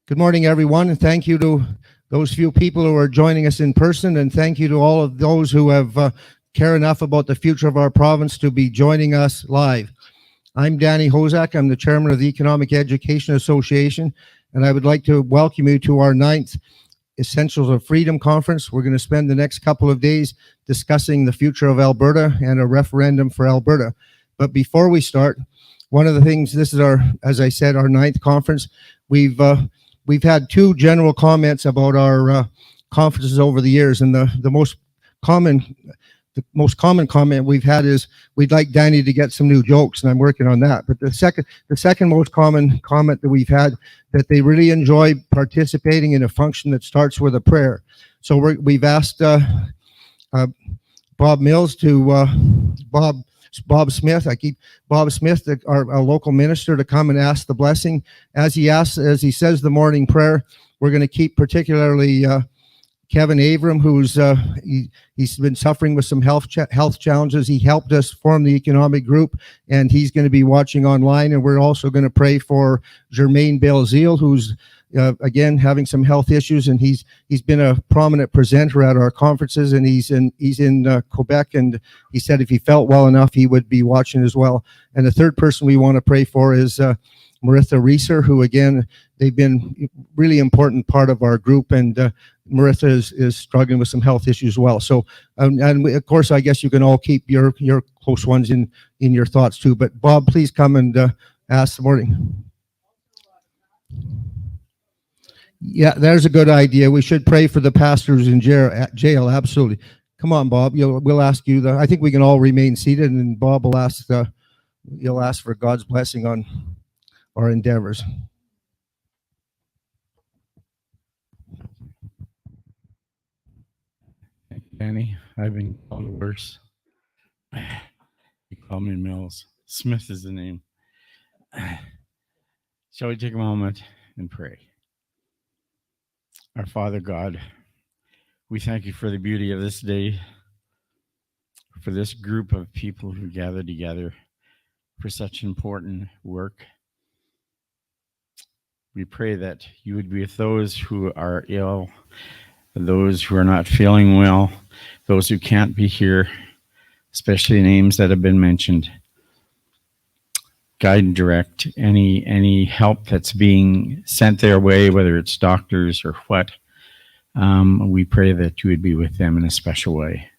Good morning, everyone, and thank you to those few people who are joining us in person, and thank you to all of those who have care enough about the future of our province to be joining us live. I'm Danny Hozack. I'm the chairman of the Economic Education Association, and I would like to welcome you to our 9th Essentials of Freedom Conference. We're going to spend the next couple of days discussing the future of Alberta and a referendum for Alberta. But before we start, one of the things, this is our, as I said, our 9th conference. We've had 2 general comments about our conferences over the years, and the most common comment we've had is we'd like Danny to get some new jokes, and I'm working on that. But the second most common comment that we've had, that they really enjoy participating in a function that starts with a prayer. So we've asked Bob Mills to Bob Smith, our local minister, to come and ask the blessing. As he says the morning prayer, we're going to keep particularly Kevin Avram, who's he's been suffering with some health challenges. He helped us form the economic group, and he's going to be watching online. And we're also going to pray for Germaine Belzile, who's again having some health issues, and he's been a prominent presenter at our conferences, and he's in Quebec, and he said if he felt well enough he would be watching as well. And the third person we want to pray for is Maritha Reeser, who again, they've been really important part of our group, and Maritha is struggling with some health issues as well. So and of course I guess you can all keep your close ones in your thoughts too. But Bob, please come and ask the morning. Yeah, there's a good idea. We should pray for the pastors in jail. Absolutely. Come on, Bob. We'll ask you. I think we can all remain seated, and Bob will ask. You'll ask for God's blessing on our endeavors. Danny, I've been called worse. You call me Mills. Smith is the name. Shall we take a moment and pray? Our Father God, we thank you for the beauty of this day, for this group of people who gather together for such important work. We pray that you would be with those who are ill, those who are not feeling well, those who can't be here, especially names that have been mentioned. Guide and direct any help that's being sent their way, whether it's doctors or what. We pray that you would be with them in a special way.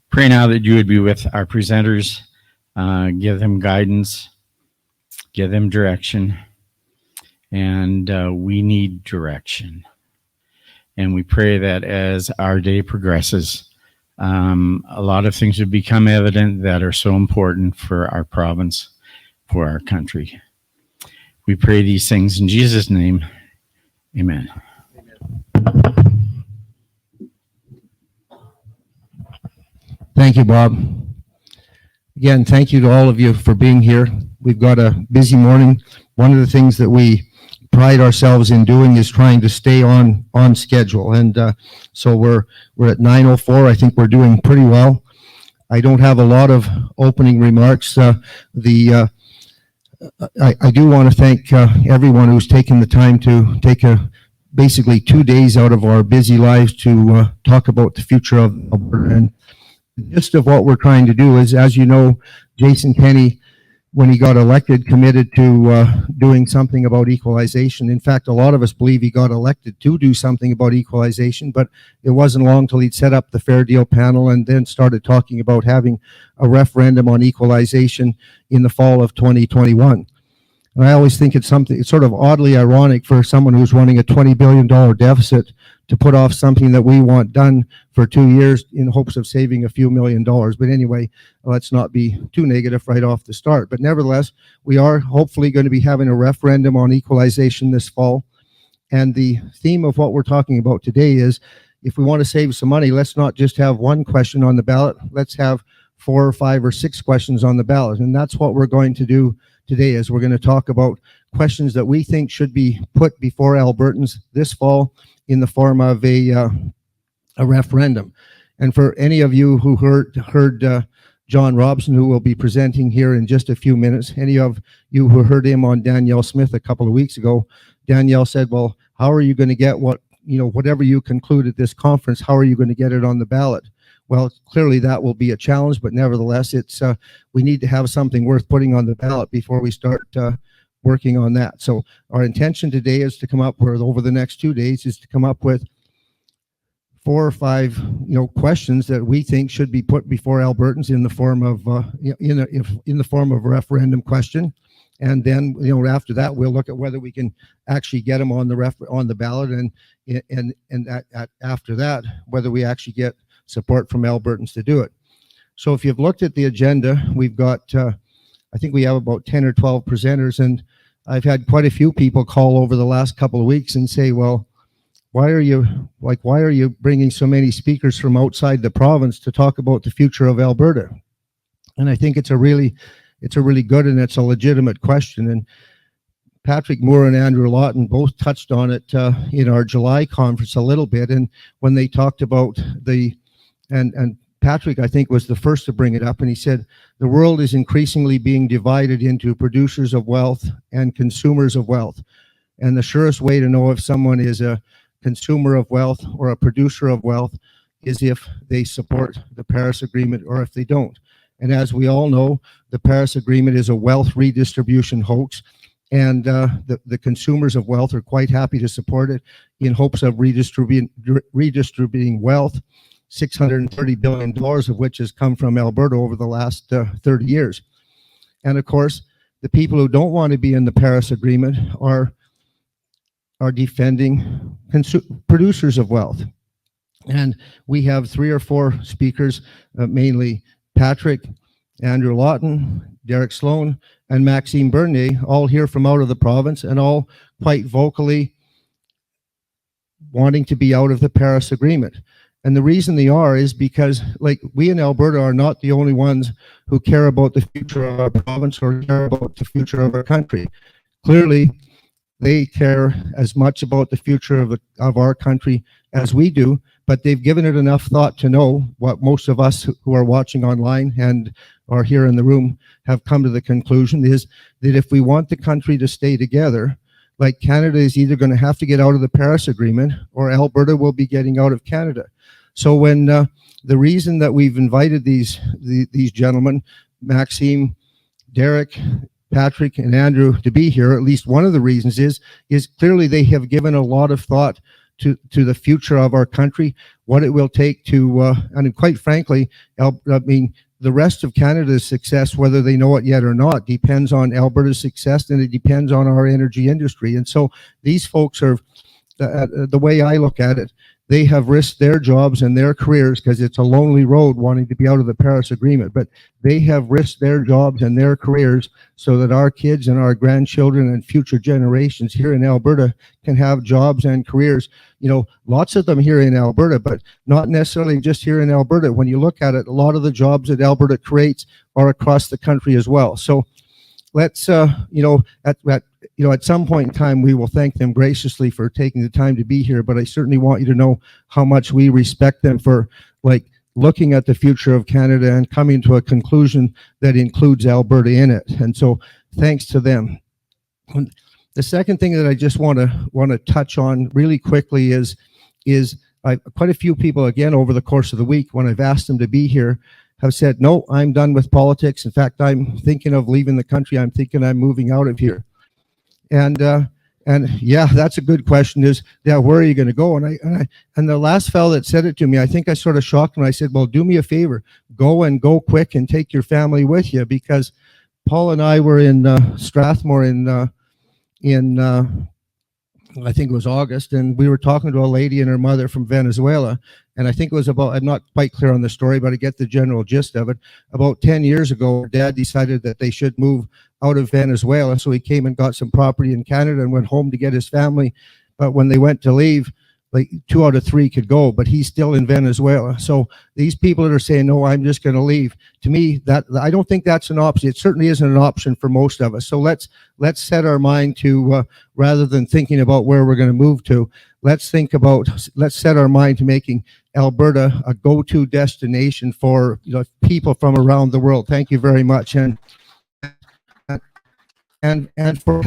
Pray now that you would be with our presenters, give them guidance, give them direction, and we need direction. And we pray that as our day progresses, a lot of things would become evident that are so important for our province, for our country. We pray these things in Jesus' name. Amen. Thank you, Bob. Again, thank you to all of you for being here. We've got a busy morning. One of the things that we pride ourselves in doing is trying to stay on schedule. And so we're at 9:04. I think we're doing pretty well. I don't have a lot of opening remarks. I do want to thank everyone who's taken the time to take basically 2 days out of our busy lives to talk about the future of Alberta. And the gist of what we're trying to do is, as you know, Jason Kenney, when he got elected, committed to doing something about equalization. In fact, a lot of us believe he got elected to do something about equalization, but it wasn't long till he'd set up the Fair Deal panel and then started talking about having a referendum on equalization in the fall of 2021. And I always think it's sort of oddly ironic for someone who's running a $20 billion deficit to put off something that we want done for 2 years in hopes of saving a few $1 million. But anyway, let's not be too negative right off the start. But nevertheless, we are hopefully going to be having a referendum on equalization this fall. And the theme of what we're talking about today is, if we want to save some money, let's not just have one question on the ballot. Let's have 4 or 5 or 6 questions on the ballot. And that's what we're going to do today, is we're going to talk about questions that we think should be put before Albertans this fall in the form of a referendum. And for any of you who heard John Robson, who will be presenting here in just a few minutes, any of you who heard him on Danielle Smith a couple of weeks ago, Danielle said, well, how are you going to get whatever you conclude at this conference, how are you going to get it on the ballot? Well, clearly that will be a challenge, but nevertheless, we need to have something worth putting on the ballot before we start working on that. So our intention today is to come up with, over the next 2 days, is to come up with 4 or 5, questions that we think should be put before Albertans in the form of in the form of a referendum question, and then after that we'll look at whether we can actually get them on the ballot, and after that whether we actually get support from Albertans to do it. So if you've looked at the agenda, we've got I think we have about 10 or 12 presenters, and I've had quite a few people call over the last couple of weeks and say, well, why are you bringing so many speakers from outside the province to talk about the future of Alberta? And I think it's a really good and it's a legitimate question. And Patrick Moore and Andrew Lawton both touched on it in our July conference a little bit. And when they talked about and Patrick, I think, was the first to bring it up, and he said, the world is increasingly being divided into producers of wealth and consumers of wealth. And the surest way to know if someone is a consumer of wealth or a producer of wealth is if they support the Paris Agreement or if they don't. And as we all know, the Paris Agreement is a wealth redistribution hoax, and the consumers of wealth are quite happy to support it in hopes of redistributing wealth, $630 billion of which has come from Alberta over the last 30 years. And of course, the people who don't want to be in the Paris Agreement are defending producers of wealth. And we have 3 or 4 speakers, mainly Patrick, Andrew Lawton, Derek Sloan, and Maxime Bernier, all here from out of the province and all quite vocally wanting to be out of the Paris Agreement. And the reason they are is because, we in Alberta are not the only ones who care about the future of our province or care about the future of our country. Clearly, they care as much about the future of our country as we do, but they've given it enough thought to know what most of us who are watching online and are here in the room have come to the conclusion is that if we want the country to stay together, Canada is either going to have to get out of the Paris Agreement or Alberta will be getting out of Canada. So when the reason that we've invited these gentlemen, Maxime, Derek, Patrick, and Andrew, to be here, at least one of the reasons is clearly they have given a lot of thought to the future of our country, what it will take to, and quite frankly, the rest of Canada's success, whether they know it yet or not, depends on Alberta's success, and it depends on our energy industry. And so these folks are, the way I look at it, they have risked their jobs and their careers, because it's a lonely road wanting to be out of the Paris Agreement, but they have risked their jobs and their careers so that our kids and our grandchildren and future generations here in Alberta can have jobs and careers. Lots of them here in Alberta, but not necessarily just here in Alberta. When you look at it, a lot of the jobs that Alberta creates are across the country as well. So let's, at some point in time, we will thank them graciously for taking the time to be here, but I certainly want you to know how much we respect them for looking at the future of Canada and coming to a conclusion that includes Alberta in it. And so thanks to them. The second thing that I just want to touch on really quickly is quite a few people, again, over the course of the week, when I've asked them to be here, have said, no, I'm done with politics. In fact, I'm thinking of leaving the country. I'm thinking I'm moving out of here. And yeah, that's a good question, where are you going to go? And the last fellow that said it to me, I think I sort of shocked him. I said, well, do me a favor, go quick and take your family with you, because Paul and I were in Strathmore in I think it was August, and we were talking to a lady and her mother from Venezuela, and I think it was about, I'm not quite clear on the story, but I get the general gist of it. About 10 years ago, her dad decided that they should move out of Venezuela, so he came and got some property in Canada and went home to get his family. But when they went to leave, 2 out of 3 could go, but he's still in Venezuela. So these people that are saying, no, I'm just going to leave, to me, that I don't think that's an option. It certainly isn't an option for most of us. So let's set our mind to, rather than thinking about where we're going to move to, let's set our mind to making Alberta a go-to destination for people from around the world. Thank you very much. And and for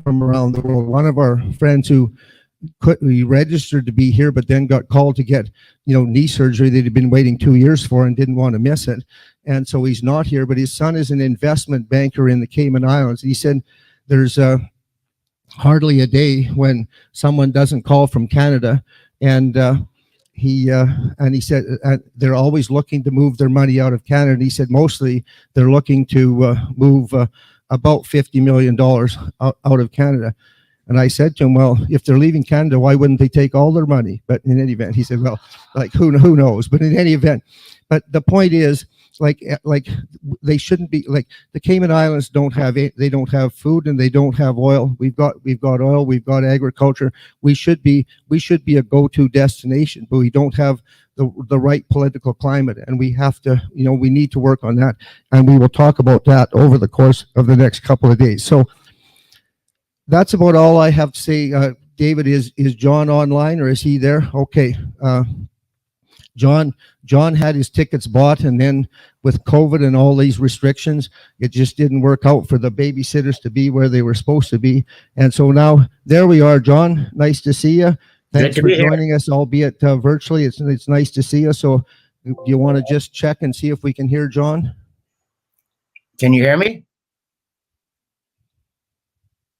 from around the world. One of our friends who he registered to be here, but then got called to get, knee surgery that he'd been waiting 2 years for and didn't want to miss it. And so he's not here, but his son is an investment banker in the Cayman Islands. He said there's hardly a day when someone doesn't call from Canada. And he said they're always looking to move their money out of Canada. And he said mostly they're looking to move about $50 million out of Canada. And I said to him, well, if they're leaving Canada, why wouldn't they take all their money? But in any event, he said, well, like who knows? But in any event, but the point is, like they shouldn't be, like the Cayman Islands don't have food and they don't have oil. We've got oil, we've got agriculture. We should be a go-to destination, but we don't have the right political climate, and we have to, we need to work on that, and we will talk about that over the course of the next couple of days. So that's about all I have to say. David, is John online or is he there? Okay. John had his tickets bought, and then with COVID and all these restrictions, it just didn't work out for the babysitters to be where they were supposed to be. And so now there we are, John. Nice to see you. Thanks for joining us, albeit virtually. It's nice to see you. So do you want to just check and see if we can hear John? Can you hear me?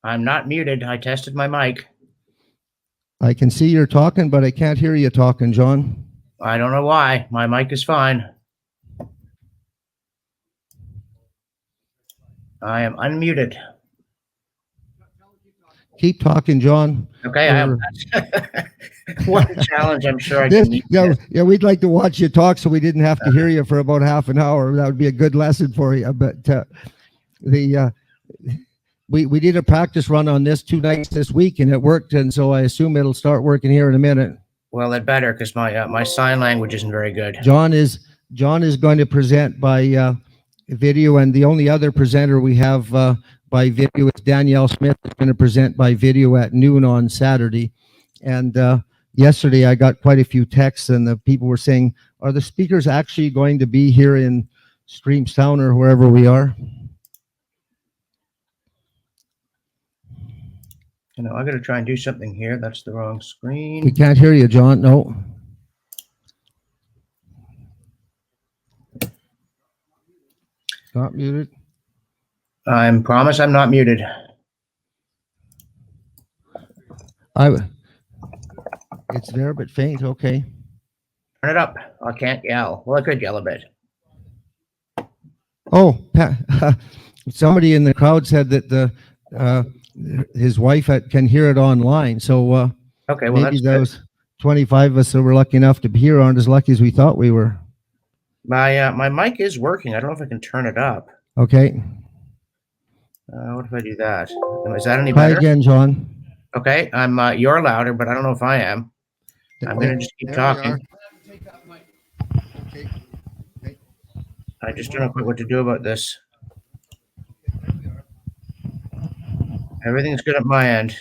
I'm not muted. I tested my mic. I can see you're talking, but I can't hear you talking, John. I don't know why. My mic is fine. I am unmuted. Keep talking, John. Okay, I am. What a challenge! I'm sure I can meet. Yeah, we'd like to watch you talk, so we didn't have to hear you for about half an hour. That would be a good lesson for you. But we did a practice run on this 2 nights this week, and it worked. And so I assume it'll start working here in a minute. Well, it better, because my sign language isn't very good. John is going to present by video, and the only other presenter we have by video is Danielle Smith, is going to present by video at noon on Saturday. And yesterday I got quite a few texts, and the people were saying, are the speakers actually going to be here in Streamstown or wherever we are? I'm going to try and do something here. That's the wrong screen. We can't hear you, John. No. Not muted. I promise I'm not muted. It's there, but faint. Okay. Turn it up. I can't yell. Well, I could yell a bit. Oh, somebody in the crowd said that his wife can hear it online. So okay, well, maybe those 25 of us that were lucky enough to be here aren't as lucky as we thought we were. My mic is working. I don't know if I can turn it up. Okay. What if I do that? Is that any better? Try again, John. Okay, you're louder, but I don't know if I am. I'm going to just keep talking. Okay. I just don't know quite what to do about this. Everything's good at my end.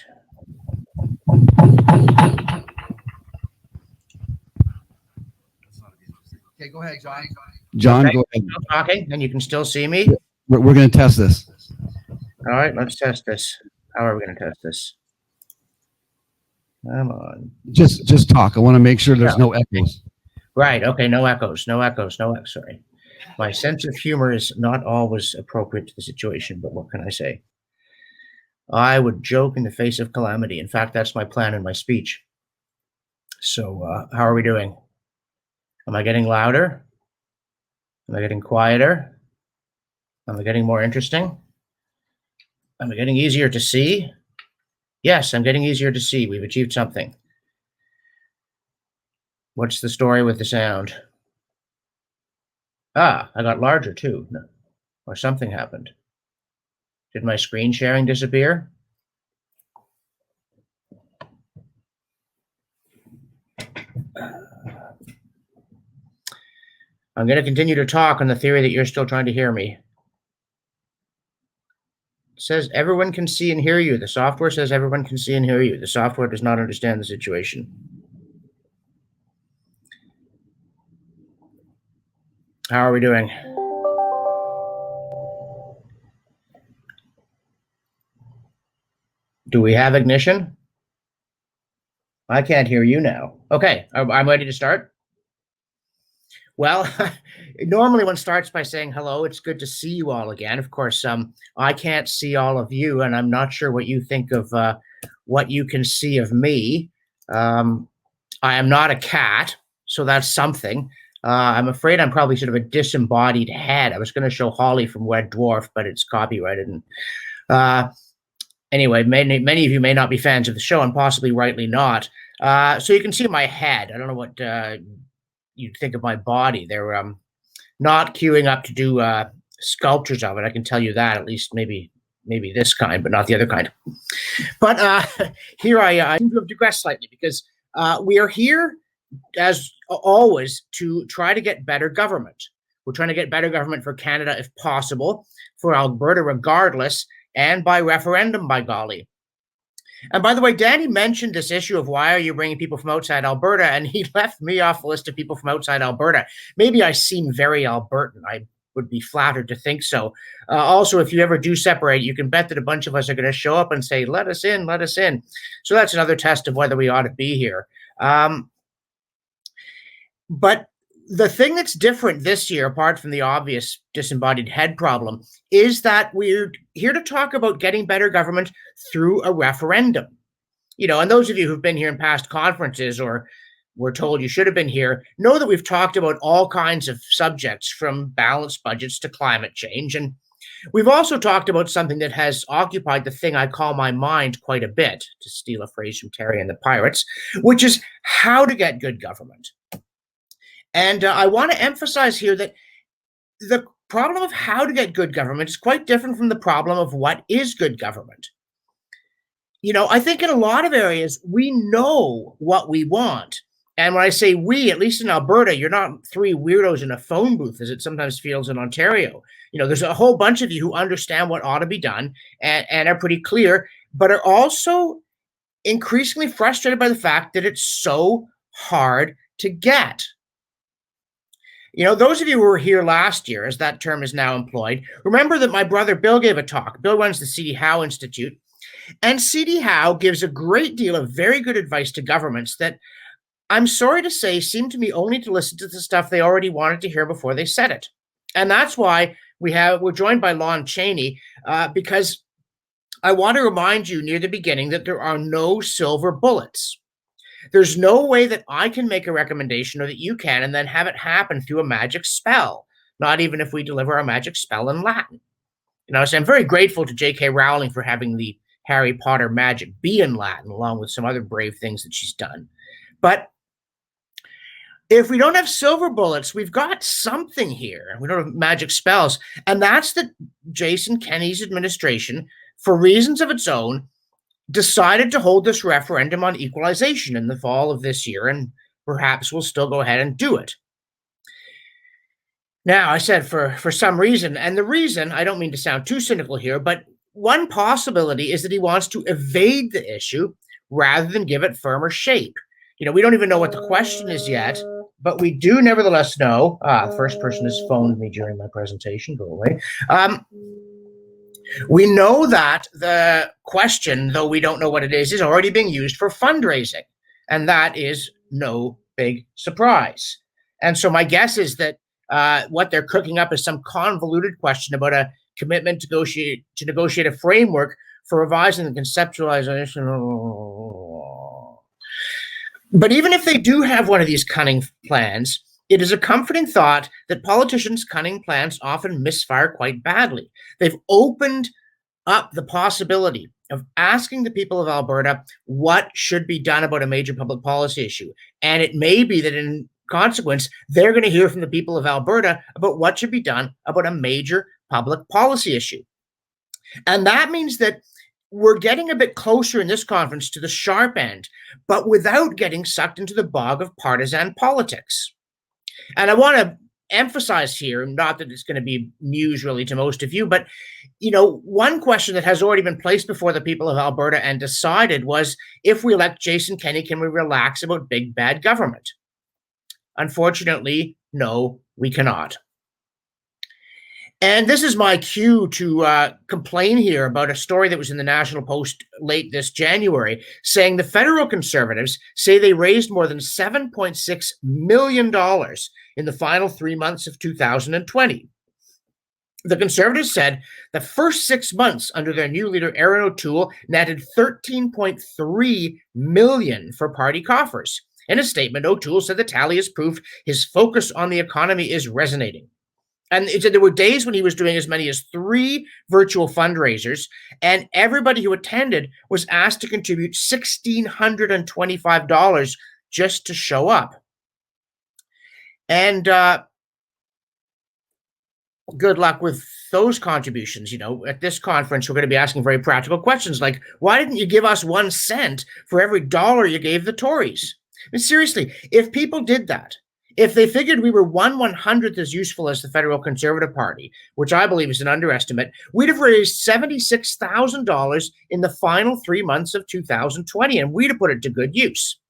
Okay, go ahead, John. John, okay, go ahead. Still talking, and you can still see me? We're going to test this. All right, let's test this. How are we going to test this? Come on. Just talk. I want to make sure there's no echoes. Right. Okay. No echoes. No echoes. No echoes. Sorry. My sense of humor is not always appropriate to the situation, but what can I say? I would joke in the face of calamity. In fact, that's my plan in my speech. So how are we doing? Am I getting louder? Am I getting quieter? Am I getting more interesting? Am I getting easier to see? Yes, I'm getting easier to see. We've achieved something. What's the story with the sound? Ah, I got larger too. Or something happened. Did my screen sharing disappear? I'm going to continue to talk on the theory that you're still trying to hear me. It says everyone can see and hear you. The software says everyone can see and hear you. The software does not understand the situation. How are we doing? Do we have ignition? I can't hear you now. Okay, I'm ready to start. Well, normally one starts by saying hello. It's good to see you all again. Of course, I can't see all of you, and I'm not sure what you think of what you can see of me. I am not a cat, so that's something. I'm afraid I'm probably sort of a disembodied head. I was going to show Holly from Red Dwarf, but it's copyrighted. And anyway, many of you may not be fans of the show, and possibly rightly not. So you can see my head. I don't know what you'd think of my body. They're not queuing up to do sculptures of it. I can tell you that, at least maybe this kind, but not the other kind. But here I seem to have digressed slightly, because we are here, as always, to try to get better government. We're trying to get better government for Canada, if possible, for Alberta regardless, and by referendum, by golly. And by the way, Danny mentioned this issue of why are you bringing people from outside Alberta, and he left me off the list of people from outside Alberta. Maybe I seem very Albertan. I would be flattered to think so. Also, if you ever do separate, you can bet that a bunch of us are going to show up and say, let us in, let us in. So that's another test of whether we ought to be here. But the thing that's different this year, apart from the obvious disembodied head problem, is that we're here to talk about getting better government through a referendum. And those of you who've been here in past conferences, or were told you should have been here, know that we've talked about all kinds of subjects, from balanced budgets to climate change. And we've also talked about something that has occupied the thing I call my mind quite a bit, to steal a phrase from Terry and the Pirates, which is how to get good government. And I want to emphasize here that the problem of how to get good government is quite different from the problem of what is good government. I think in a lot of areas, we know what we want. And when I say we, at least in Alberta, you're not three weirdos in a phone booth, as it sometimes feels in Ontario. There's a whole bunch of you who understand what ought to be done and are pretty clear, but are also increasingly frustrated by the fact that it's so hard to get. Those of you who were here last year, as that term is now employed, remember that my brother Bill gave a talk. Bill runs the C.D. Howe Institute, and C.D. Howe gives a great deal of very good advice to governments that, I'm sorry to say, seem to me only to listen to the stuff they already wanted to hear before they said it. And that's why we're joined by Lon Chaney, because I want to remind you near the beginning that there are no silver bullets. There's no way that I can make a recommendation, or that you can, and then have it happen through a magic spell, not even if we deliver our magic spell in Latin. So I'm very grateful to J.K. Rowling for having the Harry Potter magic be in Latin, along with some other brave things that she's done. But if we don't have silver bullets, we've got something here. We don't have magic spells. And that's that Jason Kenney's administration, for reasons of its own, decided to hold this referendum on equalization in the fall of this year, and perhaps we'll still go ahead and do it. Now, I said for some reason, and the reason, I don't mean to sound too cynical here, but one possibility is that he wants to evade the issue rather than give it firmer shape. We don't even know what the question is yet, but we do nevertheless know, the first person has phoned me during my presentation, go away. We know that the question, though we don't know what it is already being used for fundraising. And that is no big surprise. And so my guess is that what they're cooking up is some convoluted question about a commitment to negotiate a framework for revising the conceptualization. But even if they do have one of these cunning plans, it is a comforting thought that politicians' cunning plans often misfire quite badly. They've opened up the possibility of asking the people of Alberta what should be done about a major public policy issue. And it may be that in consequence, they're going to hear from the people of Alberta about what should be done about a major public policy issue. And that means that we're getting a bit closer in this conference to the sharp end, but without getting sucked into the bog of partisan politics. And I want to emphasize here, not that it's going to be news really to most of you, but one question that has already been placed before the people of Alberta and decided was, if we elect Jason Kenney, can we relax about big bad government? Unfortunately, no, we cannot. And this is my cue to complain here about a story that was in the National Post late this January, saying the federal Conservatives say they raised more than $7.6 million in the final 3 months of 2020. The Conservatives said the first 6 months under their new leader, Erin O'Toole, netted $13.3 million for party coffers. In a statement, O'Toole said the tally is proof his focus on the economy is resonating. And it said there were days when he was doing as many as 3 virtual fundraisers, and everybody who attended was asked to contribute $1,625 just to show up. And good luck with those contributions. At this conference, we're going to be asking very practical questions like, why didn't you give us 1 cent for every dollar you gave the Tories? I mean, seriously, if people did that, if they figured we were 1/100th as useful as the federal Conservative Party, which I believe is an underestimate, we'd have raised $76,000 in the final 3 months of 2020, and we'd have put it to good use.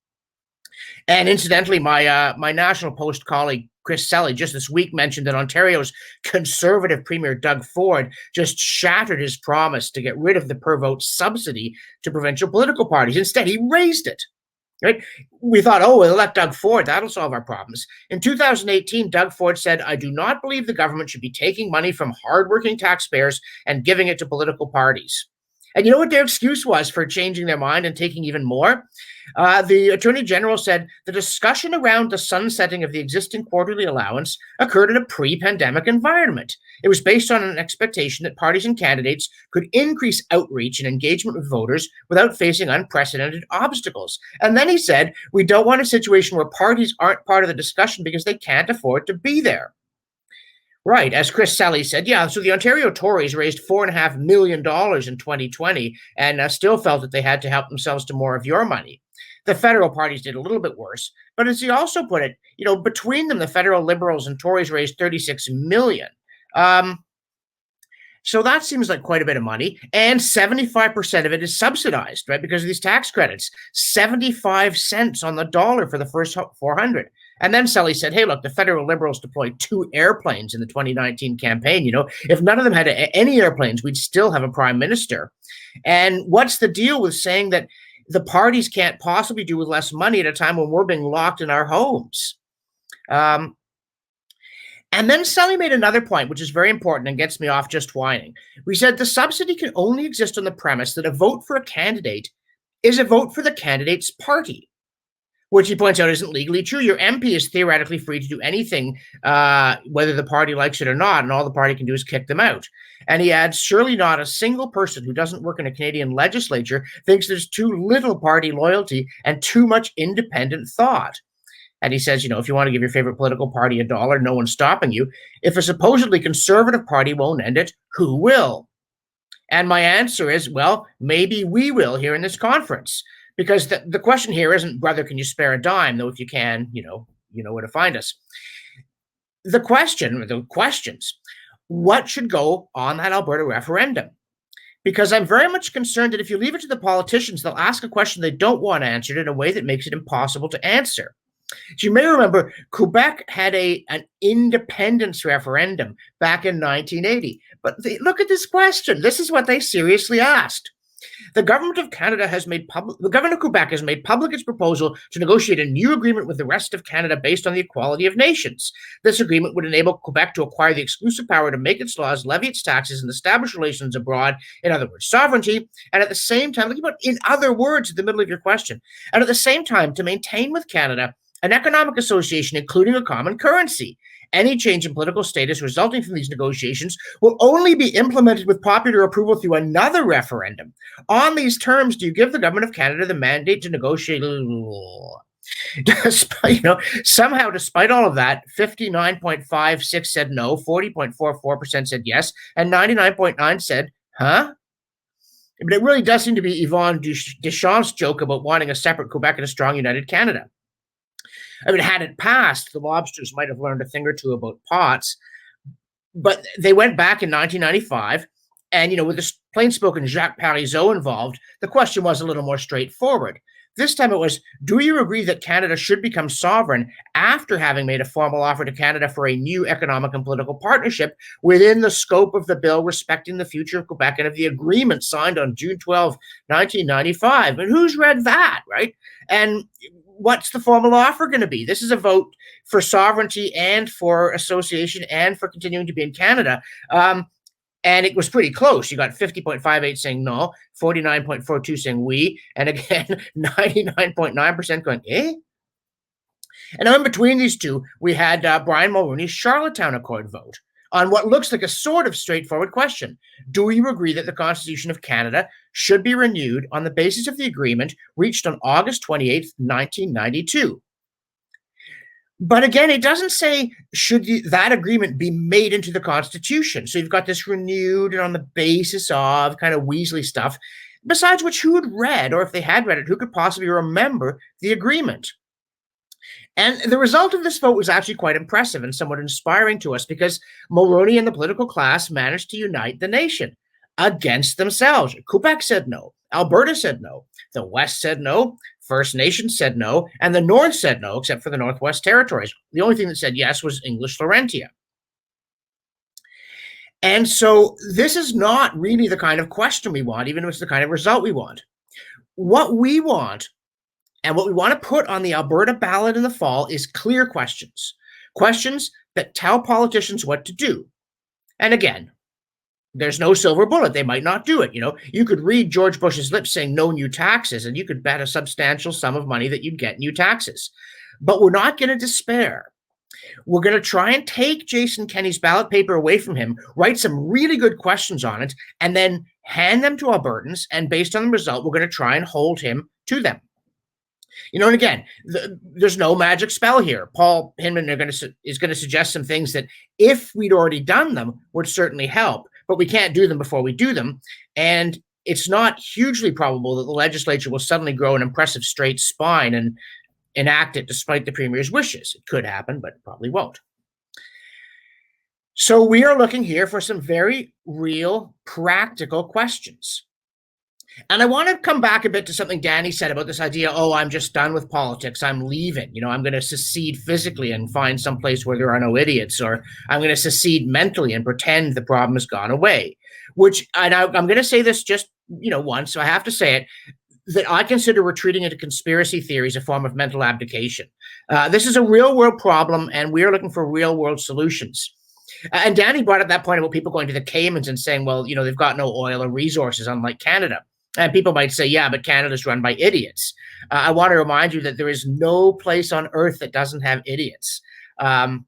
And incidentally, my National Post colleague, Chris Selly, just this week mentioned that Ontario's Conservative Premier Doug Ford just shattered his promise to get rid of the per vote subsidy to provincial political parties. Instead, he raised it. Right? We thought, we'll let Doug Ford, that'll solve our problems. In 2018, Doug Ford said, I do not believe the government should be taking money from hardworking taxpayers and giving it to political parties. And you know what their excuse was for changing their mind and taking even more? The Attorney General said the discussion around the sunsetting of the existing quarterly allowance occurred in a pre-pandemic environment. It was based on an expectation that parties and candidates could increase outreach and engagement with voters without facing unprecedented obstacles. And then he said, we don't want a situation where parties aren't part of the discussion because they can't afford to be there. Right, as Chris Selly said, so the Ontario Tories raised $4.5 million in 2020 and still felt that they had to help themselves to more of your money. The federal parties did a little bit worse, but as he also put it, between them, the federal Liberals and Tories raised $36 million. So that seems like quite a bit of money, and 75% of it is subsidized, right, because of these tax credits. 75 cents on the dollar for the first 400. And then Selly said, hey, look, the federal Liberals deployed 2 airplanes in the 2019 campaign. If none of them had any airplanes, we'd still have a prime minister. And what's the deal with saying that the parties can't possibly do with less money at a time when we're being locked in our homes? And then Selly made another point, which is very important and gets me off just whining. We said the subsidy can only exist on the premise that a vote for a candidate is a vote for the candidate's party, which he points out isn't legally true. Your MP is theoretically free to do anything, whether the party likes it or not, and all the party can do is kick them out. And he adds, surely not a single person who doesn't work in a Canadian legislature thinks there's too little party loyalty and too much independent thought. And he says, if you want to give your favorite political party $1, no one's stopping you. If a supposedly conservative party won't end it, who will? And my answer is, well, maybe we will here in this conference. Because the question here isn't, brother, can you spare a dime? Though if you can, you know where to find us. The questions, what should go on that Alberta referendum? Because I'm very much concerned that if you leave it to the politicians, they'll ask a question they don't want answered in a way that makes it impossible to answer. So you may remember Quebec had an independence referendum back in 1980. But look at this question. This is what they seriously asked. The government of Canada the government of Quebec has made public its proposal to negotiate a new agreement with the rest of Canada based on the equality of nations. This agreement would enable Quebec to acquire the exclusive power to make its laws, levy its taxes, and establish relations abroad, in other words, sovereignty, and at the same time, look at in other words at the middle of your question, and at the same time to maintain with Canada an economic association, including a common currency. Any change in political status resulting from these negotiations will only be implemented with popular approval through another referendum. On these terms, do you give the government of Canada the mandate to negotiate? Somehow, despite all of that, 59.56% said no, 40.44% said yes, and 99.9% said, huh? But it really does seem to be Yvonne Deschamps' joke about wanting a separate Quebec and a strong united Canada. I mean, had it passed, the lobsters might have learned a thing or two about pots, but they went back in 1995, and, with the plain-spoken Jacques Parizeau involved, the question was a little more straightforward. This time it was, do you agree that Canada should become sovereign after having made a formal offer to Canada for a new economic and political partnership within the scope of the bill respecting the future of Quebec and of the agreement signed on June 12, 1995? And who's read that, right? And what's the formal offer going to be? This is a vote for sovereignty and for association and for continuing to be in Canada. And it was pretty close. You got 50.58 saying no, 49.42 saying oui, and again, 99.9% going, eh? And now in between these two, we had Brian Mulroney's Charlottetown Accord vote on what looks like a sort of straightforward question. Do you agree that the Constitution of Canada should be renewed on the basis of the agreement reached on August 28th, 1992? But again, it doesn't say should that agreement be made into the Constitution. So you've got this renewed and on the basis of kind of Weasley stuff, besides which who had read, or if they had read it, who could possibly remember the agreement? And the result of this vote was actually quite impressive and somewhat inspiring to us because Mulroney and the political class managed to unite the nation against themselves. Quebec said no. Alberta said no. The West said no. First Nations said no. And the North said no, except for the Northwest Territories. The only thing that said yes was English Laurentia. And so this is not really the kind of question we want, even if it's the kind of result we want. What we want and what we want to put on the Alberta ballot in the fall is clear questions. Questions that tell politicians what to do. And again, there's no silver bullet. They might not do it. You know, you could read George Bush's lips saying no new taxes, and you could bet a substantial sum of money that you'd get new taxes. But we're not going to despair. We're going to try and take Jason Kenney's ballot paper away from him, write some really good questions on it, and then hand them to Albertans. And based on the result, we're going to try and hold him to them. You know, and again, there's no magic spell here. Paul Hinman is going to suggest some things that, if we'd already done them, would certainly help. But we can't do them before we do them. And it's not hugely probable that the legislature will suddenly grow an impressive straight spine and enact it despite the premier's wishes. It could happen, but it probably won't. So we are looking here for some very real, practical questions. And I want to come back a bit to something Danny said about this idea, oh, I'm just done with politics. I'm leaving. You know, I'm going to secede physically and find some place where there are no idiots, or I'm going to secede mentally and pretend the problem has gone away, which I'm going to say this just, once, so I have to say it, that I consider retreating into conspiracy theories a form of mental abdication. This is a real world problem, and we're looking for real world solutions. And Danny brought up that point about people going to the Caymans and saying, well, they've got no oil or resources, unlike Canada. And people might say, yeah, but Canada's run by idiots. I want to remind you that there is no place on earth that doesn't have idiots. There's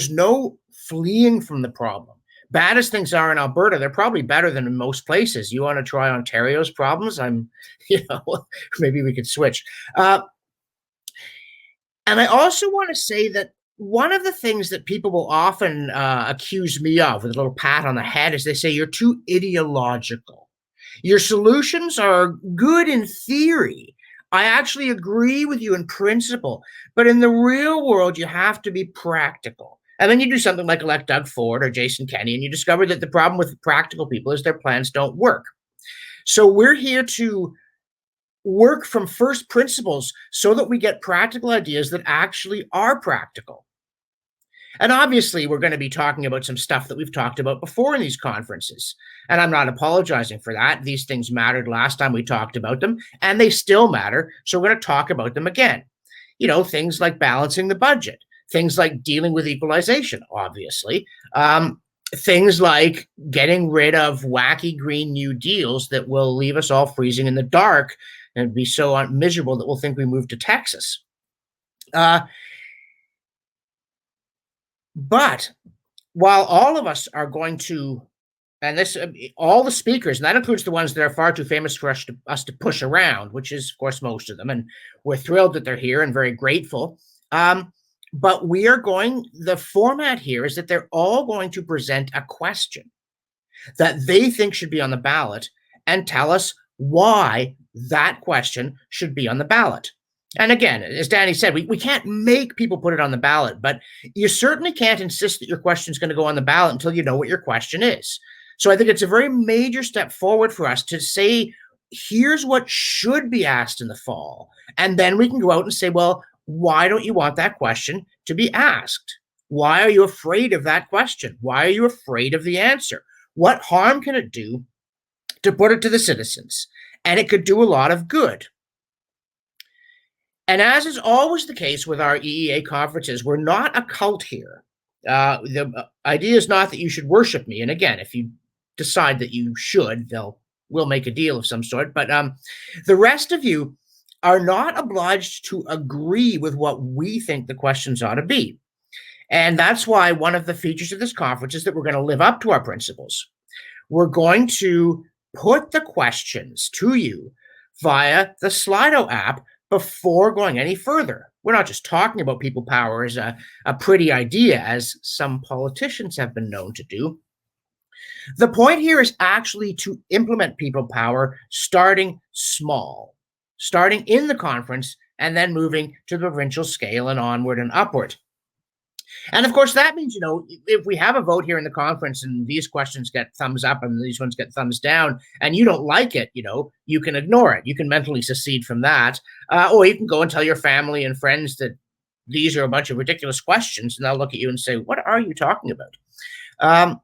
no fleeing from the problem. Bad as things are in Alberta, they're probably better than in most places. You want to try Ontario's problems? Maybe we could switch. And I also want to say that one of the things that people will often accuse me of, with a little pat on the head, is they say you're too ideological. Your solutions are good in theory. I actually agree with you in principle, but in the real world, you have to be practical. And then you do something like elect Doug Ford or Jason Kenney, and you discover that the problem with practical people is their plans don't work. So we're here to work from first principles so that we get practical ideas that actually are practical. And obviously, we're going to be talking about some stuff that we've talked about before in these conferences. And I'm not apologizing for that. These things mattered last time we talked about them, and they still matter. So we're going to talk about them again. Things like balancing the budget, things like dealing with equalization, obviously, things like getting rid of wacky Green New Deals that will leave us all freezing in the dark and be so miserable that we'll think we moved to Texas. But while all of us are going to, and this, all the speakers, and that includes the ones that are far too famous for us to push around, which is, of course, most of them, and we're thrilled that they're here and very grateful. But the format here is that they're all going to present a question that they think should be on the ballot and tell us why that question should be on the ballot. And again, as Danny said, we can't make people put it on the ballot, but you certainly can't insist that your question is going to go on the ballot until you know what your question is. So I think it's a very major step forward for us to say, here's what should be asked in the fall. And then we can go out and say, well, why don't you want that question to be asked? Why are you afraid of that question? Why are you afraid of the answer? What harm can it do to put it to the citizens? And it could do a lot of good. And as is always the case with our EEA conferences, we're not a cult here. The idea is not that you should worship me. And again, if you decide that you should, we'll make a deal of some sort. But the rest of you are not obliged to agree with what we think the questions ought to be. And that's why one of the features of this conference is that we're going to live up to our principles. We're going to put the questions to you via the Slido app before going any further. We're not just talking about people power as a pretty idea, as some politicians have been known to do. The point here is actually to implement people power starting small, starting in the conference and then moving to the provincial scale and onward and upward. And of course, that means, if we have a vote here in the conference and these questions get thumbs up and these ones get thumbs down and you don't like it, you can ignore it. You can mentally secede from that. Or you can go and tell your family and friends that these are a bunch of ridiculous questions, and they'll look at you and say, what are you talking about?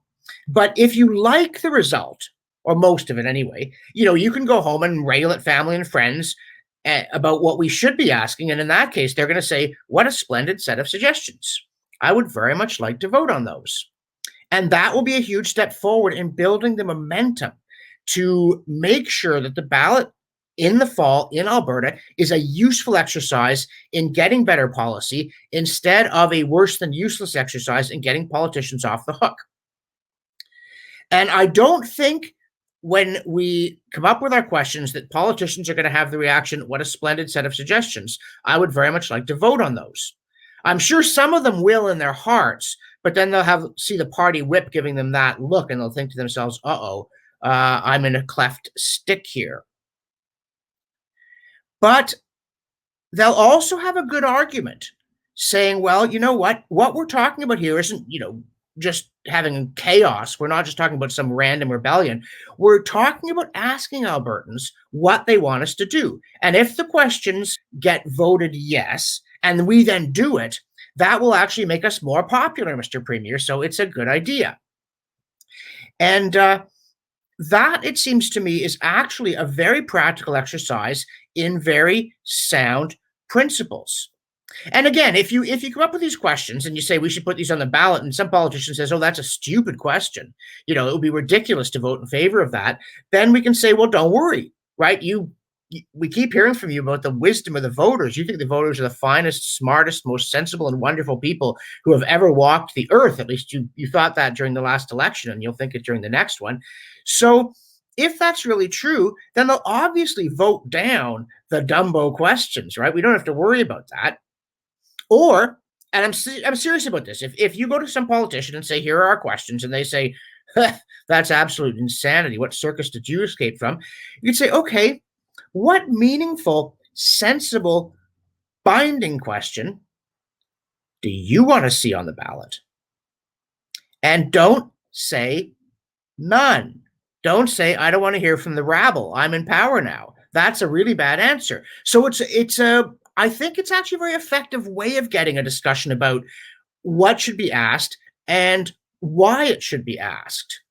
But if you like the result, or most of it anyway, you can go home and rail at family and friends about what we should be asking. And in that case, they're going to say, what a splendid set of suggestions. I would very much like to vote on those. And that will be a huge step forward in building the momentum to make sure that the ballot in the fall in Alberta is a useful exercise in getting better policy instead of a worse than useless exercise in getting politicians off the hook. And I don't think when we come up with our questions that politicians are going to have the reaction, what a splendid set of suggestions. I would very much like to vote on those. I'm sure some of them will in their hearts, but then they'll see the party whip giving them that look, and they'll think to themselves, I'm in a cleft stick here. But they'll also have a good argument saying, well, you know what we're talking about here isn't, just having chaos. We're not just talking about some random rebellion. We're talking about asking Albertans what they want us to do. And if the questions get voted yes, and we then do it, that will actually make us more popular, Mr. Premier. So it's a good idea. And that, it seems to me, is actually a very practical exercise in very sound principles. And again, if you come up with these questions and you say we should put these on the ballot, and some politician says, oh, that's a stupid question, it would be ridiculous to vote in favor of that, then we can say, well, don't worry, right? We keep hearing from you about the wisdom of the voters. You think the voters are the finest, smartest, most sensible and wonderful people who have ever walked the earth. At least you thought that during the last election, and you'll think it during the next one. So if that's really true, then they'll obviously vote down the Dumbo questions, right? We don't have to worry about that. Or, and I'm serious about this, if you go to some politician and say, here are our questions, and they say, that's absolute insanity. What circus did you escape from? You could say, okay, what meaningful, sensible, binding question do you want to see on the ballot? And don't say none. Don't say, I don't want to hear from the rabble. I'm in power now. That's a really bad answer. So I think it's actually a very effective way of getting a discussion about what should be asked and why it should be asked.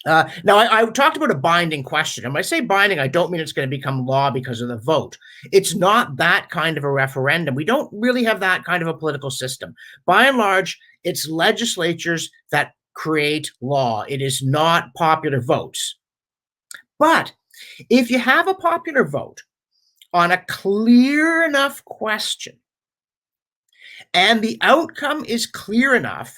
Now, I talked about a binding question. And when I say binding, I don't mean it's going to become law because of the vote. It's not that kind of a referendum. We don't really have that kind of a political system. By and large, it's legislatures that create law. It is not popular votes. But if you have a popular vote on a clear enough question, and the outcome is clear enough,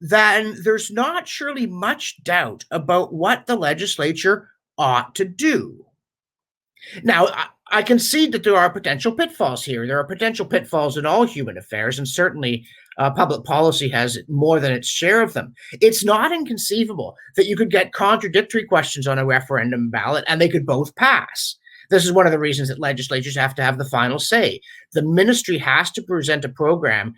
then there's not surely much doubt about what the legislature ought to do. Now, I concede that there are potential pitfalls here. There are potential pitfalls in all human affairs, and certainly public policy has more than its share of them. It's not inconceivable that you could get contradictory questions on a referendum ballot, and they could both pass. This is one of the reasons that legislatures have to have the final say. The ministry has to present a program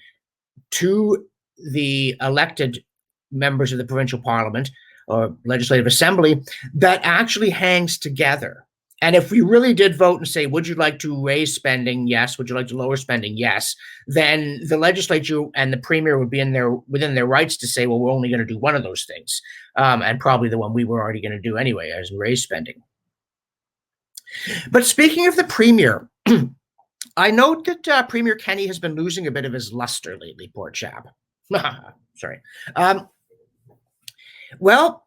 to the elected members of the provincial parliament or legislative assembly that actually hangs together. And if we really did vote and say, would you like to raise spending? Yes. Would you like to lower spending? Yes. Then the legislature and the premier would be within their rights to say, well, we're only going to do one of those things. And probably the one we were already going to do anyway, as raise spending. But speaking of the premier, I note that Premier Kenney has been losing a bit of his luster lately, poor chap. Sorry. Well,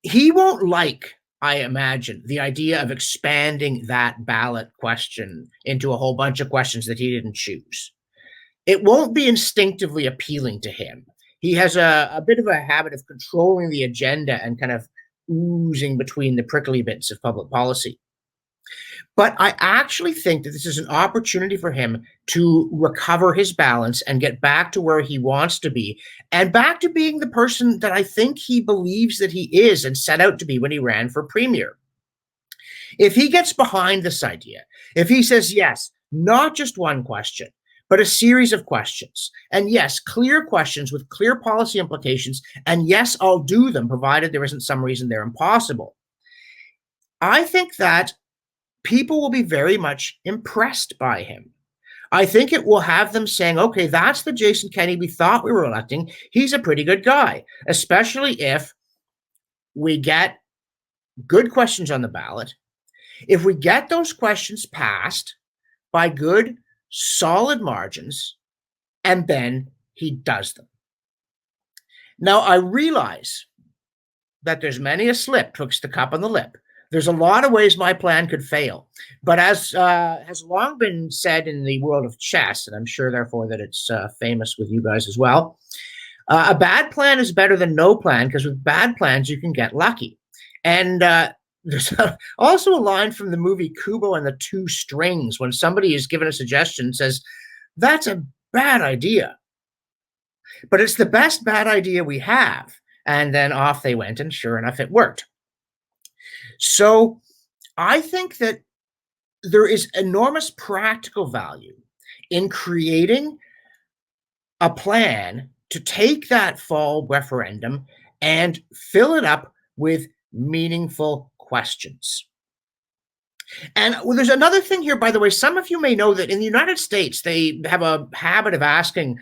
he won't like, I imagine, the idea of expanding that ballot question into a whole bunch of questions that he didn't choose. It won't be instinctively appealing to him. He has a bit of a habit of controlling the agenda and kind of oozing between the prickly bits of public policy. But I actually think that this is an opportunity for him to recover his balance and get back to where he wants to be and back to being the person that I think he believes that he is and set out to be when he ran for premier. If he gets behind this idea, if he says, yes, not just one question, but a series of questions, and yes, clear questions with clear policy implications, and yes, I'll do them, provided there isn't some reason they're impossible, I think that people will be very much impressed by him. I think it will have them saying, okay, that's the Jason Kenney we thought we were electing. He's a pretty good guy, especially if we get good questions on the ballot. If we get those questions passed by good, solid margins, and then he does them. Now, I realize that there's many a slip twixt the cup and the lip. There's a lot of ways my plan could fail. But as has long been said in the world of chess, and I'm sure, therefore, that it's famous with you guys as well, a bad plan is better than no plan, because with bad plans, you can get lucky. And there's also a line from the movie Kubo and the Two Strings when somebody is given a suggestion and says, that's a bad idea, but it's the best bad idea we have. And then off they went, and sure enough, it worked. So I think that there is enormous practical value in creating a plan to take that fall referendum and fill it up with meaningful questions. And there's another thing here, by the way. Some of you may know that in the United States, they have a habit of asking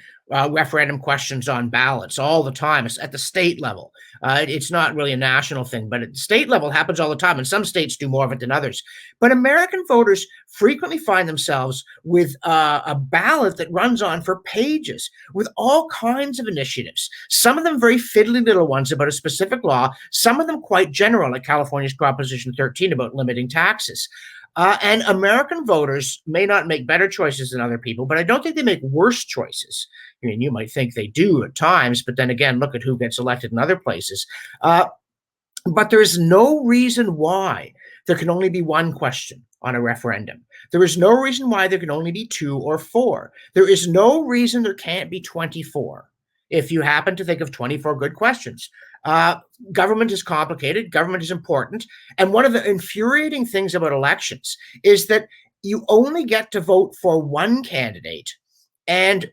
referendum questions on ballots all the time. It's at the state level. It's not really a national thing, but at the state level, it happens all the time. And some states do more of it than others. But American voters frequently find themselves with a ballot that runs on for pages with all kinds of initiatives. Some of them very fiddly little ones about a specific law. Some of them quite general, like California's Proposition 13 about limiting taxes. And American voters may not make better choices than other people, but I don't think they make worse choices. I mean, you might think they do at times, but then again, look at who gets elected in other places. But there is no reason why there can only be one question on a referendum. There is no reason why there can only be 2 or 4. There is no reason there can't be 24 if you happen to think of 24 good questions. Government is complicated. Government is important. And one of the infuriating things about elections is that you only get to vote for one candidate, and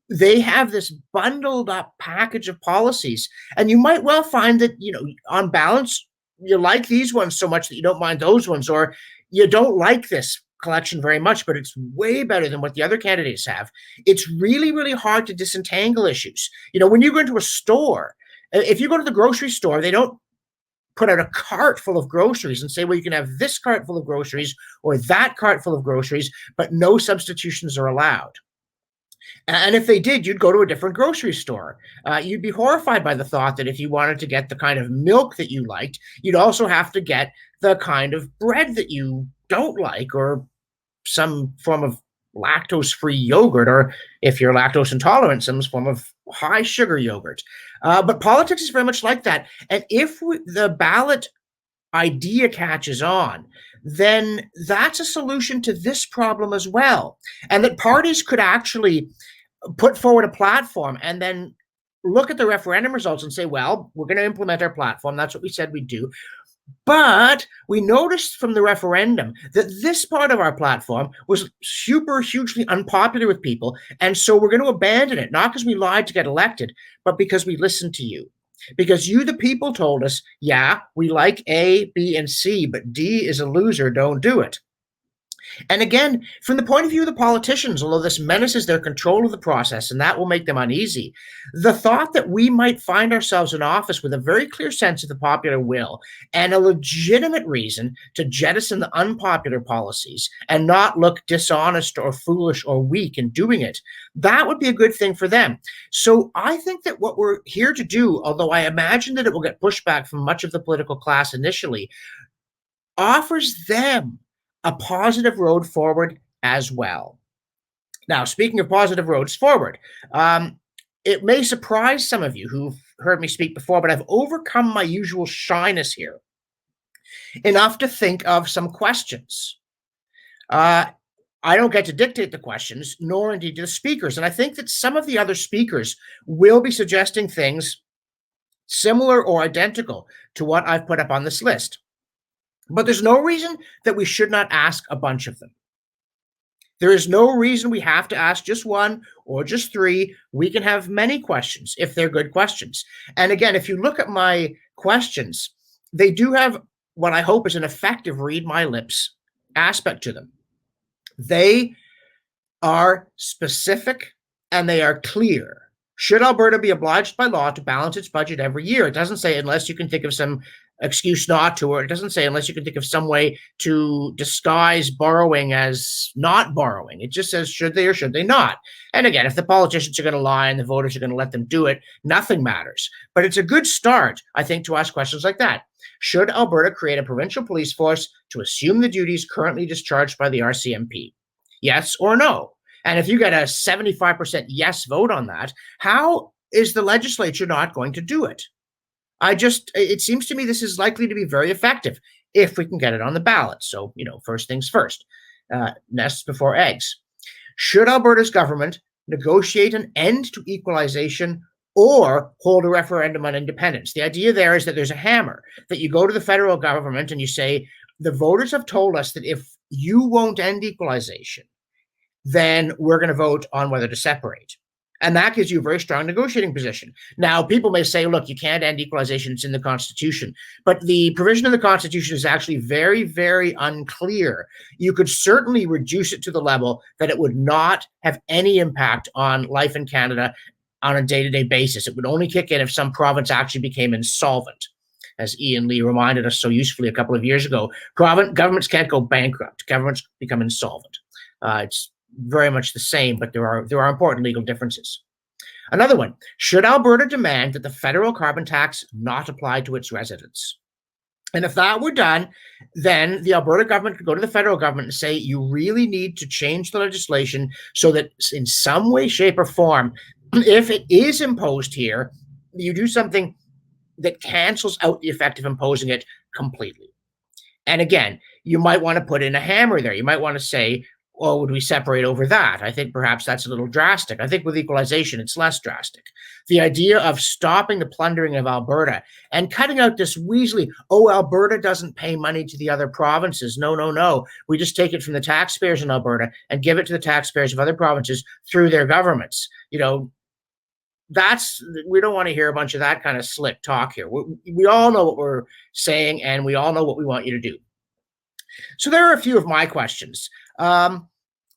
they have this bundled up package of policies. And you might well find that, you know, on balance, you like these ones so much that you don't mind those ones, or you don't like this collection very much, but it's way better than what the other candidates have. It's really, really hard to disentangle issues. You know, when you go into a store, if you go to the grocery store, they don't put out a cart full of groceries and say, well, you can have this cart full of groceries or that cart full of groceries, but no substitutions are allowed. And if they did, you'd go to a different grocery store. You'd be horrified by the thought that if you wanted to get the kind of milk that you liked, you'd also have to get the kind of bread that you don't like, or some form of lactose-free yogurt, or if you're lactose intolerant, some form of high sugar yogurt. But politics is very much like that. And if the ballot idea catches on, then that's a solution to this problem as well. And that parties could actually put forward a platform and then look at the referendum results and say, well, we're going to implement our platform. That's what we said we'd do. But we noticed from the referendum that this part of our platform was hugely unpopular with people. And so we're going to abandon it, not because we lied to get elected, but because we listened to you. because you, the people, told us, yeah, we like A, B, and C, but D is a loser, don't do it. And again, from the point of view of the politicians, although this menaces their control of the process and that will make them uneasy, the thought that we might find ourselves in office with a very clear sense of the popular will and a legitimate reason to jettison the unpopular policies and not look dishonest or foolish or weak in doing it, that would be a good thing for them. So I think that what we're here to do, although I imagine that it will get pushback from much of the political class initially, offers them a positive road forward as well. Now, speaking of positive roads forward, it may surprise some of you who've heard me speak before, but I've overcome my usual shyness here enough to think of some questions. I don't get to dictate the questions, nor indeed do the speakers. And I think that some of the other speakers will be suggesting things similar or identical to what I've put up on this list. But there's no reason that we should not ask a bunch of them. There is no reason we have to ask just one or just three. We can have many questions if they're good questions. And again, if you look at my questions, they do have what I hope is an effective read my lips aspect to them. They are specific and they are clear. Should Alberta be obliged by law to balance its budget every year? It doesn't say unless you can think of some excuse not to, or it doesn't say unless you can think of some way to disguise borrowing as not borrowing. It just says should they or should they not. And again, if the politicians are going to lie and the voters are going to let them do it, nothing matters. But it's a good start, I think, to ask questions like that. Should Alberta create a provincial police force to assume the duties currently discharged by the RCMP? Yes or no? And if you get a 75% yes vote on that, how is the legislature not going to do it? It seems to me this is likely to be very effective if we can get it on the ballot. So, first things first, nests before eggs. Should Alberta's government negotiate an end to equalization or hold a referendum on independence? The idea there is that there's a hammer, that you go to the federal government and you say, the voters have told us that if you won't end equalization, then we're going to vote on whether to separate. And that gives you a very strong negotiating position. Now, people may say, look, you can't end equalization, it's in the Constitution. But the provision of the Constitution is actually very, very unclear. You could certainly reduce it to the level that it would not have any impact on life in Canada on a day-to-day basis. It would only kick in if some province actually became insolvent. As Ian Lee reminded us so usefully a couple of years ago, governments can't go bankrupt. Governments become insolvent. It's very much the same, but there are important legal differences. Another one, should Alberta demand that the federal carbon tax not apply to its residents? And if that were done, then the Alberta government could go to the federal government and say, you really need to change the legislation so that in some way, shape, or form, if it is imposed here, you do something that cancels out the effect of imposing it completely. And again, you might want to put in a hammer there. You might want to say, well, would we separate over that? I think perhaps that's a little drastic. I think with equalization, it's less drastic. The idea of stopping the plundering of Alberta and cutting out this weaselly, Alberta doesn't pay money to the other provinces. No. We just take it from the taxpayers in Alberta and give it to the taxpayers of other provinces through their governments. We don't want to hear a bunch of that kind of slick talk here. We all know what we're saying and we all know what we want you to do. So there are a few of my questions.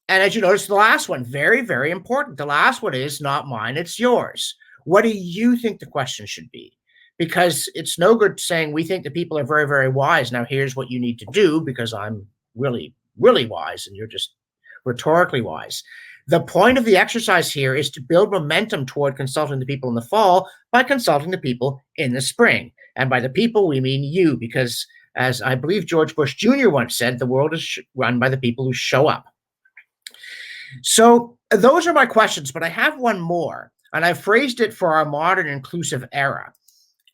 And as you notice, the last one, very, very important. The last one is not mine, it's yours. What do you think the question should be? Because it's no good saying we think the people are very, very wise. Now, here's what you need to do because I'm really, really wise and you're just rhetorically wise. The point of the exercise here is to build momentum toward consulting the people in the fall by consulting the people in the spring. And by the people, we mean you, because as I believe George Bush Jr. once said, the world is run by the people who show up. So those are my questions, but I have one more, and I've phrased it for our modern inclusive era.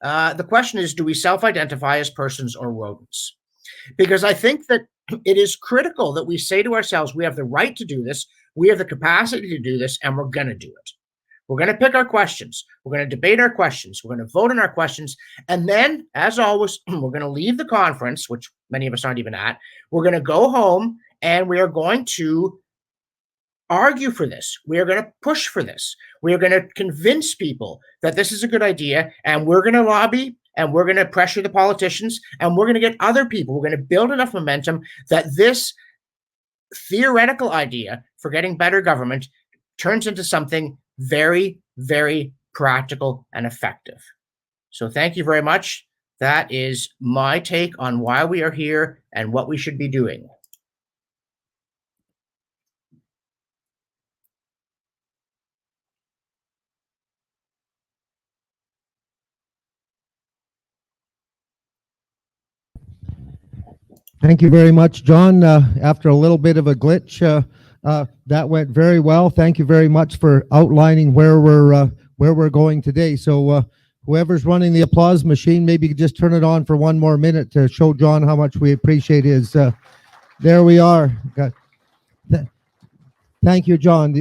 The question is, do we self-identify as persons or rodents? Because I think that it is critical that we say to ourselves, we have the right to do this, we have the capacity to do this, and we're going to do it. We're going to pick our questions. We're going to debate our questions. We're going to vote on our questions. And then, as always, we're going to leave the conference, which many of us aren't even at. We're going to go home, and we are going to argue for this. We are going to push for this. We are going to convince people that this is a good idea, and we're going to lobby, and we're going to pressure the politicians, and we're going to get other people. We're going to build enough momentum that this theoretical idea for getting better government turns into something very, very practical and effective. So thank you very much. That is my take on why we are here and what we should be doing. Thank you very much, John. After a little bit of a glitch, that went very well. Thank you very much for outlining where we're going today. So whoever's running the applause machine, maybe you could just turn it on for one more minute to show John how much we appreciate his. There we are. Thank you, John.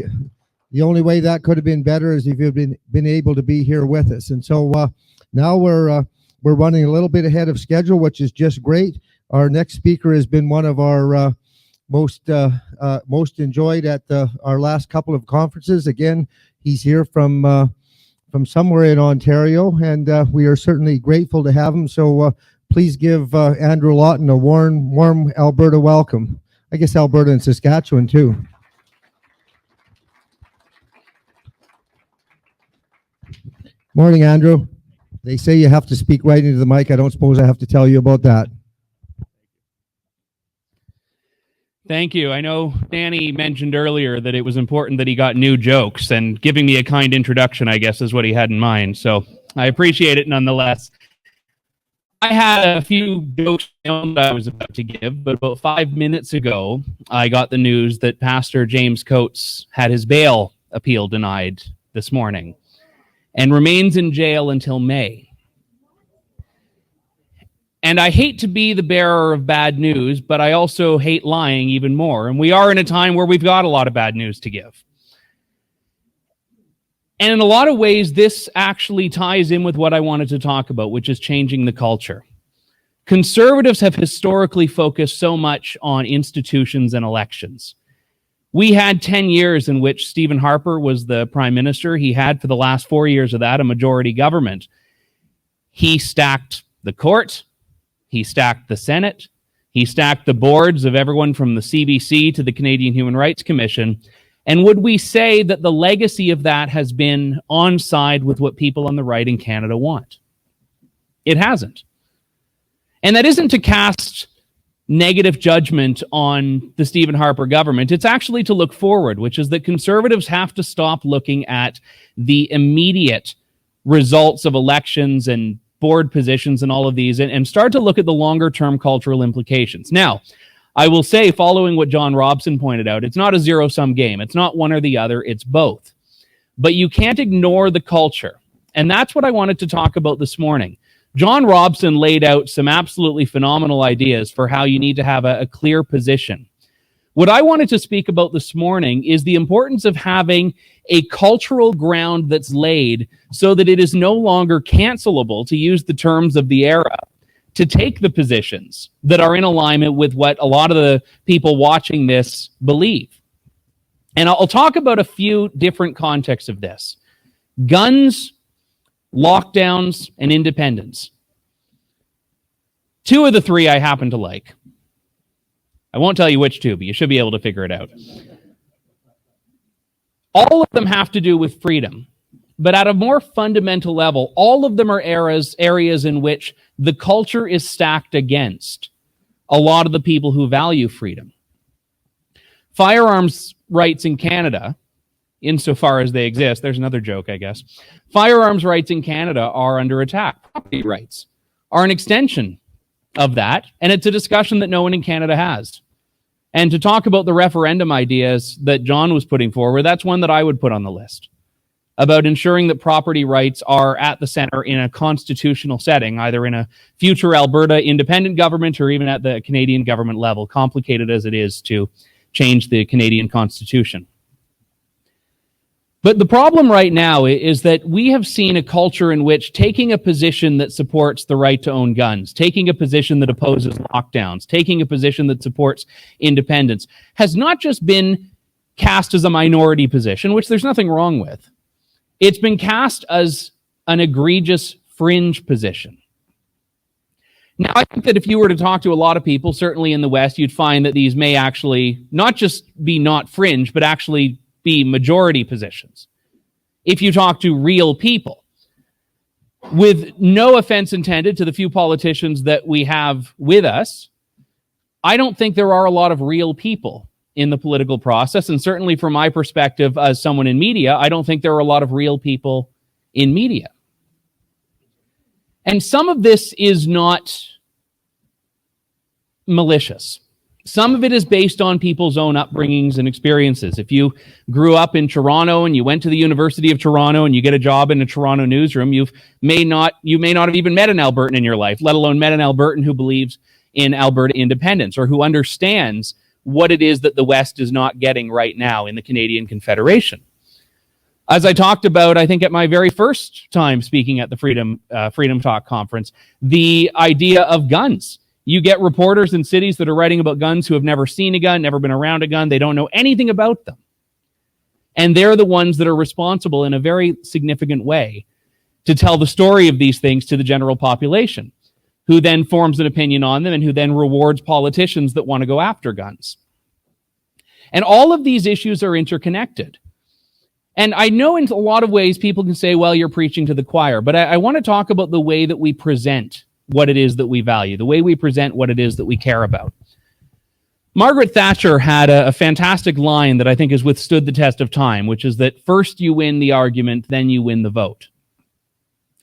The only way that could have been better is if you've been able to be here with us. And so now we're running a little bit ahead of schedule, which is just great. Our next speaker has been one of our most enjoyed at our last couple of conferences. Again, he's here from somewhere in Ontario, and we are certainly grateful to have him. So please give Andrew Lawton a warm Alberta welcome. I guess Alberta and Saskatchewan too. Morning, Andrew. They say you have to speak right into the mic. I don't suppose I have to tell you about that. Thank you. I know Danny mentioned earlier that it was important that he got new jokes, and giving me a kind introduction, I guess, is what he had in mind. So I appreciate it nonetheless. I had a few jokes that I was about to give, but about 5 minutes ago, I got the news that Pastor James Coates had his bail appeal denied this morning and remains in jail until May. And I hate to be the bearer of bad news, but I also hate lying even more. And we are in a time where we've got a lot of bad news to give. And in a lot of ways, this actually ties in with what I wanted to talk about, which is changing the culture. Conservatives have historically focused so much on institutions and elections. We had 10 years in which Stephen Harper was the prime minister. He had, for the last 4 years of that, a majority government. He stacked the court. He stacked the Senate. He stacked the boards of everyone from the CBC to the Canadian Human Rights Commission. And would we say that the legacy of that has been on side with what people on the right in Canada want? It hasn't. And that isn't to cast negative judgment on the Stephen Harper government. It's actually to look forward, which is that Conservatives have to stop looking at the immediate results of elections and board positions and all of these, and start to look at the longer-term cultural implications. Now, I will say, following what John Robson pointed out, it's not a zero-sum game. It's not one or the other. It's both. But you can't ignore the culture. And that's what I wanted to talk about this morning. John Robson laid out some absolutely phenomenal ideas for how you need to have a clear position. What I wanted to speak about this morning is the importance of having a cultural ground that's laid so that it is no longer cancelable, to use the terms of the era, to take the positions that are in alignment with what a lot of the people watching this believe. And I'll talk about a few different contexts of this. Guns, lockdowns, and independence. Two of the three I happen to like. I won't tell you which two, but you should be able to figure it out. All of them have to do with freedom. But at a more fundamental level, all of them are areas in which the culture is stacked against a lot of the people who value freedom. Firearms rights in Canada, insofar as they exist, there's another joke, I guess. Firearms rights in Canada are under attack. Property rights are an extension of that, and it's a discussion that no one in Canada has. And to talk about the referendum ideas that John was putting forward, that's one that I would put on the list, about ensuring that property rights are at the center in a constitutional setting, either in a future Alberta independent government or even at the Canadian government level, complicated as it is to change the Canadian Constitution. But the problem right now is that we have seen a culture in which taking a position that supports the right to own guns, taking a position that opposes lockdowns, taking a position that supports independence, has not just been cast as a minority position, which there's nothing wrong with. It's been cast as an egregious fringe position. Now, I think that if you were to talk to a lot of people, certainly in the West, you'd find that these may actually not just be not fringe, but actually be majority positions. If you talk to real people, with no offense intended to the few politicians that we have with us, I don't think there are a lot of real people in the political process. And certainly from my perspective as someone in media, I don't think there are a lot of real people in media. And some of this is not malicious. Some of it is based on people's own upbringings and experiences. If you grew up in Toronto and you went to the University of Toronto and you get a job in a Toronto newsroom, you may not have even met an Albertan in your life, let alone met an Albertan who believes in Alberta independence or who understands what it is that the West is not getting right now in the Canadian Confederation. As I talked about, I think at my very first time speaking at the Freedom Talk conference, the idea of guns. You get reporters in cities that are writing about guns who have never seen a gun, never been around a gun. They don't know anything about them. And they're the ones that are responsible in a very significant way to tell the story of these things to the general population, who then forms an opinion on them and who then rewards politicians that want to go after guns. And all of these issues are interconnected. And I know in a lot of ways people can say, well, you're preaching to the choir, but I want to talk about the way that we present what it is that we value, the way we present what it is that we care about. Margaret Thatcher had a fantastic line that I think has withstood the test of time, which is that first you win the argument, then you win the vote.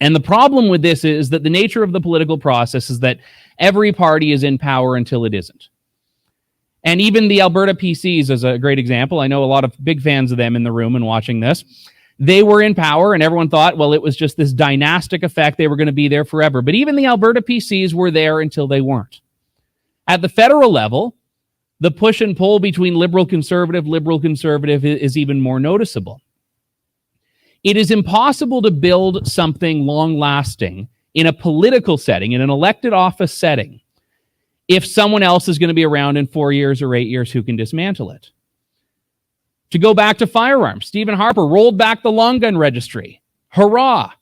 And the problem with this is that the nature of the political process is that every party is in power until it isn't. And even the Alberta PCs is a great example. I know a lot of big fans of them in the room and watching this. They were in power and everyone thought, well, it was just this dynastic effect. They were going to be there forever. But even the Alberta PCs were there until they weren't. At the federal level, the push and pull between liberal-conservative is even more noticeable. It is impossible to build something long-lasting in a political setting, in an elected office setting, if someone else is going to be around in 4 years or 8 years who can dismantle it. To go back to firearms, Stephen Harper rolled back the long gun registry. Hurrah!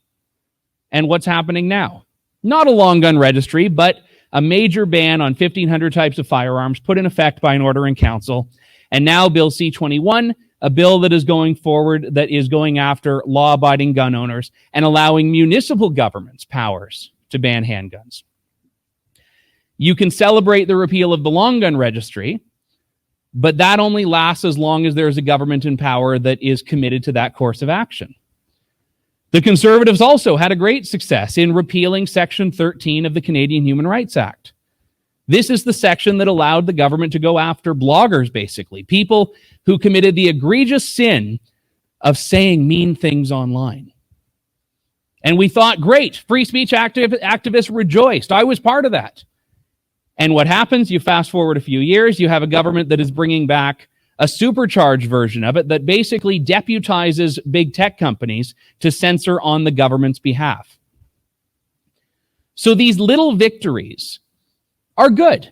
And what's happening now? Not a long gun registry, but a major ban on 1,500 types of firearms put in effect by an order in council. And now Bill C-21, a bill that is going forward that is going after law-abiding gun owners and allowing municipal governments powers to ban handguns. You can celebrate the repeal of the long gun registry, but that only lasts as long as there is a government in power that is committed to that course of action. The Conservatives also had a great success in repealing Section 13 of the Canadian Human Rights Act. This is the section that allowed the government to go after bloggers, basically, people who committed the egregious sin of saying mean things online. And we thought, great, free speech activists rejoiced. I was part of that. And what happens? You fast forward a few years, you have a government that is bringing back a supercharged version of it that basically deputizes big tech companies to censor on the government's behalf. So these little victories are good.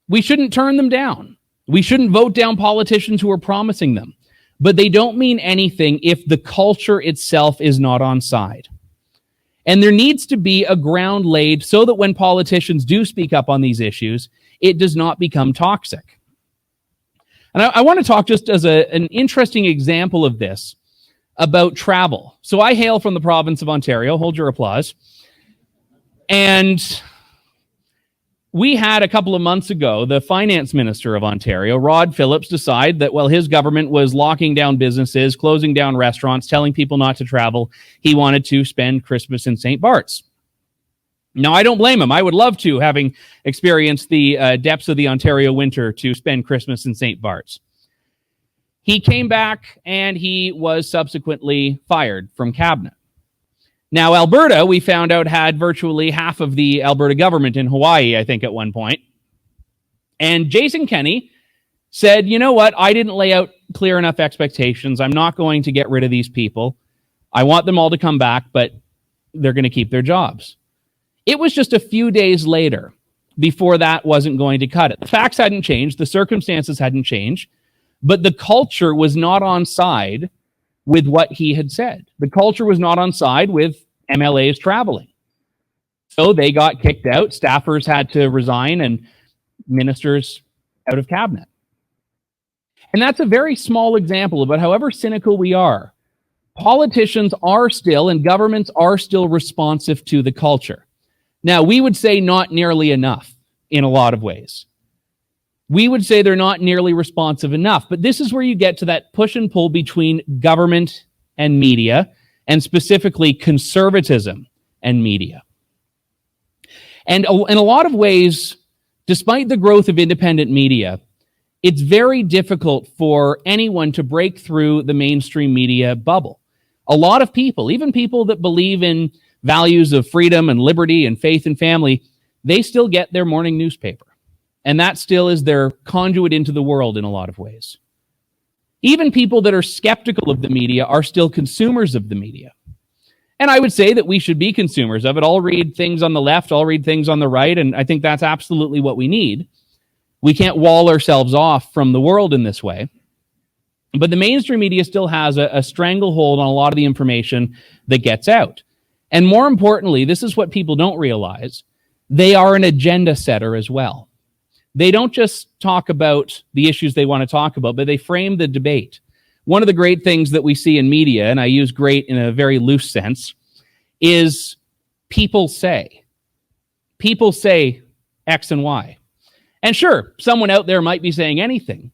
We shouldn't turn them down. We shouldn't vote down politicians who are promising them. But they don't mean anything if the culture itself is not on side. And there needs to be a ground laid so that when politicians do speak up on these issues, it does not become toxic. And I want to talk just as an interesting example of this about travel. So I hail from the province of Ontario. Hold your applause. And we had a couple of months ago, the finance minister of Ontario, Rod Phillips, decide that, well, his government was locking down businesses, closing down restaurants, telling people not to travel. He wanted to spend Christmas in St. Bart's. Now, I don't blame him. I would love to, having experienced the depths of the Ontario winter, to spend Christmas in St. Bart's. He came back and he was subsequently fired from cabinet. Now, Alberta, we found out, had virtually half of the Alberta government in Hawaii, I think, at one point. And Jason Kenney said, you know what? I didn't lay out clear enough expectations. I'm not going to get rid of these people. I want them all to come back, but they're going to keep their jobs. It was just a few days later before that wasn't going to cut it. The facts hadn't changed. The circumstances hadn't changed. But the culture was not on side with what he had said. The culture was not on side with MLAs traveling. So they got kicked out. Staffers had to resign and ministers out of cabinet. And that's a very small example about however cynical we are, politicians are still and governments are still responsive to the culture. Now, we would say not nearly enough in a lot of ways. We would say they're not nearly responsive enough. But this is where you get to that push and pull between government and media, and specifically conservatism and media. And in a lot of ways, despite the growth of independent media, it's very difficult for anyone to break through the mainstream media bubble. A lot of people, even people that believe in values of freedom and liberty and faith and family, they still get their morning newspaper. And that still is their conduit into the world in a lot of ways. Even people that are skeptical of the media are still consumers of the media. And I would say that we should be consumers of it. I'll read things on the left, I'll read things on the right, and I think that's absolutely what we need. We can't wall ourselves off from the world in this way. But the mainstream media still has a stranglehold on a lot of the information that gets out. And more importantly, this is what people don't realize, they are an agenda setter as well. They don't just talk about the issues they want to talk about, but they frame the debate. One of the great things that we see in media, and I use great in a very loose sense, is people say. People say X and Y. And sure, someone out there might be saying anything.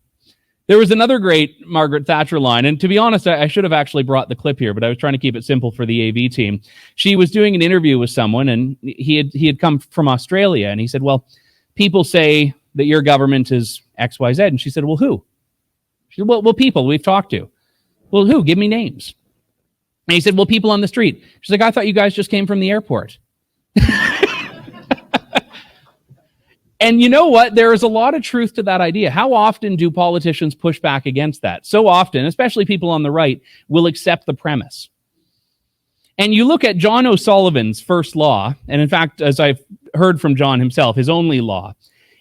There was another great Margaret Thatcher line, and to be honest, I should have actually brought the clip here, but I was trying to keep it simple for the AV team. She was doing an interview with someone, and he had come from Australia, and he said, well, people say that your government is X, Y, Z. And she said, well, who? She said, well, people we've talked to. Well, who? Give me names. And he said, well, people on the street. She's like, I thought you guys just came from the airport. And you know what? There is a lot of truth to that idea. How often do politicians push back against that? So often, especially people on the right, will accept the premise. And you look at John O'Sullivan's first law, and in fact, as I've heard from John himself, his only law,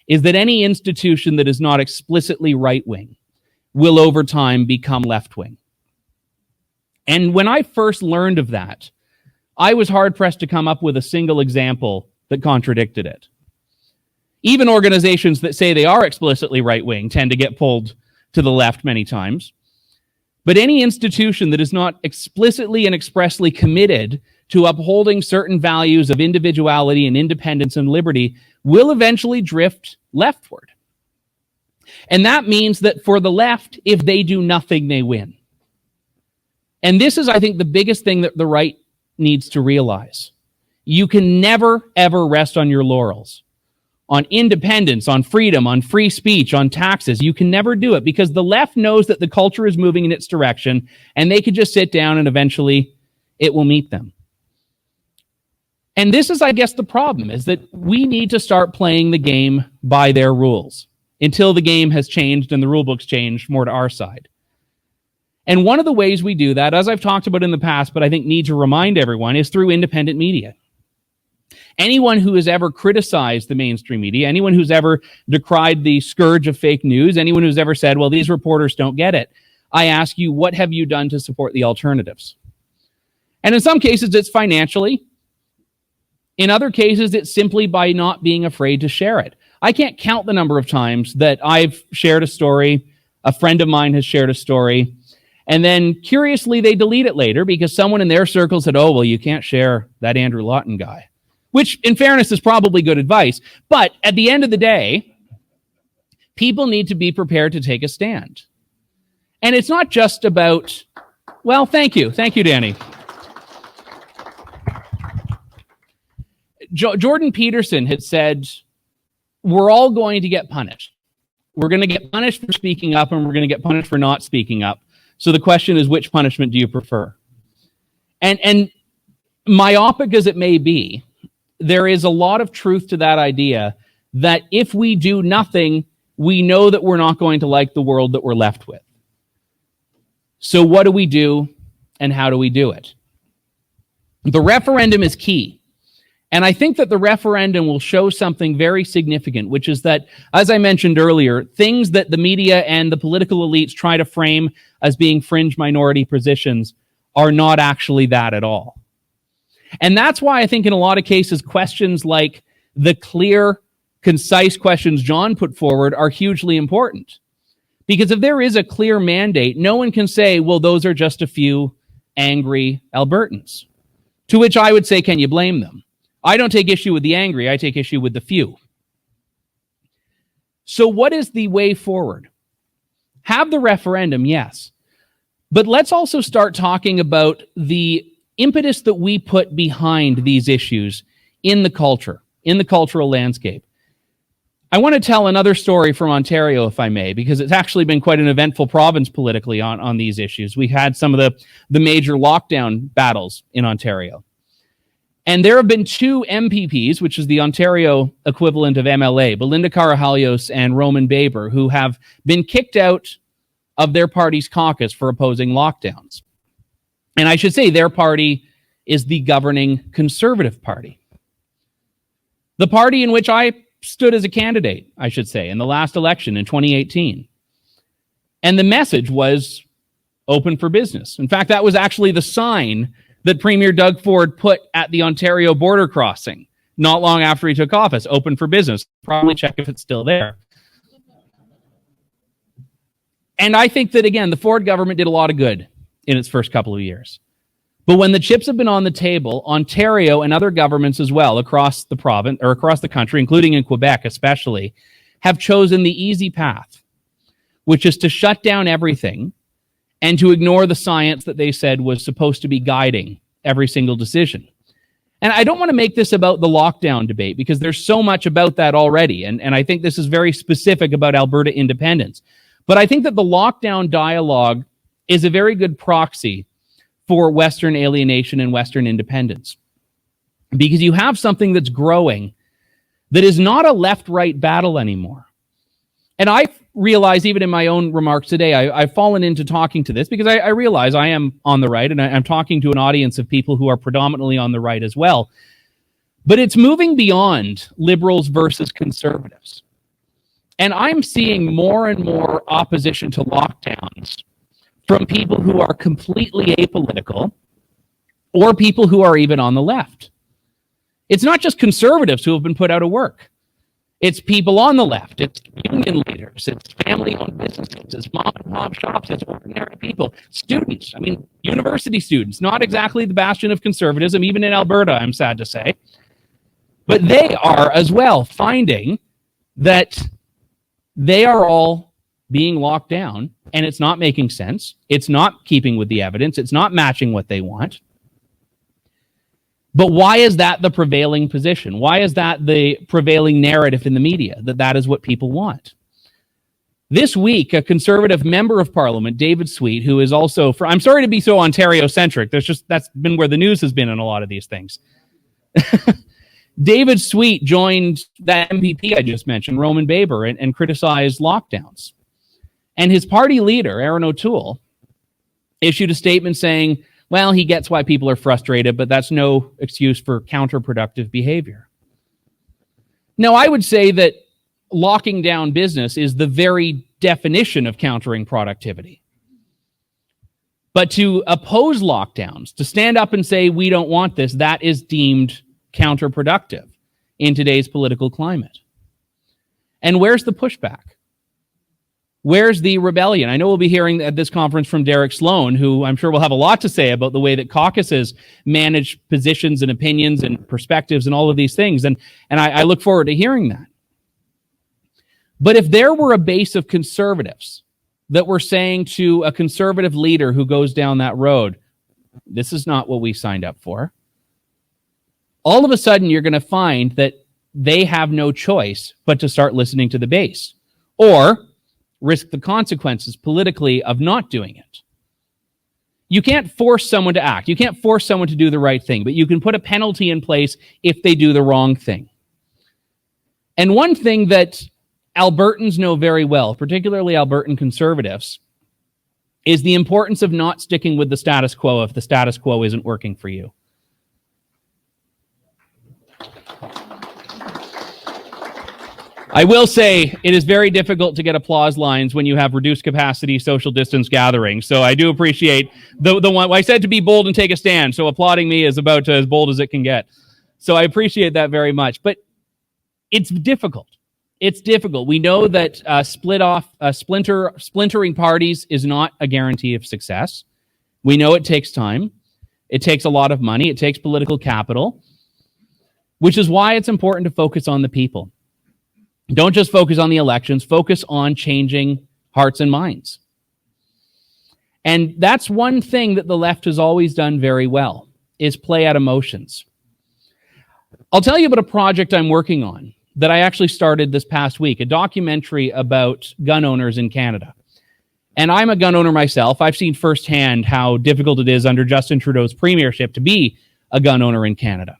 is that any institution that is not explicitly right-wing will over time become left-wing. And when I first learned of that, I was hard-pressed to come up with a single example that contradicted it. Even organizations that say they are explicitly right-wing tend to get pulled to the left many times. But any institution that is not explicitly and expressly committed to upholding certain values of individuality and independence and liberty will eventually drift leftward. And that means that for the left, if they do nothing, they win. And this is, I think, the biggest thing that the right needs to realize. You can never, ever rest on your laurels. On independence, on freedom, on free speech, on taxes. You can never do it because the left knows that the culture is moving in its direction and they could just sit down and eventually it will meet them. And this is, I guess, the problem, is that we need to start playing the game by their rules until the game has changed and the rule book's changed more to our side. And one of the ways we do that, as I've talked about in the past, but I think need to remind everyone, is through independent media. Anyone who has ever criticized the mainstream media, anyone who's ever decried the scourge of fake news, anyone who's ever said, well, these reporters don't get it, I ask you, what have you done to support the alternatives? And in some cases, it's financially. In other cases, it's simply by not being afraid to share it. I can't count the number of times that I've shared a story, a friend of mine has shared a story, and then curiously they delete it later because someone in their circle said, oh, well, you can't share that Andrew Lawton guy. Which, in fairness, is probably good advice. But at the end of the day, people need to be prepared to take a stand. And it's not just about, well, thank you. Thank you, Danny. Jordan Peterson had said, we're all going to get punished. We're going to get punished for speaking up, and we're going to get punished for not speaking up. So the question is, which punishment do you prefer? And myopic as it may be, there is a lot of truth to that idea that if we do nothing, we know that we're not going to like the world that we're left with. So what do we do, and how do we do it? The referendum is key. And I think that the referendum will show something very significant, which is that, as I mentioned earlier, things that the media and the political elites try to frame as being fringe minority positions are not actually that at all. And that's why I think in a lot of cases, questions like the clear, concise questions John put forward are hugely important. Because if there is a clear mandate, no one can say, well, those are just a few angry Albertans. To which I would say, can you blame them? I don't take issue with the angry, I take issue with the few. So what is the way forward? Have the referendum, yes. But let's also start talking about the impetus that we put behind these issues in the culture, in the cultural landscape. I want to tell another story from Ontario, if I may, because it's actually been quite an eventful province politically on these issues. We had some of the major lockdown battles in Ontario. And there have been two MPPs, which is the Ontario equivalent of MLA, Belinda Carajalios and Roman Baber, who have been kicked out of their party's caucus for opposing lockdowns. And I should say their party is the governing Conservative Party. The party in which I stood as a candidate, I should say, in the last election in 2018. And the message was open for business. In fact, that was actually the sign that Premier Doug Ford put at the Ontario border crossing not long after he took office, open for business. Probably check if it's still there. And I think that, again, the Ford government did a lot of good in its first couple of years. But when the chips have been on the table, Ontario and other governments as well across the province or across the country, including in Quebec especially, have chosen the easy path, which is to shut down everything and to ignore the science that they said was supposed to be guiding every single decision. And I don't want to make this about the lockdown debate because there's so much about that already. And I think this is very specific about Alberta independence. But I think that the lockdown dialogue is a very good proxy for Western alienation and Western independence. Because you have something that's growing that is not a left-right battle anymore. And I realize, even in my own remarks today, I've fallen into talking to this because I realize I am on the right and I'm talking to an audience of people who are predominantly on the right as well. But it's moving beyond liberals versus conservatives. And I'm seeing more and more opposition to lockdowns from people who are completely apolitical or people who are even on the left. It's not just conservatives who have been put out of work. It's people on the left. It's union leaders. It's family-owned businesses. It's mom-and-pop shops. It's ordinary people. Students. I mean, university students. Not exactly the bastion of conservatism, even in Alberta, I'm sad to say. But they are as well finding that they are all being locked down, and it's not making sense. It's not keeping with the evidence. It's not matching what they want. But why is that the prevailing position? Why is that the prevailing narrative in the media, that that is what people want? This week, a Conservative member of Parliament, David Sweet, who is also, I'm sorry to be so Ontario-centric, that's been where the news has been on a lot of these things. David Sweet joined that MPP I just mentioned, Roman Baber, and criticized lockdowns. And his party leader, Aaron O'Toole, issued a statement saying, well, he gets why people are frustrated, but that's no excuse for counterproductive behavior. Now, I would say that locking down business is the very definition of countering productivity. But to oppose lockdowns, to stand up and say, we don't want this, that is deemed counterproductive in today's political climate. And where's the pushback? Where's the rebellion? I know we'll be hearing at this conference from Derek Sloan, who I'm sure will have a lot to say about the way that caucuses manage positions and opinions and perspectives and all of these things. And I look forward to hearing that. But if there were a base of conservatives that were saying to a conservative leader who goes down that road, this is not what we signed up for, all of a sudden you're going to find that they have no choice but to start listening to the base. Or risk the consequences politically of not doing it. You can't force someone to act. You can't force someone to do the right thing, but you can put a penalty in place if they do the wrong thing. And one thing that Albertans know very well, particularly Albertan conservatives, is the importance of not sticking with the status quo if the status quo isn't working for you. I will say it is very difficult to get applause lines when you have reduced capacity social distance gatherings. So I do appreciate the one I said to be bold and take a stand. So applauding me is about as bold as it can get. So I appreciate that very much. But it's difficult. It's difficult. We know that splintering parties is not a guarantee of success. We know it takes time. It takes a lot of money. It takes political capital, which is why it's important to focus on the people. Don't just focus on the elections. Focus on changing hearts and minds. And that's one thing that the left has always done very well, is play at emotions. I'll tell you about a project I'm working on that I actually started this past week, a documentary about gun owners in Canada. And I'm a gun owner myself. I've seen firsthand how difficult it is under Justin Trudeau's premiership to be a gun owner in Canada.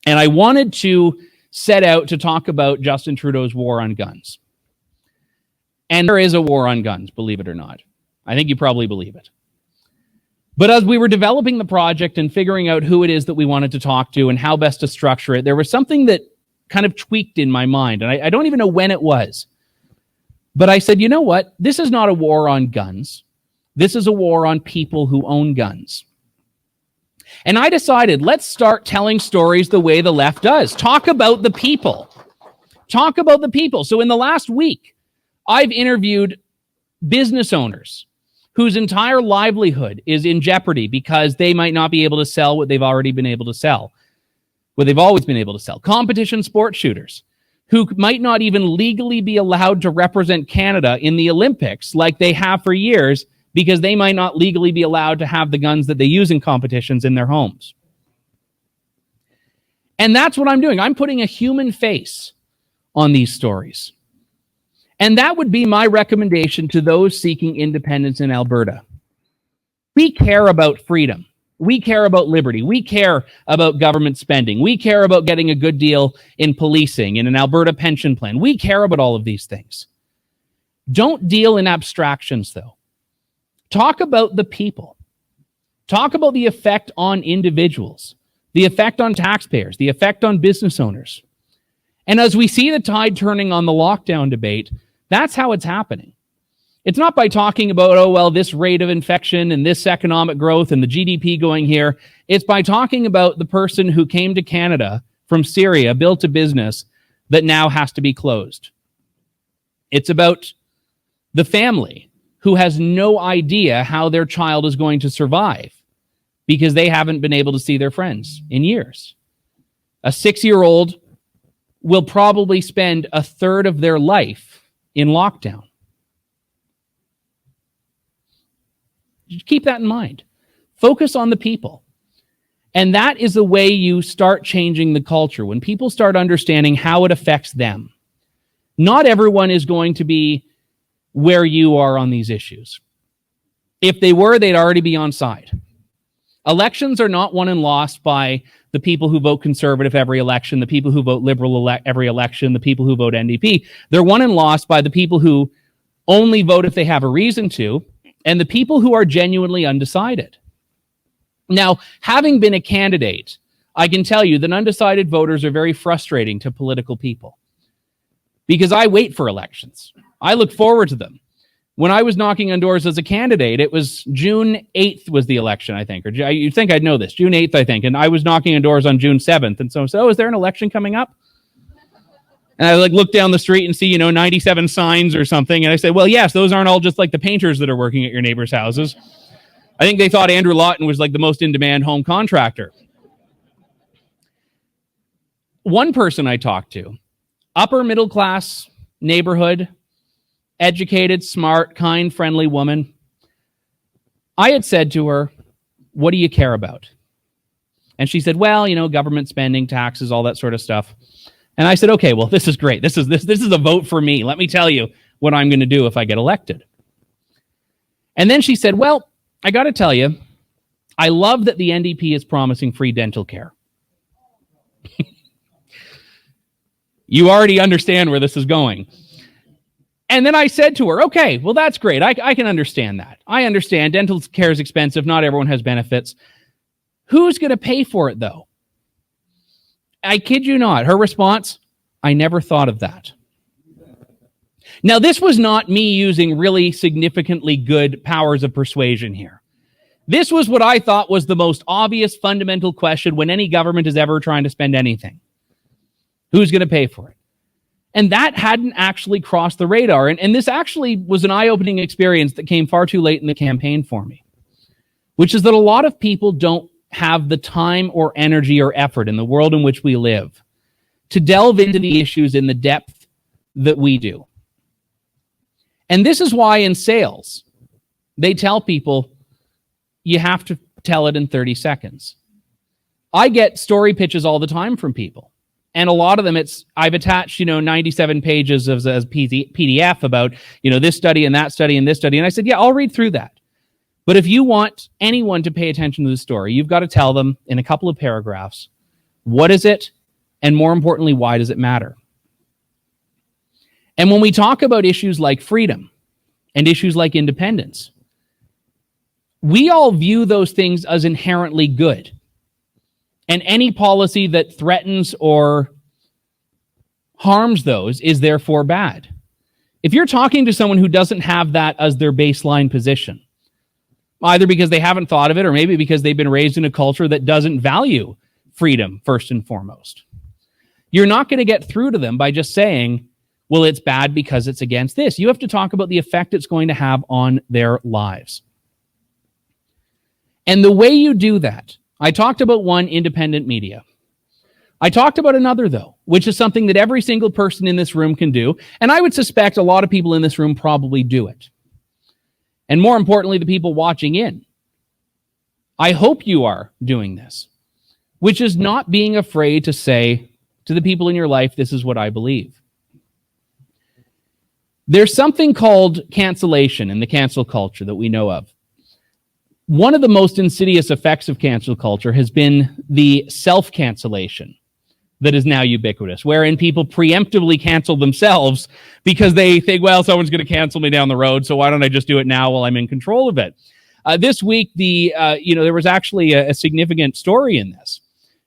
And I wanted to set out to talk about Justin Trudeau's war on guns. And there is a war on guns, believe it or not. I think you probably believe it. But as we were developing the project and figuring out who it is that we wanted to talk to and how best to structure it, there was something that kind of tweaked in my mind. And I don't even know when it was. But I said, you know what? This is not a war on guns. This is a war on people who own guns. And I decided, let's start telling stories the way the left does. Talk about the people. Talk about the people. So in the last week, I've interviewed business owners whose entire livelihood is in jeopardy because they might not be able to sell what they've already been able to sell, what they've always been able to sell. Competition sport shooters who might not even legally be allowed to represent Canada in the Olympics like they have for years because they might not legally be allowed to have the guns that they use in competitions in their homes. And that's what I'm doing. I'm putting a human face on these stories. And that would be my recommendation to those seeking independence in Alberta. We care about freedom. We care about liberty. We care about government spending. We care about getting a good deal in policing, in an Alberta pension plan. We care about all of these things. Don't deal in abstractions, though. Talk about the people. Talk about the effect on individuals, the effect on taxpayers, the effect on business owners. And as we see the tide turning on the lockdown debate, that's how it's happening. It's not by talking about, oh, well, this rate of infection and this economic growth and the GDP going here. It's by talking about the person who came to Canada from Syria, built a business that now has to be closed. It's about the family who has no idea how their child is going to survive because they haven't been able to see their friends in years. A 6-year-old will probably spend a third of their life in lockdown. Just keep that in mind. Focus on the people. And that is the way you start changing the culture, when people start understanding how it affects them. Not everyone is going to be where you are on these issues. If they were, they'd already be on side. Elections are not won and lost by the people who vote Conservative every election, the people who vote Liberal every election, the people who vote NDP. They're won and lost by the people who only vote if they have a reason to, and the people who are genuinely undecided. Now, having been a candidate, I can tell you that undecided voters are very frustrating to political people because I wait for elections. I look forward to them. When I was knocking on doors as a candidate, it was June 8th was the election, I think. Or you'd think I'd know this. June 8th, I think. And I was knocking on doors on June 7th. And so, is there an election coming up? And I look down the street and see, 97 signs or something. And I say, well, yes, those aren't all just like the painters that are working at your neighbor's houses. I think they thought Andrew Lawton was like the most in-demand home contractor. One person I talked to, upper middle class neighborhood, educated, smart, kind, friendly woman. I had said to her, what do you care about? And she said, well, government spending, taxes, all that sort of stuff. And I said, okay, well, this is great. This is a vote for me. Let me tell you what I'm going to do if I get elected. And then she said, well, I got to tell you, I love that the NDP is promising free dental care. You already understand where this is going. And then I said to her, okay, well, that's great. I can understand that. I understand dental care is expensive. Not everyone has benefits. Who's going to pay for it, though? I kid you not. Her response, I never thought of that. Now, this was not me using really significantly good powers of persuasion here. This was what I thought was the most obvious fundamental question when any government is ever trying to spend anything. Who's going to pay for it? And that hadn't actually crossed the radar. And this actually was an eye-opening experience that came far too late in the campaign for me, which is that a lot of people don't have the time or energy or effort in the world in which we live to delve into the issues in the depth that we do. And this is why in sales, they tell people, you have to tell it in 30 seconds. I get story pitches all the time from people. And a lot of them, I've attached, 97 pages as PDF about, this study and that study and this study. And I said, yeah, I'll read through that. But if you want anyone to pay attention to the story, you've got to tell them in a couple of paragraphs, what is it? And more importantly, why does it matter? And when we talk about issues like freedom and issues like independence, we all view those things as inherently good. And any policy that threatens or harms those is therefore bad. If you're talking to someone who doesn't have that as their baseline position, either because they haven't thought of it or maybe because they've been raised in a culture that doesn't value freedom first and foremost, you're not going to get through to them by just saying, well, it's bad because it's against this. You have to talk about the effect it's going to have on their lives. And the way you do that, I talked about one, independent media. I talked about another, though, which is something that every single person in this room can do. And I would suspect a lot of people in this room probably do it. And more importantly, the people watching in. I hope you are doing this, which is not being afraid to say to the people in your life, this is what I believe. There's something called cancellation in the cancel culture that we know of. One of the most insidious effects of cancel culture has been the self-cancellation that is now ubiquitous, wherein people preemptively cancel themselves because they think, well, someone's going to cancel me down the road, so why don't I just do it now while I'm in control of it? This week, there was actually a significant story in this,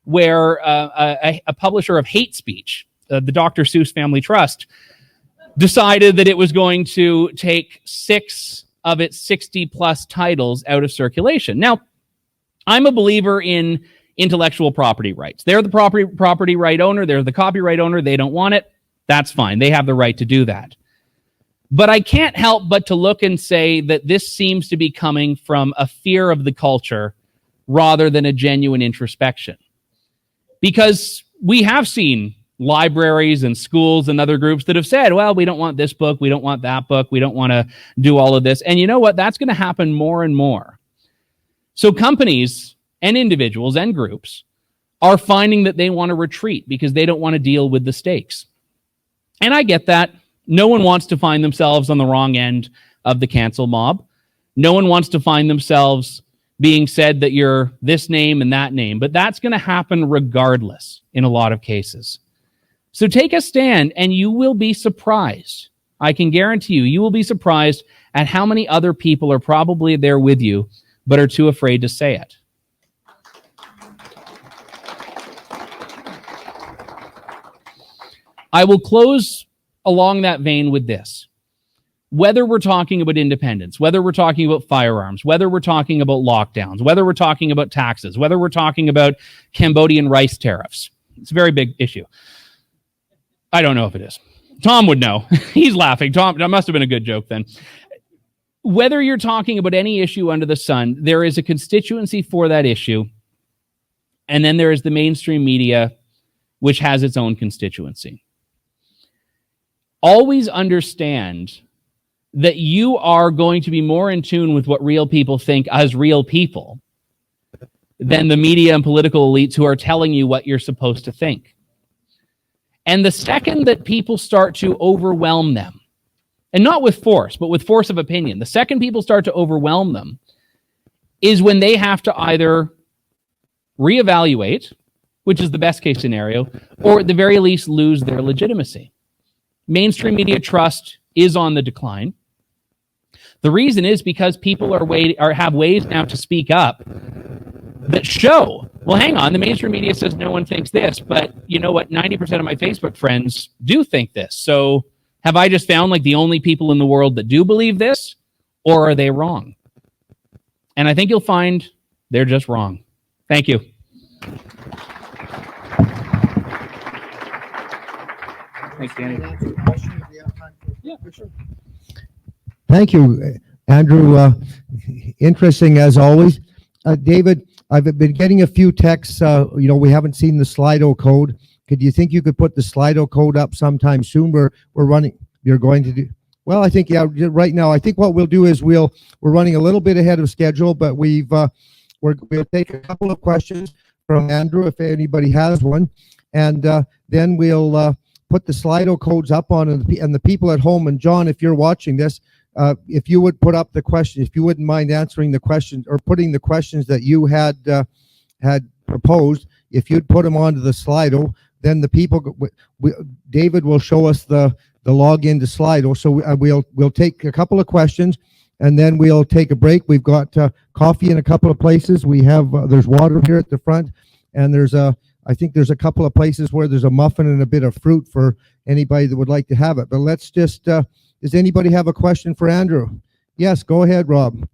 where a publisher of hate speech, the Dr. Seuss Family Trust, decided that it was going to take 6 of its 60-plus titles out of circulation. Now, I'm a believer in intellectual property rights. They're the property right owner. They're the copyright owner. They don't want it. That's fine. They have the right to do that. But I can't help but to look and say that this seems to be coming from a fear of the culture rather than a genuine introspection. Because we have seen libraries and schools and other groups that have said, well, we don't want this book, we don't want that book, we don't want to do all of this. And you know what? That's going to happen more and more. So companies and individuals and groups are finding that they want to retreat because they don't want to deal with the stakes. And I get that. No one wants to find themselves on the wrong end of the cancel mob. No one wants to find themselves being said that you're this name and that name, but that's going to happen regardless in a lot of cases. So take a stand and you will be surprised. I can guarantee you will be surprised at how many other people are probably there with you, but are too afraid to say it. I will close along that vein with this. Whether we're talking about independence, whether we're talking about firearms, whether we're talking about lockdowns, whether we're talking about taxes, whether we're talking about Cambodian rice tariffs, it's a very big issue. I don't know if it is. Tom would know. He's laughing. Tom, that must have been a good joke then. Whether you're talking about any issue under the sun, there is a constituency for that issue. And then there is the mainstream media, which has its own constituency. Always understand that you are going to be more in tune with what real people think as real people than the media and political elites who are telling you what you're supposed to think. And the second that people start to overwhelm them, and not with force, but with force of opinion, the second people start to overwhelm them is when they have to either reevaluate, which is the best case scenario, or at the very least lose their legitimacy. Mainstream media trust is on the decline. The reason is because people have ways now to speak up that show, well, hang on, the mainstream media says no one thinks this, but you know what? 90% of my Facebook friends do think this. So Have I just found like the only people in the world that do believe this, or are they wrong? And I think you'll find they're just wrong. Thank you. Thanks, Danny. Yeah, for sure. Thank you, Andrew. Interesting as always. David, I've been getting a few texts. We haven't seen the Slido code. Do you think you could put the Slido code up sometime soon? We're running. You're going to do well. I think right now. I think what we'll do is we're running a little bit ahead of schedule, but we'll take a couple of questions from Andrew if anybody has one, and then we'll put the Slido codes up on, and the people at home, and John, if you're watching this, if you would put up the question, if you wouldn't mind answering the questions or putting the questions that you had proposed, if you'd put them onto the Slido, then the people, David will show us the login to Slido. So we'll take a couple of questions, and then we'll take a break. We've got coffee in a couple of places. We have there's water here at the front, and I think there's a couple of places where there's a muffin and a bit of fruit for anybody that would like to have it. But let's just, does anybody have a question for Andrew? Yes, go ahead, Rob.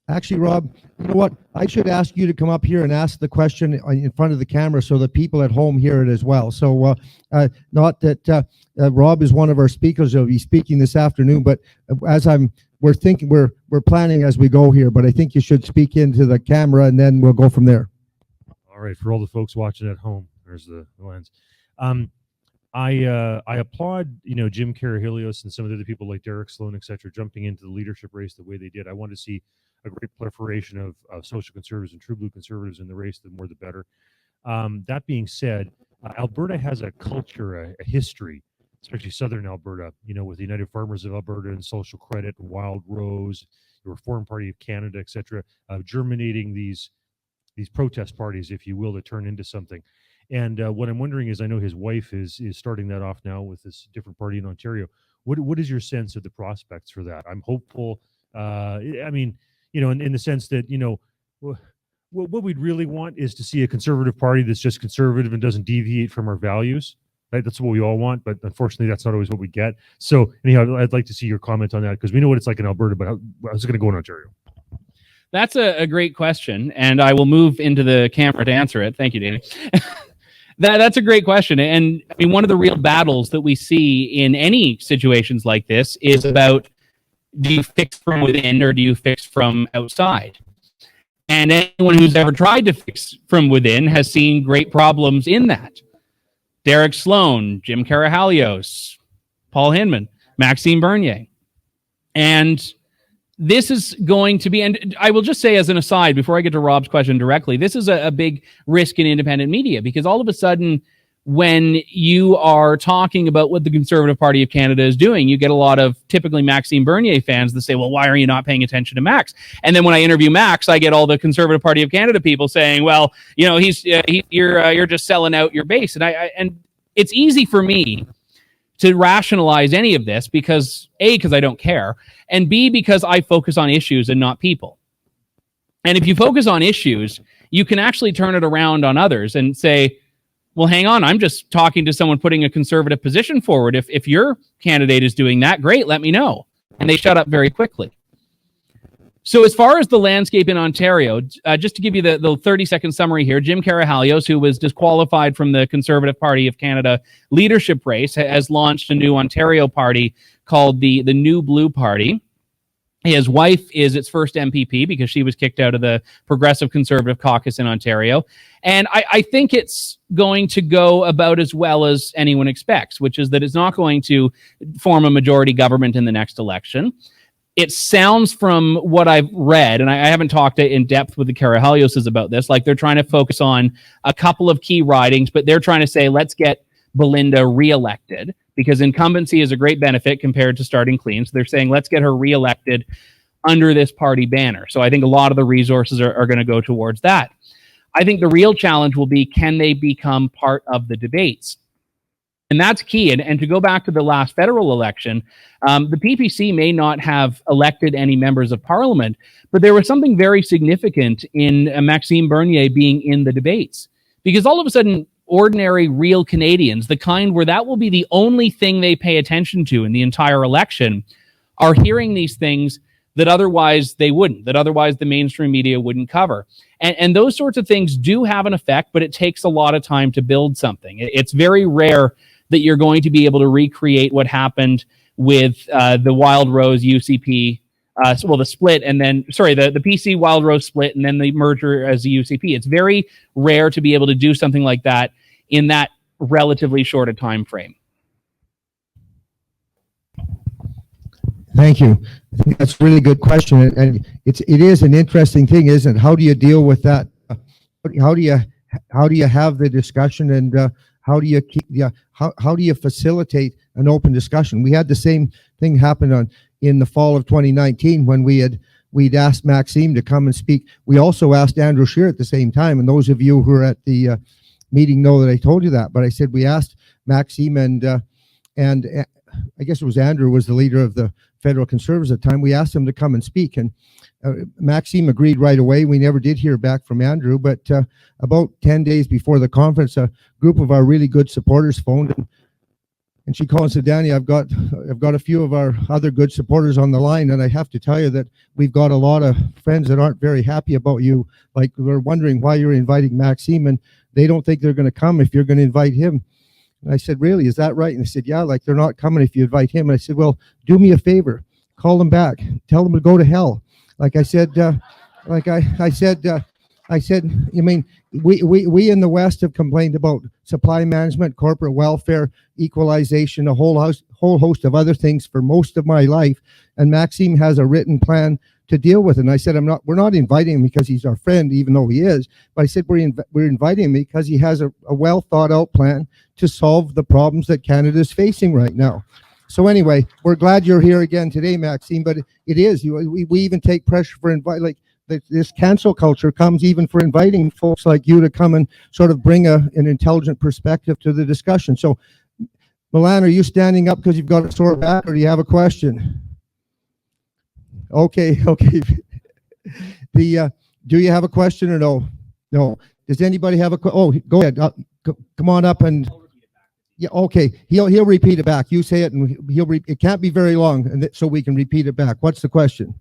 Actually, Rob, you know what? I should ask you to come up here and ask the question in front of the camera so the people at home hear it as well. So not that Rob is one of our speakers. He'll be speaking this afternoon, but we're planning as we go here, but I think you should speak into the camera and then we'll go from there. All right. For all the folks watching at home, there's the lens. I applaud, Jim Carahelios and some of the other people like Derek Sloan, et cetera, jumping into the leadership race the way they did. I want to see a great proliferation of social conservatives and true blue conservatives in the race. The more, the better. That being said, Alberta has a culture, a history, especially Southern Alberta, with the United Farmers of Alberta and Social Credit, Wild Rose, the Reform Party of Canada, et cetera, germinating these protest parties, if you will, that turn into something. And what I'm wondering is, I know his wife is starting that off now with this different party in Ontario. What is your sense of the prospects for that? I'm hopeful. In the sense that, what we'd really want is to see a conservative party that's just conservative and doesn't deviate from our values. Right? That's what we all want, but unfortunately, that's not always what we get. So anyhow, I'd like to see your comment on that, because we know what it's like in Alberta, but how's it going to go in Ontario? That's a great question, and I will move into the camera to answer it. Thank you, Danny. That's a great question. And I mean, one of the real battles that we see in any situations like this is about, do you fix from within or do you fix from outside? And anyone who's ever tried to fix from within has seen great problems in that. Derek Sloan, Jim Carahelios, Paul Hinman, Maxime Bernier. And this is going to be, and I will just say as an aside, before I get to Rob's question directly, this is a big risk in independent media, because all of a sudden, when you are talking about what the Conservative Party of Canada is doing, you get a lot of typically Maxime Bernier fans that say, well, why are you not paying attention to Max? And then when I interview Max, I get all the Conservative Party of Canada people saying, well, you're just selling out your base. And it's easy for me to rationalize any of this because A, because I don't care, and B, because I focus on issues and not people. And if you focus on issues, you can actually turn it around on others and say, well, hang on, I'm just talking to someone putting a conservative position forward. If your candidate is doing that, great, let me know. And they shut up very quickly. So as far as the landscape in Ontario, just to give you the 30-second summary here, Jim Carahelios, who was disqualified from the Conservative Party of Canada leadership race, has launched a new Ontario party called the New Blue Party. His wife is its first MPP because she was kicked out of the Progressive Conservative Caucus in Ontario. And I think it's going to go about as well as anyone expects, which is that it's not going to form a majority government in the next election. It sounds from what I've read, and I haven't talked in depth with the Carahelioses about this, like they're trying to focus on a couple of key ridings, but they're trying to say, let's get Belinda reelected, because incumbency is a great benefit compared to starting clean. So they're saying, let's get her reelected under this party banner. So I think a lot of the resources are going to go towards that. I think the real challenge will be, can they become part of the debates? And that's key. And to go back to the last federal election, the PPC may not have elected any members of parliament, but there was something very significant in Maxime Bernier being in the debates. Because all of a sudden, ordinary, real Canadians, the kind where that will be the only thing they pay attention to in the entire election, are hearing these things that otherwise they wouldn't, that otherwise the mainstream media wouldn't cover. And those sorts of things do have an effect, but it takes a lot of time to build something. It's very rare that you're going to be able to recreate what happened with the Wild Rose UCP, the split, and then, the PC Wild Rose split, and then the merger as the UCP. It's very rare to be able to do something like that in that relatively short a time frame. Thank you. I think that's a really good question, and it is an interesting thing, isn't it? How do you deal with that? How do you have the discussion, and how do you facilitate an open discussion? We had the same thing happen in the fall of 2019 when we'd asked Maxime to come and speak. We also asked Andrew Scheer at the same time, and those of you who are at the meeting know that I told you that. But I said we asked Maxime, and I guess it was Andrew was the leader of the federal Conservatives at the time. We asked him to come and speak, and Maxime agreed right away. We never did hear back from Andrew, but about 10 days before the conference, a group of our really good supporters phoned, and she called and said, "Danny, I've got a few of our other good supporters on the line, and I have to tell you that we've got a lot of friends that aren't very happy about you. Like, we're wondering why you're inviting Maxime, and they don't think they're going to come if you're going to invite him." And I said, "Really, is that right?" And they said, "Yeah, like they're not coming if you invite him." And I said, "Well, do me a favor, call them back, tell them to go to hell." Like I said, I said, you mean, we in the West have complained about supply management, corporate welfare, equalization, a whole host of other things for most of my life, and Maxime has a written plan to deal with it. And I said, we're not inviting him because he's our friend, even though he is, but I said we're inviting him because he has a well thought out plan to solve the problems that Canada is facing right now. So anyway, we're glad you're here again today, Maxime, but it is, we even take pressure for this cancel culture comes even for inviting folks like you to come and sort of bring an intelligent perspective to the discussion. So, Milan, are you standing up because you've got a sore back, or do you have a question? Okay. Do you have a question or no? No. Does anybody have a question? Oh, go ahead. Come on up and. Yeah, okay. He'll repeat it back. You say it, and it can't be very long, and so we can repeat it back. What's the question?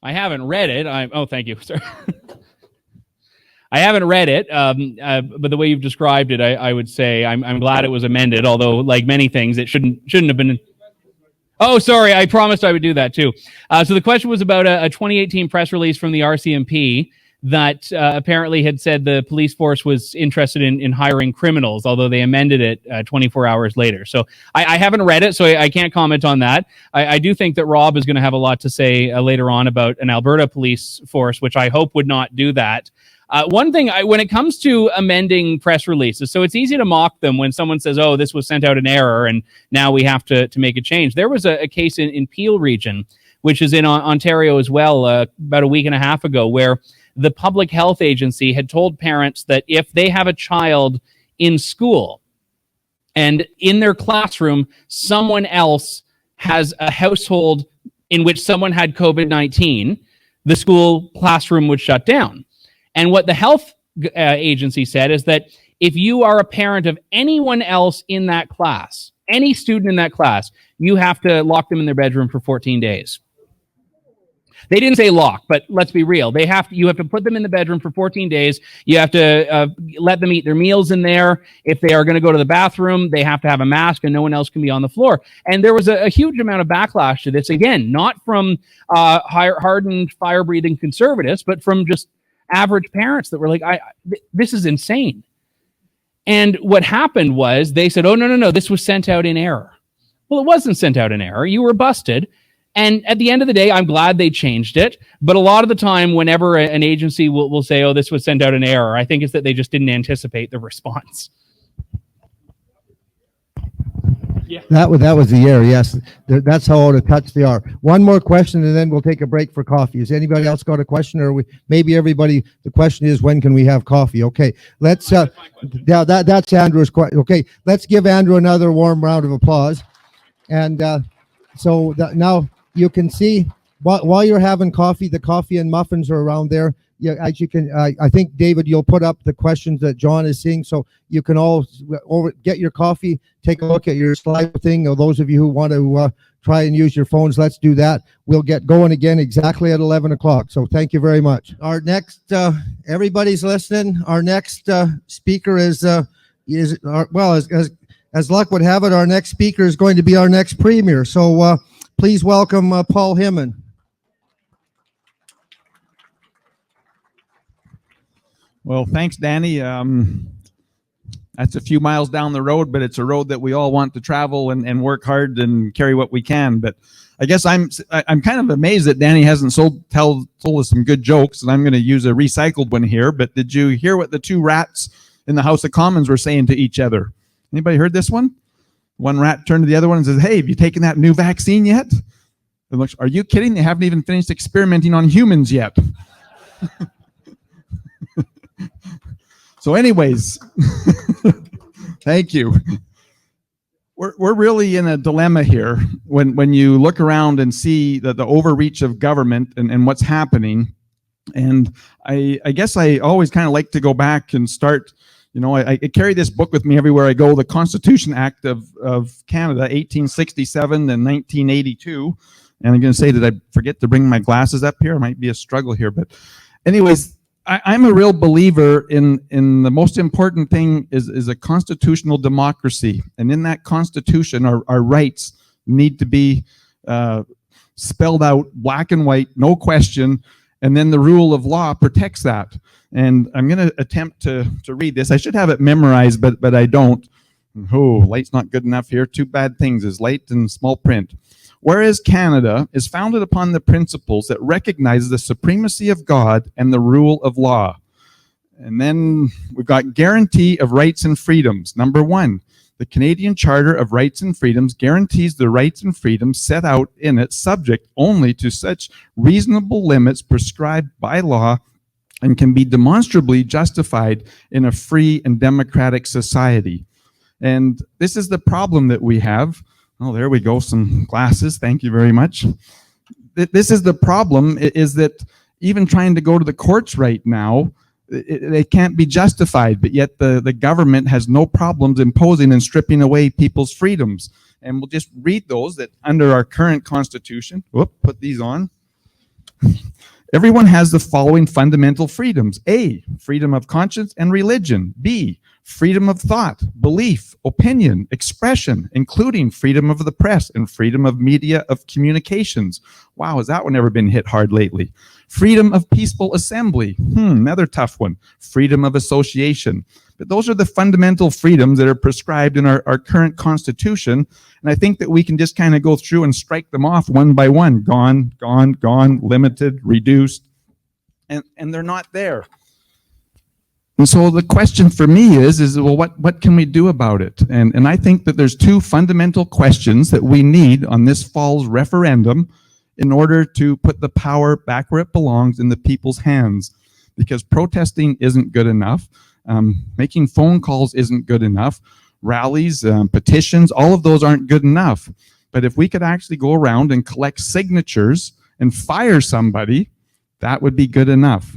I haven't read it. Thank you. Sorry. I haven't read it, but the way you've described it, I would say I'm glad it was amended. Although, like many things, it shouldn't have been. Oh, sorry. I promised I would do that too. So the question was about a 2018 press release from the RCMP that apparently had said the police force was interested in hiring criminals, although they amended it 24 hours later. So I haven't read it, so I can't comment on that. I do think that Rob is going to have a lot to say later on about an Alberta police force, which I hope would not do that. One thing, when it comes to amending press releases, so it's easy to mock them when someone says, oh, this was sent out in error and now we have to make a change. There was a case in Peel region, which is in Ontario as well, about a week and a half ago, where the public health agency had told parents that if they have a child in school and in their classroom, someone else has a household in which someone had COVID-19, the school classroom would shut down. And what the health agency said is that if you are a parent of anyone else in that class, any student in that class, you have to lock them in their bedroom for 14 days. They didn't say lock, but let's be real. You have to put them in the bedroom for 14 days. You have to let them eat their meals in there. If they are going to go to the bathroom, they have to have a mask and no one else can be on the floor. And there was a huge amount of backlash to this. Again, not from hardened, fire-breathing conservatives, but from just average parents that were like, this is insane. And what happened was they said, oh, no, this was sent out in error. Well, it wasn't sent out in error. You were busted. And at the end of the day, I'm glad they changed it. But a lot of the time, whenever an agency will say, oh, this was sent out in error, I think it's that they just didn't anticipate the response. Yeah. That was the error, yes. That's how out of touch they are. One more question, and then we'll take a break for coffee. Has anybody else got a question? Or maybe everybody, the question is, when can we have coffee? Okay, let's, yeah, that's Andrew's question. Okay, let's give Andrew another warm round of applause. And now you can see, while you're having coffee, the coffee and muffins are around there. Yeah, as you can, I think, David, you'll put up the questions that John is seeing, so you can all get your coffee, take a look at your slide thing, or those of you who want to try and use your phones, let's do that. We'll get going again exactly at 11 o'clock, so thank you very much. Our next, everybody's listening, our next speaker is as luck would have it, our next speaker is going to be our next premier, so please welcome Paul Heman. Well, thanks, Danny. That's a few miles down the road, but it's a road that we all want to travel and work hard and carry what we can. But I guess I'm kind of amazed that Danny hasn't told us some good jokes, and I'm going to use a recycled one here. But did you hear what the two rats in the House of Commons were saying to each other? Anybody heard this one? One rat turned to the other one and says, "Hey, have you taken that new vaccine yet?" And looks, "Are you kidding? They haven't even finished experimenting on humans yet." So anyways, thank you. We're really in a dilemma here when you look around and see the overreach of government and what's happening. And I guess I always kind of like to go back and start, I carry this book with me everywhere I go, the Constitution Act of Canada, 1867 and 1982. And I'm going to say, did I forget to bring my glasses up here? It might be a struggle here. But anyways, I'm a real believer in the most important thing is a constitutional democracy. And in that constitution, our rights need to be spelled out black and white, no question. And then the rule of law protects that. And I'm going to attempt to read this. I should have it memorized, but I don't. Oh, light's not good enough here. Two bad things is light and small print. Whereas Canada is founded upon the principles that recognize the supremacy of God and the rule of law. And then we've got guarantee of rights and freedoms. Number 1, the Canadian Charter of Rights and Freedoms guarantees the rights and freedoms set out in it, subject only to such reasonable limits prescribed by law and can be demonstrably justified in a free and democratic society. And this is the problem that we have. Oh, there we go, some glasses. Thank you very much. This is the problem, is that even trying to go to the courts right now, they can't be justified, but yet the government has no problems imposing and stripping away people's freedoms. And we'll just read those that under our current constitution, put these on. Everyone has the following fundamental freedoms. A, freedom of conscience and religion. B, freedom of thought, belief, opinion, expression, including freedom of the press and freedom of media of communications. Wow, has that one ever been hit hard lately? Freedom of peaceful assembly. Another tough one. Freedom of association. But those are the fundamental freedoms that are prescribed in our current constitution. And I think that we can just kind of go through and strike them off one by one. Gone, gone, gone, limited, reduced. And they're not there. And so the question for me is well, what can we do about it? And I think that there's two fundamental questions that we need on this fall's referendum in order to put the power back where it belongs in the people's hands. Because protesting isn't good enough. Making phone calls isn't good enough. Rallies, petitions, all of those aren't good enough. But if we could actually go around and collect signatures and fire somebody, that would be good enough.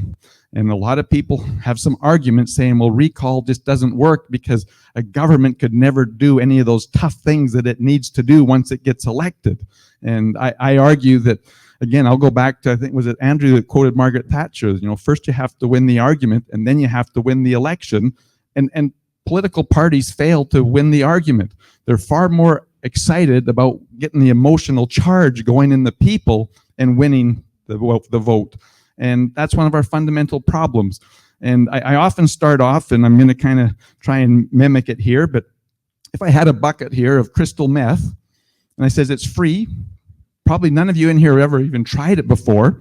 And a lot of people have some arguments saying, well, recall just doesn't work because a government could never do any of those tough things that it needs to do once it gets elected. And I argue that, again, I'll go back to, I think, was it Andrew that quoted Margaret Thatcher? First you have to win the argument and then you have to win the election. And political parties fail to win the argument. They're far more excited about getting the emotional charge going in the people and winning the vote. And that's one of our fundamental problems. And I often start off, and I'm going to kind of try and mimic it here, but if I had a bucket here of crystal meth, and I says it's free, probably none of you in here ever even tried it before,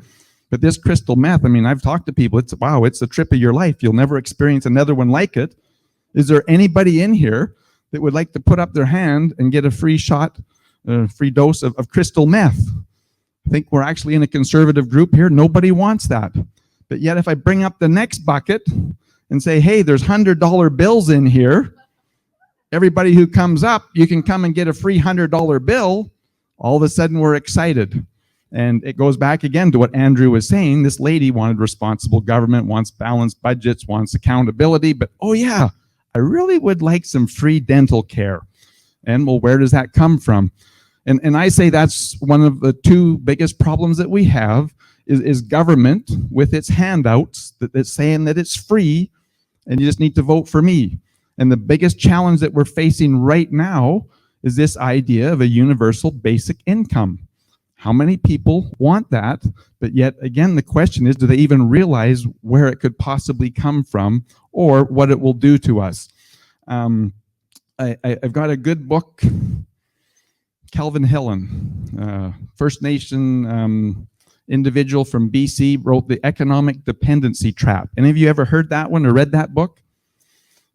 but this crystal meth, I mean, I've talked to people, it's the trip of your life. You'll never experience another one like it. Is there anybody in here that would like to put up their hand and get a free shot, free dose of crystal meth? I think we're actually in a conservative group here. Nobody wants that. But yet if I bring up the next bucket and say, hey, there's $100 bills in here, everybody who comes up, you can come and get a free $100 bill, all of a sudden we're excited. And it goes back again to what Andrew was saying. This lady wanted responsible government, wants balanced budgets, wants accountability, but oh yeah, I really would like some free dental care. And well, where does that come from? And I say that's one of the two biggest problems that we have is government with its handouts that's saying that it's free and you just need to vote for me. And the biggest challenge that we're facing right now is this idea of a universal basic income. How many people want that? But yet again, the question is, do they even realize where it could possibly come from or what it will do to us? I've got a good book. Calvin Hillen, First Nation individual from BC, wrote The Economic Dependency Trap. Any of you ever heard that one or read that book?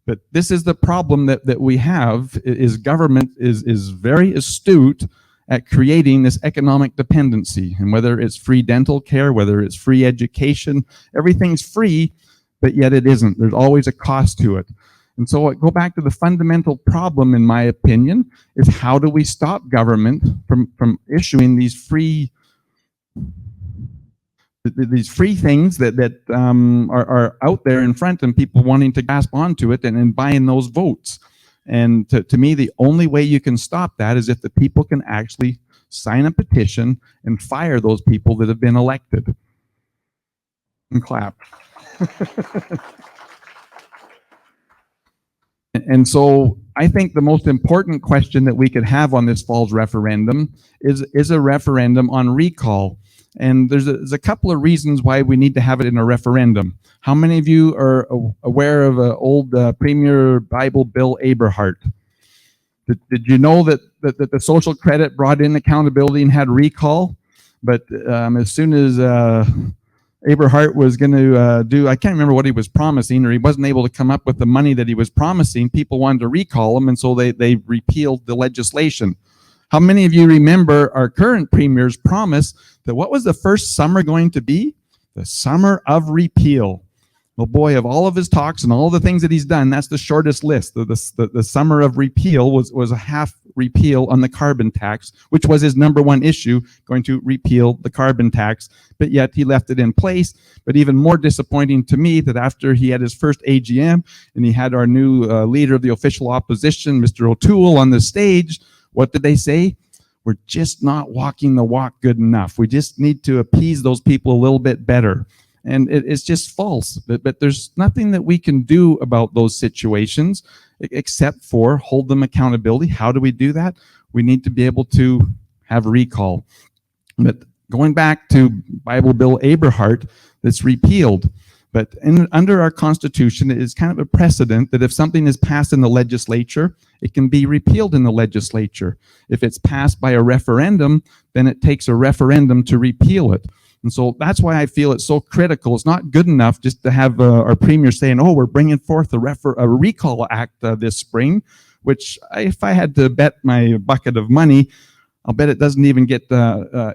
But this is the problem that we have, is government is very astute at creating this economic dependency. And whether it's free dental care, whether it's free education, everything's free, but yet it isn't. There's always a cost to it. And so I go back to the fundamental problem, in my opinion, is how do we stop government from issuing these free things that are out there in front and people wanting to grasp onto it and buying those votes. And to me, the only way you can stop that is if the people can actually sign a petition and fire those people that have been elected. And clap. And so I think the most important question that we could have on this fall's referendum is a referendum on recall. And there's a couple of reasons why we need to have it in a referendum. How many of you are aware of an old Premier Bible Bill Aberhart? Did you know that the social credit brought in accountability and had recall? But as soon as Aberhart was going to do, I can't remember what he was promising, or he wasn't able to come up with the money that he was promising, people wanted to recall him, and so they repealed the legislation. How many of you remember our current premier's promise that what was the first summer going to be? The summer of repeal. Well, boy, of all of his talks and all the things that he's done, that's the shortest list. The summer of repeal was a half repeal on the carbon tax, which was his number one issue, going to repeal the carbon tax. But yet he left it in place. But even more disappointing to me that after he had his first AGM and he had our new leader of the official opposition, Mr. O'Toole, on the stage, what did they say? We're just not walking the walk good enough. We just need to appease those people a little bit better. And it's just false. But there's nothing that we can do about those situations except for hold them accountability. How do we do that? We need to be able to have recall. But going back to Bible Bill Aberhart, that's repealed. But under our Constitution, it is kind of a precedent that if something is passed in the legislature, it can be repealed in the legislature. If it's passed by a referendum, then it takes a referendum to repeal it. And so that's why I feel it's so critical. It's not good enough just to have our premier saying, oh, we're bringing forth a recall act this spring, which if I had to bet my bucket of money, I'll bet it doesn't even get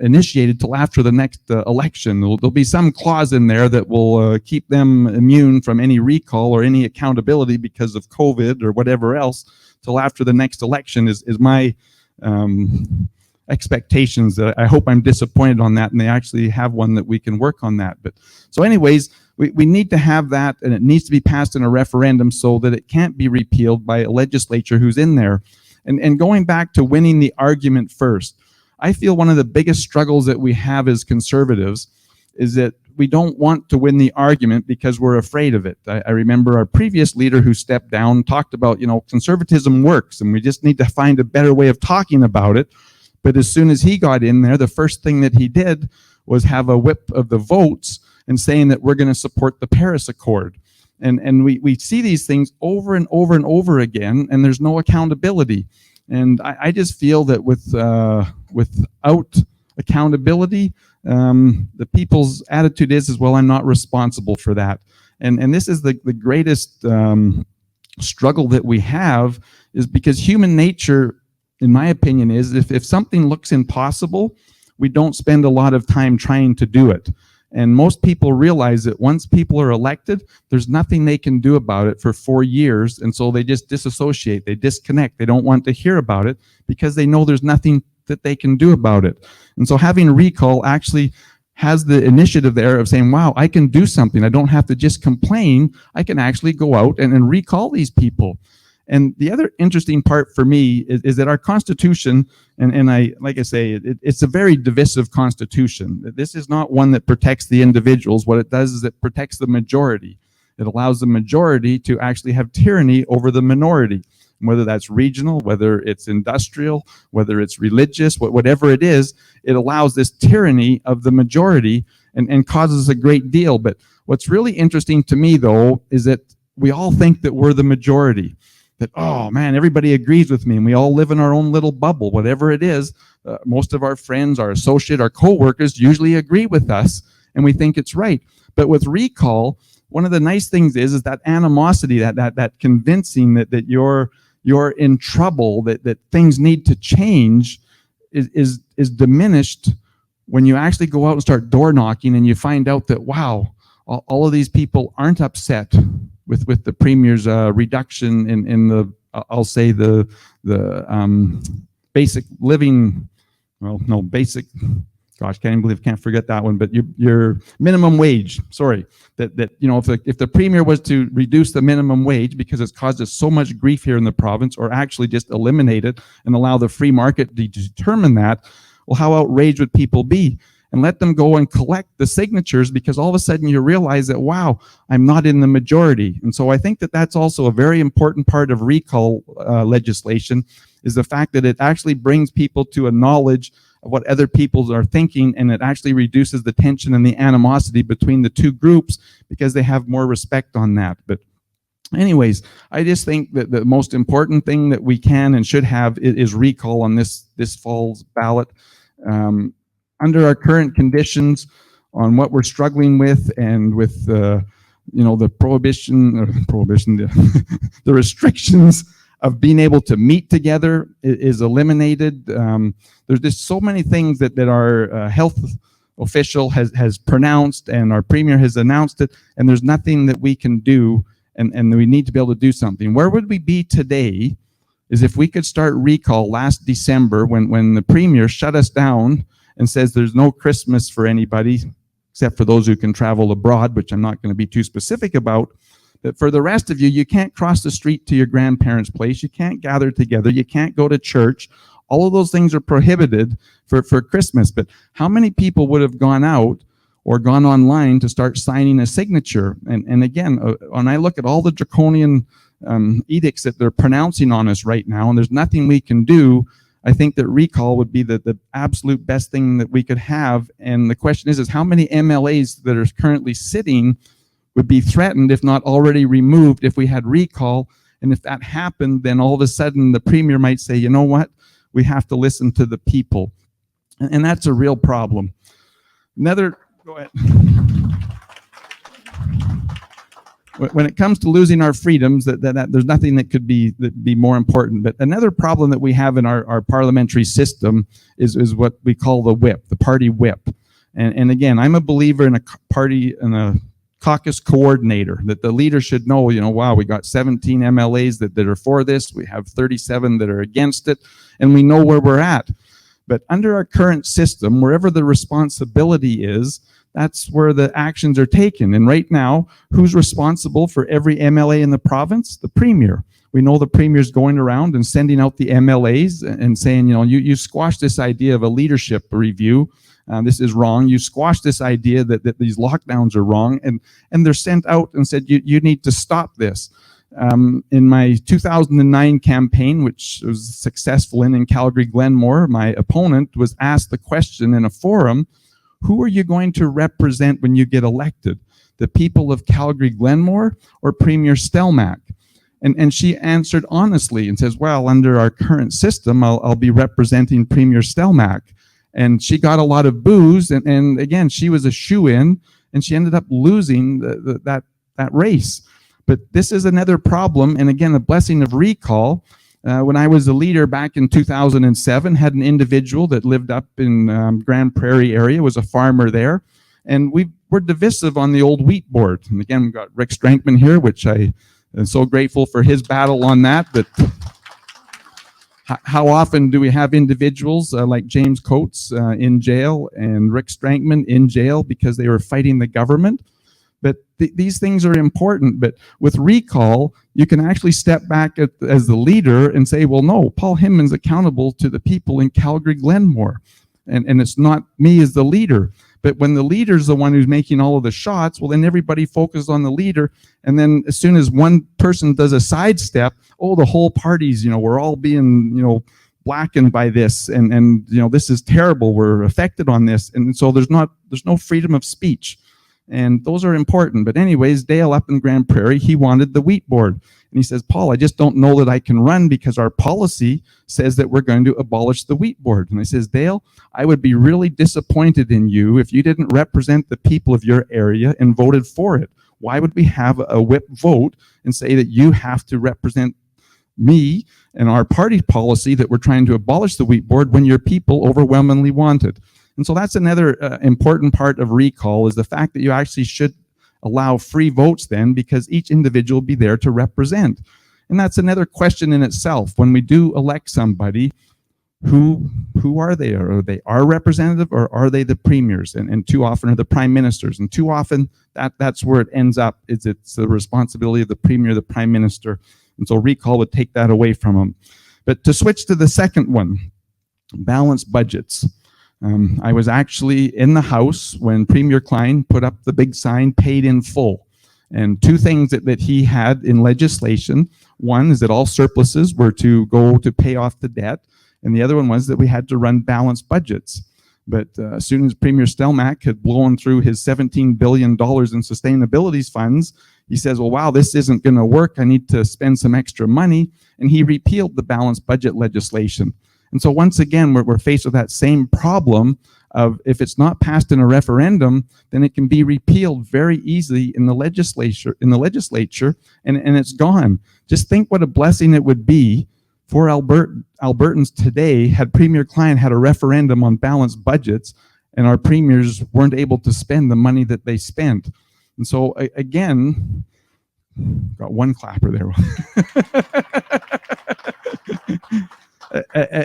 initiated till after the next election. There'll be some clause in there that will keep them immune from any recall or any accountability because of COVID or whatever else till after the next election is my expectations. That I hope I'm disappointed on that, and they actually have one that we can work on that. But so anyways, we need to have that, and it needs to be passed in a referendum so that it can't be repealed by a legislature who's in there. And going back to winning the argument first, I feel one of the biggest struggles that we have as conservatives is that we don't want to win the argument because we're afraid of it. I remember our previous leader who stepped down talked about, conservatism works and we just need to find a better way of talking about it. But as soon as he got in there, the first thing that he did was have a whip of the votes and saying that we're going to support the Paris Accord. And we see these things over and over and over again, and there's no accountability. And I just feel that without accountability, the people's attitude is well, I'm not responsible for that. And this is the greatest struggle that we have, is because human nature, in my opinion, is if something looks impossible, we don't spend a lot of time trying to do it. And most people realize that once people are elected, there's nothing they can do about it for 4 years. And so they just disassociate, they disconnect, they don't want to hear about it because they know there's nothing that they can do about it. And so having recall actually has the initiative there of saying, wow, I can do something. I don't have to just complain. I can actually go out and recall these people. And the other interesting part for me is that our Constitution, and I, like I say, it's a very divisive Constitution. This is not one that protects the individuals. What it does is it protects the majority. It allows the majority to actually have tyranny over the minority, whether that's regional, whether it's industrial, whether it's religious, whatever it is, it allows this tyranny of the majority and causes a great deal. But what's really interesting to me, though, is that we all think that we're the majority. That, oh man, everybody agrees with me and we all live in our own little bubble, whatever it is. Most of our friends, our associate, our co-workers usually agree with us and we think it's right. But with recall, one of the nice things is that animosity, that convincing that you're in trouble, that things need to change is diminished when you actually go out and start door knocking and you find out that, wow, all of these people aren't upset with the Premier's reduction in the, I'll say the basic living, well, no, basic, gosh, can't forget that one, but your minimum wage, sorry, that you know, if the Premier was to reduce the minimum wage because it's caused us so much grief here in the province, or actually just eliminate it and allow the free market to determine that, well, how outraged would people be? And let them go and collect the signatures, because all of a sudden you realize that, wow, I'm not in the majority. And so I think that that's also a very important part of recall legislation, is the fact that it actually brings people to a knowledge of what other people are thinking, and it actually reduces the tension and the animosity between the two groups because they have more respect on that. But anyways, I just think that the most important thing that we can and should have is recall on this fall's ballot. Under our current conditions, on what we're struggling with, and with the the restrictions of being able to meet together is eliminated. There's just so many things that our health official has pronounced, and our Premier has announced it, and there's nothing that we can do, and we need to be able to do something. Where would we be today is if we could start recall last December, when the Premier shut us down and says there's no Christmas for anybody except for those who can travel abroad, which I'm not going to be too specific about. But for the rest of you, you can't cross the street to your grandparents' place. You can't gather together. You can't go to church. All of those things are prohibited for Christmas. But how many people would have gone out or gone online to start signing a signature? And again, when I look at all the draconian edicts that they're pronouncing on us right now, and there's nothing we can do, I think that recall would be the absolute best thing that we could have. And the question is how many MLAs that are currently sitting would be threatened, if not already removed, if we had recall? And if that happened, then all of a sudden the Premier might say, you know what, we have to listen to the people. And that's a real problem. Go ahead. When it comes to losing our freedoms, that there's nothing that could be more important. But another problem that we have in our parliamentary system is what we call the whip, the party whip. And again, I'm a believer in a caucus coordinator, that the leader should know, wow, we got 17 MLAs that are for this, we have 37 that are against it, and we know where we're at. But under our current system, wherever the responsibility is, that's where the actions are taken. And right now, who's responsible for every MLA in the province? The Premier. We know the Premier's going around and sending out the MLAs and saying, you squash this idea of a leadership review. This is wrong. You squash this idea that these lockdowns are wrong. And they're sent out and said, you need to stop this. In my 2009 campaign, which was successful in Calgary Glenmore, my opponent was asked the question in a forum, who are you going to represent when you get elected? The people of Calgary Glenmore or Premier Stelmach? And she answered honestly and says, well, under our current system, I'll be representing Premier Stelmach. and she got a lot of boos, and again, she was a shoe-in, and she ended up losing that race. But this is another problem, and again, the blessing of recall. When I was a leader back in 2007, had an individual that lived up in Grand Prairie area, was a farmer there, and we were divisive on the old wheat board. And again, we've got Rick Strankman here, which I am so grateful for his battle on that. But how often do we have individuals like James Coates in jail and Rick Strankman in jail because they were fighting the government? But these things are important. But with recall, you can actually step back as the leader and say, well, no, Paul Hinman's accountable to the people in Calgary, Glenmore. And it's not me as the leader. But when the leader's the one who's making all of the shots, well, then everybody focuses on the leader. And then as soon as one person does a sidestep, oh, the whole party's, we're all being, blackened by this. And this is terrible. We're affected on this. And so there's no freedom of speech. And those are important. But anyways, Dale up in Grand Prairie, he wanted the wheat board. And he says, Paul, I just don't know that I can run because our policy says that we're going to abolish the wheat board. And I says, Dale, I would be really disappointed in you if you didn't represent the people of your area and voted for it. Why would we have a whip vote and say that you have to represent me and our party policy that we're trying to abolish the wheat board when your people overwhelmingly want it? And so that's another important part of recall, is the fact that you actually should allow free votes then, because each individual will be there to represent. And that's another question in itself. When we do elect somebody, who are they? Are they our representative, or are they the premiers? And too often are the prime ministers. And too often that's where it ends up, is it's the responsibility of the premier, the prime minister. And so recall would take that away from them. But to switch to the second one, balanced budgets. I was actually in the House when Premier Klein put up the big sign, paid in full. And two things that he had in legislation. One is that all surpluses were to go to pay off the debt. And the other one was that we had to run balanced budgets. But as soon as Premier Stelmach had blown through his $17 billion in sustainability funds, he says, well, wow, this isn't going to work. I need to spend some extra money. And he repealed the balanced budget legislation. And so once again, we're faced with that same problem of, if it's not passed in a referendum, then it can be repealed very easily in the legislature, and it's gone. Just think what a blessing it would be for Albertans today had Premier Klein had a referendum on balanced budgets and our premiers weren't able to spend the money that they spent. And so again, got one clapper there.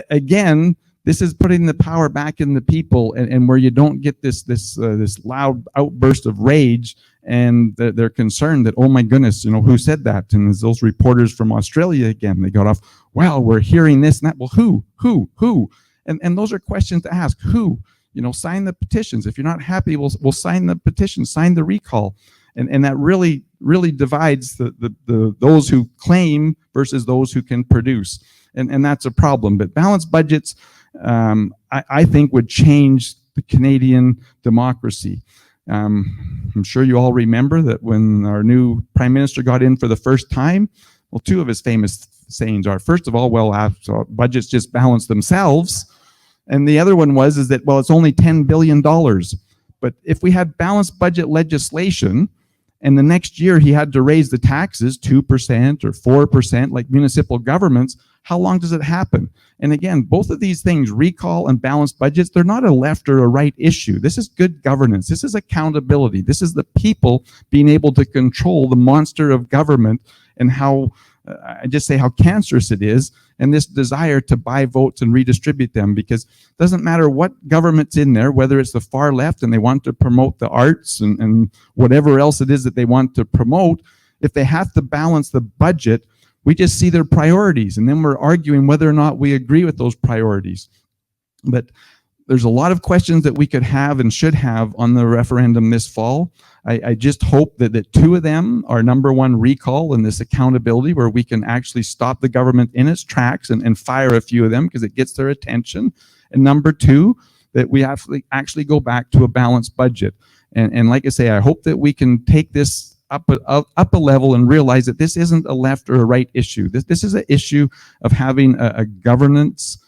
Again, this is putting the power back in the people, and where you don't get this loud outburst of rage, and they're concerned that, oh my goodness, who said that? And there's those reporters from Australia again, they got off, well, we're hearing this and that. Well, who? And those are questions to ask. Who? Sign the petitions. If you're not happy, we'll sign the petition, sign the recall. And that really divides the those who claim versus those who can produce. And that's a problem. But balanced budgets, I think, would change the Canadian democracy. I'm sure you all remember that when our new Prime Minister got in for the first time, well, two of his famous sayings are, first of all, budgets just balance themselves. And the other one is that, well, it's only $10 billion. But if we had balanced budget legislation, and the next year he had to raise the taxes 2% or 4% like municipal governments, how long does it happen? And again, both of these things, recall and balanced budgets, they're not a left or a right issue. This is good governance. This is accountability. This is the people being able to control the monster of government, and how, I just say how cancerous it is, and this desire to buy votes and redistribute them, because it doesn't matter what government's in there, whether it's the far left and they want to promote the arts and whatever else it is that they want to promote, if they have to balance the budget, we just see their priorities, and then we're arguing whether or not we agree with those priorities. But there's a lot of questions that we could have and should have on the referendum this fall. I just hope that two of them are, number one, recall and this accountability, where we can actually stop the government in its tracks and fire a few of them because it gets their attention. And number two, that we actually go back to a balanced budget. And like I say, I hope that we can take this up a level and realize that this isn't a left or a right issue. This is an issue of having a governance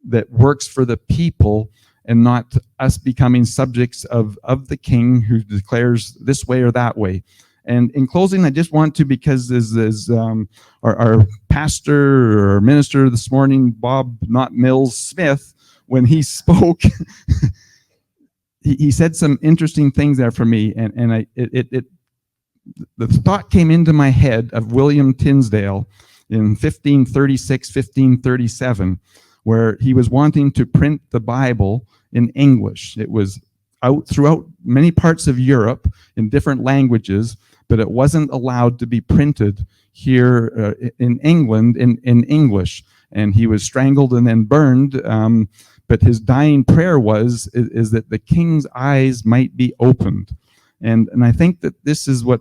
that works for the people, and not us becoming subjects of the king who declares this way or that way. And in closing, I just want to, because as our pastor or minister this morning, Bob Not Mills Smith, when he spoke, he said some interesting things there for me, and the thought came into my head of William Tinsdale in 1536, 1537, where he was wanting to print the Bible in English. It was out throughout many parts of Europe in different languages, but it wasn't allowed to be printed here in England in English. And he was strangled and then burned. But his dying prayer is that the king's eyes might be opened. And I think that this is what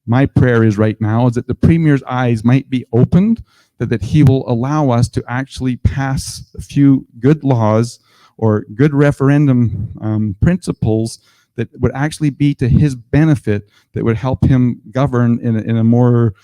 my prayer is right now, is that the Premier's eyes might be opened, that he will allow us to actually pass a few good laws or good referendum principles that would actually be to his benefit, that would help him govern in a more,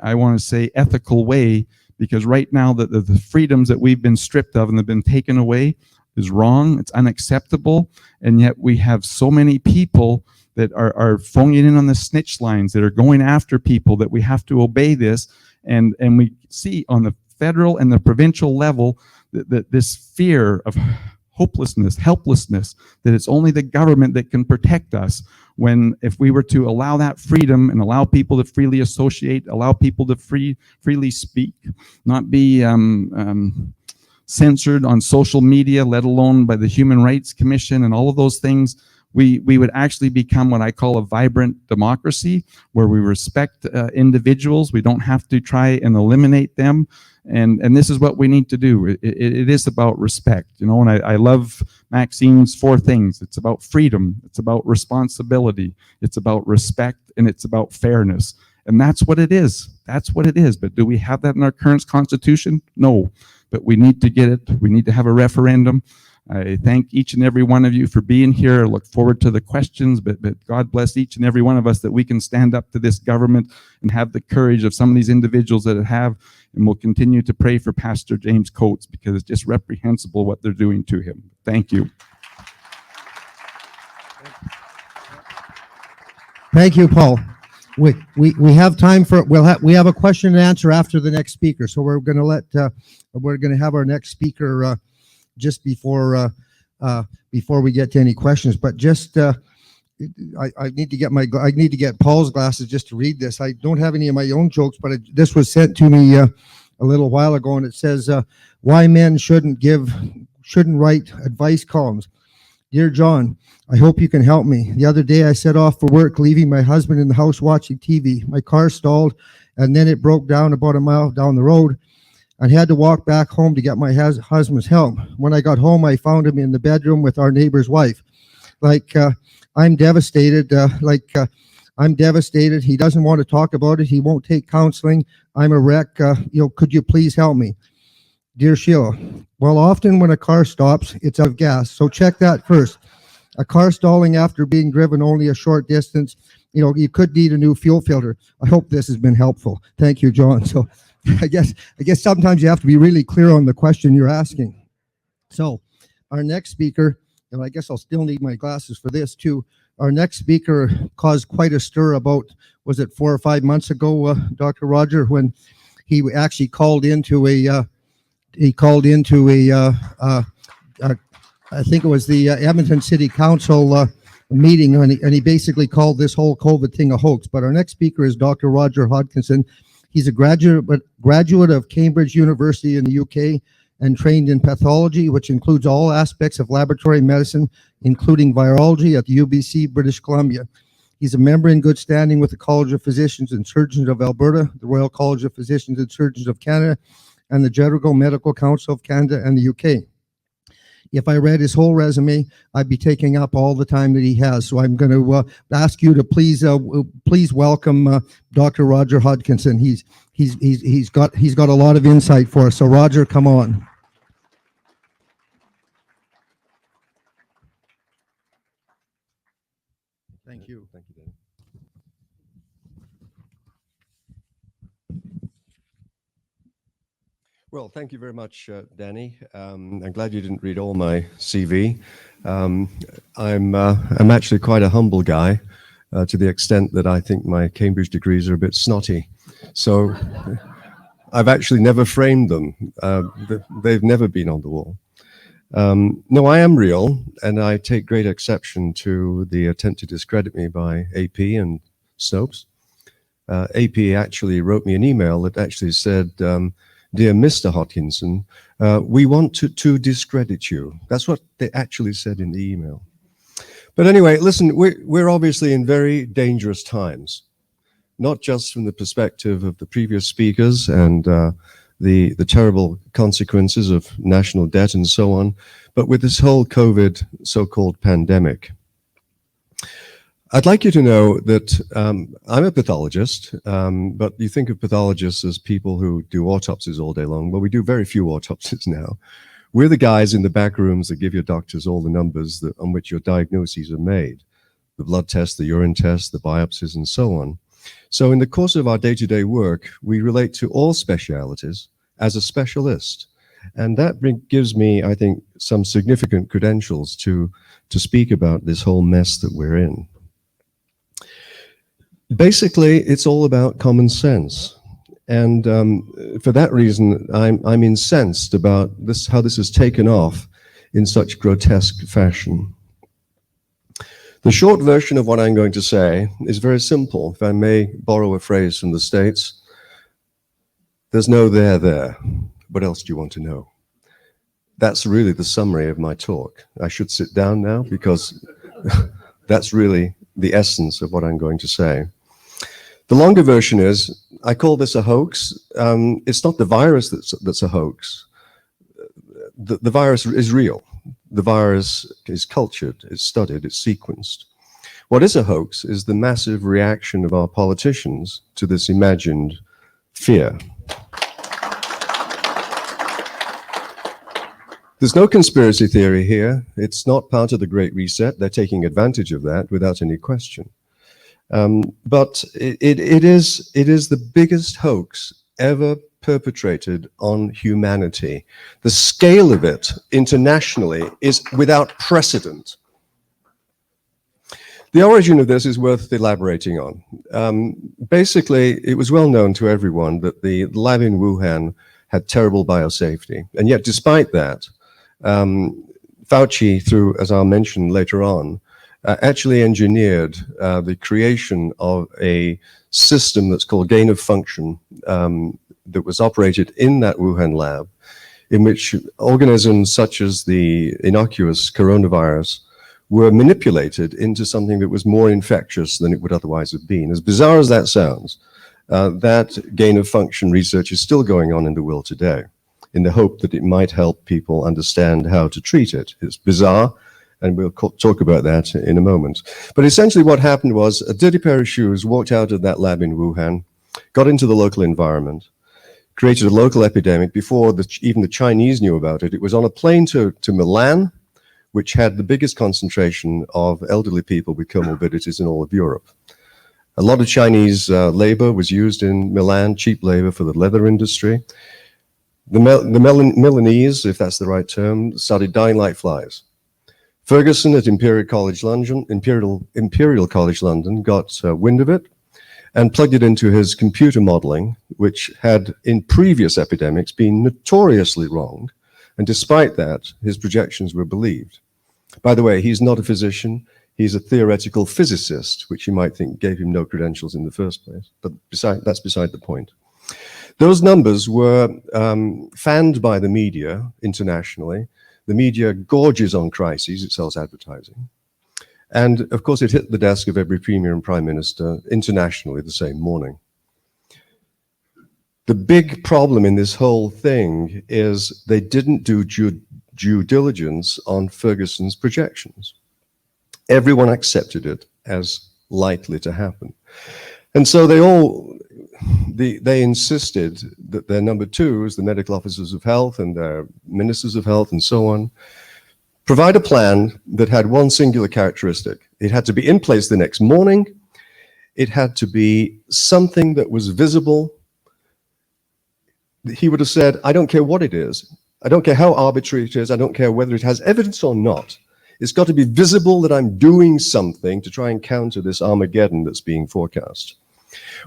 I want to say, ethical way. Because right now the freedoms that we've been stripped of and have been taken away is wrong, it's unacceptable, and yet we have so many people that are phoning in on the snitch lines, that are going after people, that we have to obey this. And we see on the federal and the provincial level that this fear of hopelessness, helplessness, that it's only the government that can protect us, when if we were to allow that freedom and allow people to freely associate, allow people to freely speak, not be censored on social media, let alone by the Human Rights Commission and all of those things, we would actually become what I call a vibrant democracy, where we respect individuals. We don't have to try and eliminate them. And this is what we need to do. It is about respect, you know, and I love Maxine's 4 things. It's about freedom, it's about responsibility, it's about respect, and it's about fairness. And that's what it is. That's what it is. But do we have that in our current constitution? No. But we need to get it. We need to have a referendum. I thank each and every one of you for being here. I look forward to the questions, but God bless each and every one of us, that we can stand up to this government and have the courage of some of these individuals that have, and we'll continue to pray for Pastor James Coates, because it's just reprehensible what they're doing to him. Thank you. Thank you, Paul. We have time for, we have a question and answer after the next speaker. So we're going to have our next speaker just before we get to any questions. But just I need to get Paul's glasses just to read this. I don't have any of my own jokes, but this was sent to me a little while ago, and it says why men shouldn't write advice columns. Dear John, I hope you can help me. The other day I set off for work, leaving my husband in the house watching TV. My car stalled, and then it broke down about a mile down the road. I had to walk back home to get my husband's help. When I got home, I found him in the bedroom with our neighbor's wife. I'm devastated. I'm devastated. He doesn't want to talk about it. He won't take counseling. I'm a wreck. Could you please help me? Dear Sheila, well, often when a car stops, it's out of gas. So check that first. A car stalling after being driven only a short distance, you could need a new fuel filter. I hope this has been helpful. Thank you, John. So I guess sometimes you have to be really clear on the question you're asking. So our next speaker, and I guess I'll still need my glasses for this too. Our next speaker caused quite a stir about, was it 4 or 5 months ago, Dr. Roger, when he actually called into I think it was the Edmonton City Council meeting, and he basically called this whole COVID thing a hoax. But our next speaker is Dr. Roger Hodkinson. He's a graduate of Cambridge University in the UK and trained in pathology, which includes all aspects of laboratory medicine, including virology at the UBC, British Columbia. He's a member in good standing with the College of Physicians and Surgeons of Alberta, the Royal College of Physicians and Surgeons of Canada, and the General Medical Council of Canada and the UK. If I read his whole resume, I'd be taking up all the time that he has. So I'm going to ask you to please welcome Dr. Roger Hodkinson. He's got a lot of insight for us. So Roger, come on. Thank you. Thank you, Danny. Well, thank you very much, Danny. I'm glad you didn't read all my CV. I'm actually quite a humble guy, to the extent that I think my Cambridge degrees are a bit snotty. So I've actually never framed them. They've never been on the wall. No, I am real, and I take great exception to the attempt to discredit me by AP and Snopes. AP actually wrote me an email that actually said, "Dear Mr. Hodkinson, we want to discredit you." That's what they actually said in the email. But anyway, listen, we're obviously in very dangerous times, not just from the perspective of the previous speakers and the terrible consequences of national debt and so on, but with this whole COVID so-called pandemic. I'd like you to know that I'm a pathologist, but you think of pathologists as people who do autopsies all day long. Well, we do very few autopsies now. We're the guys in the back rooms that give your doctors all the numbers on which your diagnoses are made, the blood tests, the urine tests, the biopsies, and so on. So in the course of our day-to-day work, we relate to all specialities as a specialist. And that gives me, I think, some significant credentials to speak about this whole mess that we're in. Basically, it's all about common sense. And for that reason, I'm incensed about this, how this has taken off in such grotesque fashion. The short version of what I'm going to say is very simple. If I may borrow a phrase from the States, there's no there. What else do you want to know? That's really the summary of my talk. I should sit down now because that's really the essence of what I'm going to say. The longer version is, I call this a hoax. It's not the virus that's a hoax. The virus is real. The virus is cultured, it's studied, it's sequenced. What is a hoax is the massive reaction of our politicians to this imagined fear. There's no conspiracy theory here. It's not part of the Great Reset. They're taking advantage of that without any question. But it is the biggest hoax ever perpetrated on humanity. The scale of it internationally is without precedent. The origin of this is worth elaborating on. Basically, it was well known to everyone that the lab in Wuhan had terrible biosafety. And yet, despite that, Fauci, through, as I'll mention later on, actually engineered the creation of a system that's called gain of function that was operated in that Wuhan lab, in which organisms such as the innocuous coronavirus were manipulated into something that was more infectious than it would otherwise have been. As bizarre as that sounds, that gain of function research is still going on in the world today, in the hope that it might help people understand how to treat it. It's bizarre, and we'll talk about that in a moment. But essentially what happened was a dirty pair of shoes walked out of that lab in Wuhan, got into the local environment, created a local epidemic before even the Chinese knew about it. It was on a plane to Milan, which had the biggest concentration of elderly people with comorbidities in all of Europe. A lot of Chinese labor was used in Milan, cheap labor for the leather industry. The Milanese, if that's the right term, started dying like flies. Ferguson at Imperial College London got wind of it and plugged it into his computer modeling, which had in previous epidemics been notoriously wrong. And despite that, his projections were believed. By the way, he's not a physician. He's a theoretical physicist, which you might think gave him no credentials in the first place. But that's beside the point. Those numbers were fanned by the media internationally. The media gorges on crises, it sells advertising. And of course, it hit the desk of every premier and prime minister internationally the same morning. The big problem in this whole thing is they didn't do due diligence on Ferguson's projections. Everyone accepted it as likely to happen. And so they insisted that their number twos, the medical officers of health and their ministers of health and so on, provide a plan that had one singular characteristic. It had to be in place the next morning. It had to be something that was visible he would have said, I don't care what it is. I don't care how arbitrary it is. I don't care whether it has evidence or not. It's got to be visible that I'm doing something to try and counter this Armageddon that's being forecast.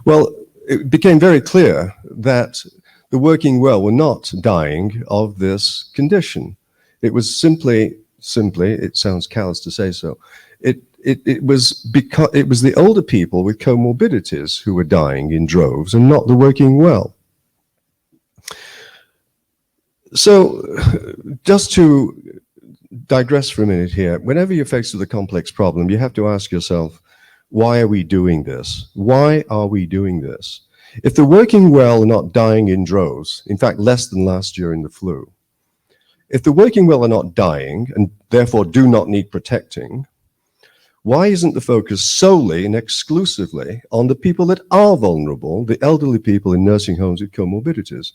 Well, it became very clear that the working well were not dying of this condition. It was simply, it sounds callous to say so, it was the older people with comorbidities who were dying in droves and not the working well. So just to digress for a minute here, whenever you're faced with a complex problem, you have to ask yourself, why are we doing this? Why are we doing this? If the working well are not dying in droves, in fact, less than last year in the flu, if the working well are not dying and therefore do not need protecting, why isn't the focus solely and exclusively on the people that are vulnerable, the elderly people in nursing homes with comorbidities?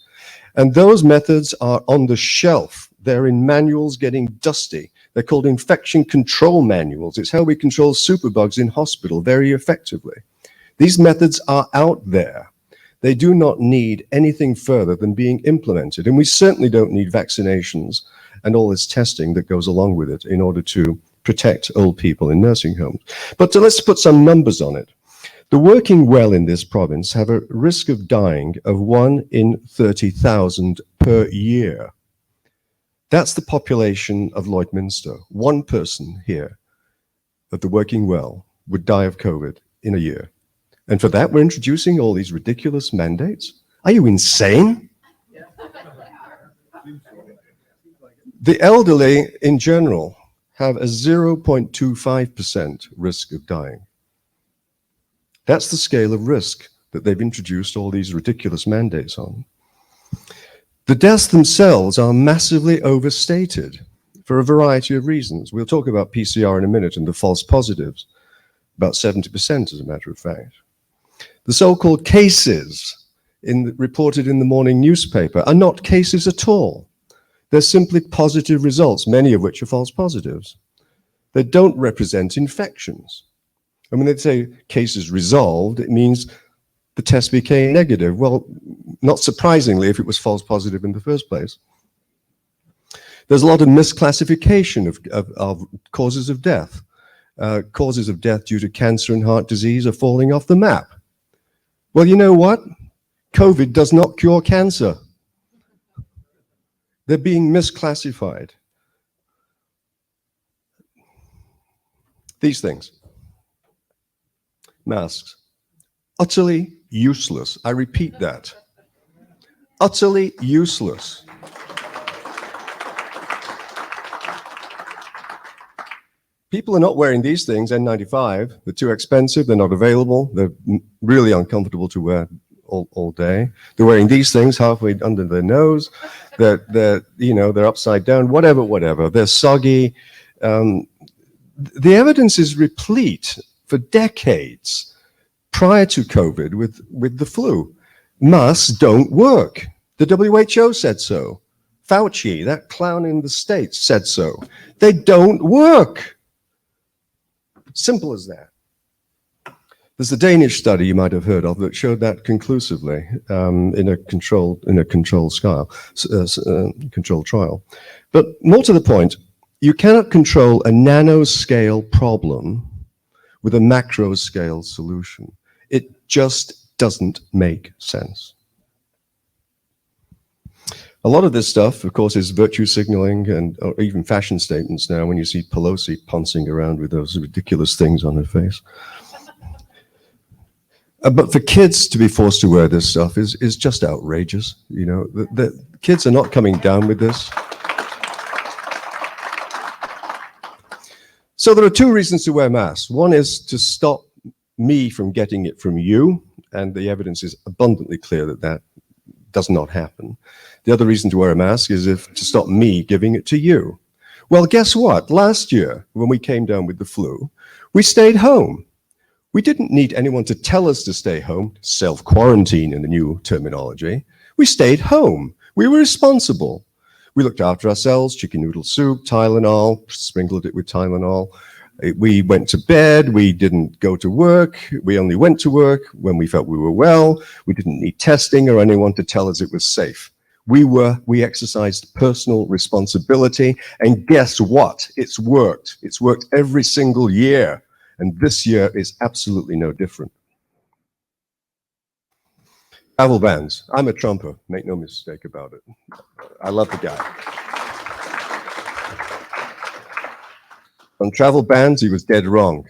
And those methods are on the shelf. They're in manuals getting dusty. They're called infection control manuals. It's how we control superbugs in hospital very effectively. These methods are out there. They do not need anything further than being implemented. And we certainly don't need vaccinations and all this testing that goes along with it in order to protect old people in nursing homes. But let's put some numbers on it. The working well in this province have a risk of dying of 1 in 30,000 per year. That's the population of Lloydminster. One person here of the working well would die of COVID in a year. And for that, we're introducing all these ridiculous mandates? Are you insane? The elderly in general have a 0.25% risk of dying. That's the scale of risk that they've introduced all these ridiculous mandates on. The deaths themselves are massively overstated for a variety of reasons. We'll talk about PCR in a minute and the false positives, about 70% as a matter of fact. The so-called cases reported in the morning newspaper are not cases at all. They're simply positive results, many of which are false positives. They don't represent infections. And when they say cases resolved, it means the test became negative. Well, not surprisingly, if it was false positive in the first place. There's a lot of misclassification of causes of death. Causes of death due to cancer and heart disease are falling off the map. Well, you know what? COVID does not cure cancer. They're being misclassified. These things. Masks. Utterly useless. I repeat that. Utterly useless. People are not wearing these things, N95. They're too expensive. They're not available. They're really uncomfortable to wear all day. They're wearing these things halfway under their nose. They're upside down, whatever. They're soggy. The evidence is replete for decades prior to COVID with the flu. Masks don't work. The WHO said so. Fauci, that clown in the States, said so. They don't work. Simple as that. There's a Danish study you might have heard of that showed that conclusively in a controlled trial. But more to the point, you cannot control a nanoscale problem with a macro scale solution. It just doesn't make sense. A lot of this stuff, of course, is virtue signaling or even fashion statements now when you see Pelosi pouncing around with those ridiculous things on her face. But for kids to be forced to wear this stuff is just outrageous. You know, the kids are not coming down with this. So there are two reasons to wear masks. One is to stop me from getting it from you, and the evidence is abundantly clear that that does not happen. The other reason to wear a mask is to stop me giving it to you. Well, guess what? Last year, when we came down with the flu, we stayed home. We didn't need anyone to tell us to stay home, self-quarantine in the new terminology. We stayed home. We were responsible. We looked after ourselves, chicken noodle soup, Tylenol, sprinkled it with Tylenol. We went to bed. We didn't go to work. We only went to work when we felt we were well. We didn't need testing or anyone to tell us it was safe. We exercised personal responsibility, and guess what? It's worked. It's worked every single year, and this year is absolutely no different. Travel bans. I'm a Trumper, make no mistake about it. I love the guy. On travel bans, he was dead wrong.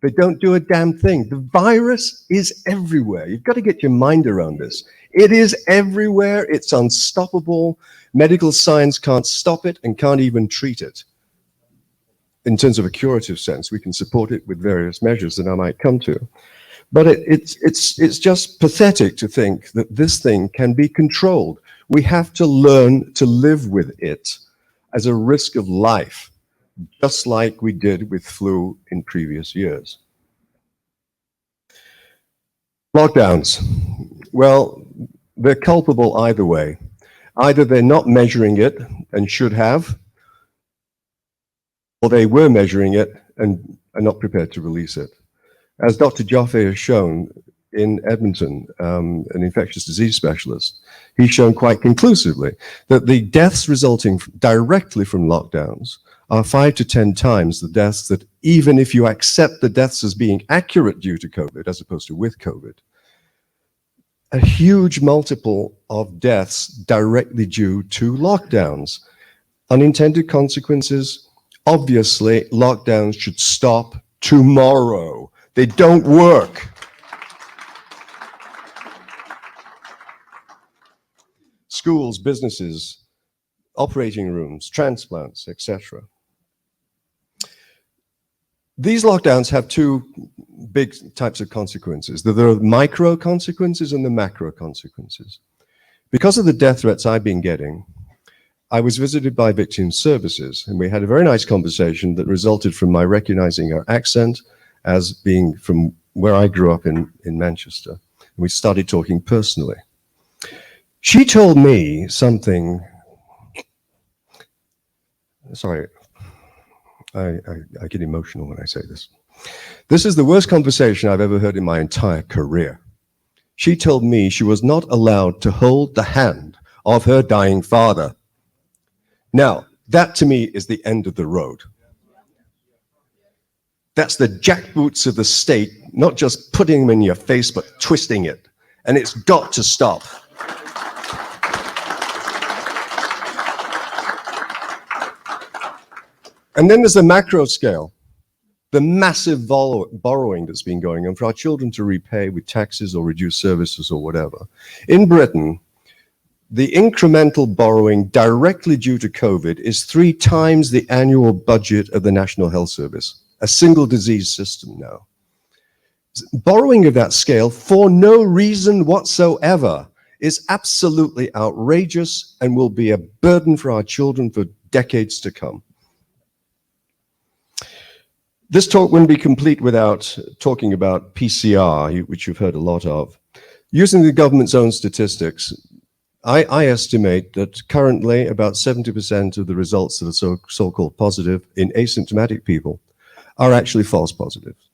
They don't do a damn thing. The virus is everywhere. You've got to get your mind around this. It is everywhere. It's unstoppable. Medical science can't stop it and can't even treat it. In terms of a curative sense, we can support it with various measures that I might come to. But it's just pathetic to think that this thing can be controlled. We have to learn to live with it as a risk of life, just like we did with flu in previous years. Lockdowns. Well, they're culpable either way. Either they're not measuring it and should have, or they were measuring it and are not prepared to release it. As Dr. Joffe has shown in Edmonton, an infectious disease specialist, he's shown quite conclusively that the deaths resulting directly from lockdowns are 5 to 10 times the deaths that, even if you accept the deaths as being accurate due to COVID, as opposed to with COVID, a huge multiple of deaths directly due to lockdowns. Unintended consequences, obviously, lockdowns should stop tomorrow. They don't work. Schools, businesses, operating rooms, transplants, etc. These lockdowns have two big types of consequences. There are micro consequences and the macro consequences. Because of the death threats I've been getting, I was visited by victim services, and we had a very nice conversation that resulted from my recognizing her accent as being from where I grew up in Manchester. And we started talking personally. She told me something, sorry, I get emotional when I say this. This is the worst conversation I've ever heard in my entire career. She told me she was not allowed to hold the hand of her dying father. Now, that to me is the end of the road. That's the jackboots of the state, not just putting them in your face, but twisting it. And it's got to stop. And then there's the macro scale, the massive borrowing that's been going on for our children to repay with taxes or reduced services or whatever. In Britain, the incremental borrowing directly due to COVID is 3 times the annual budget of the National Health Service, a single disease system now. Borrowing of that scale for no reason whatsoever is absolutely outrageous and will be a burden for our children for decades to come. This talk wouldn't be complete without talking about PCR, which you've heard a lot of. Using the government's own statistics, I estimate that currently about 70% of the results that are so-called positive in asymptomatic people are actually false positives.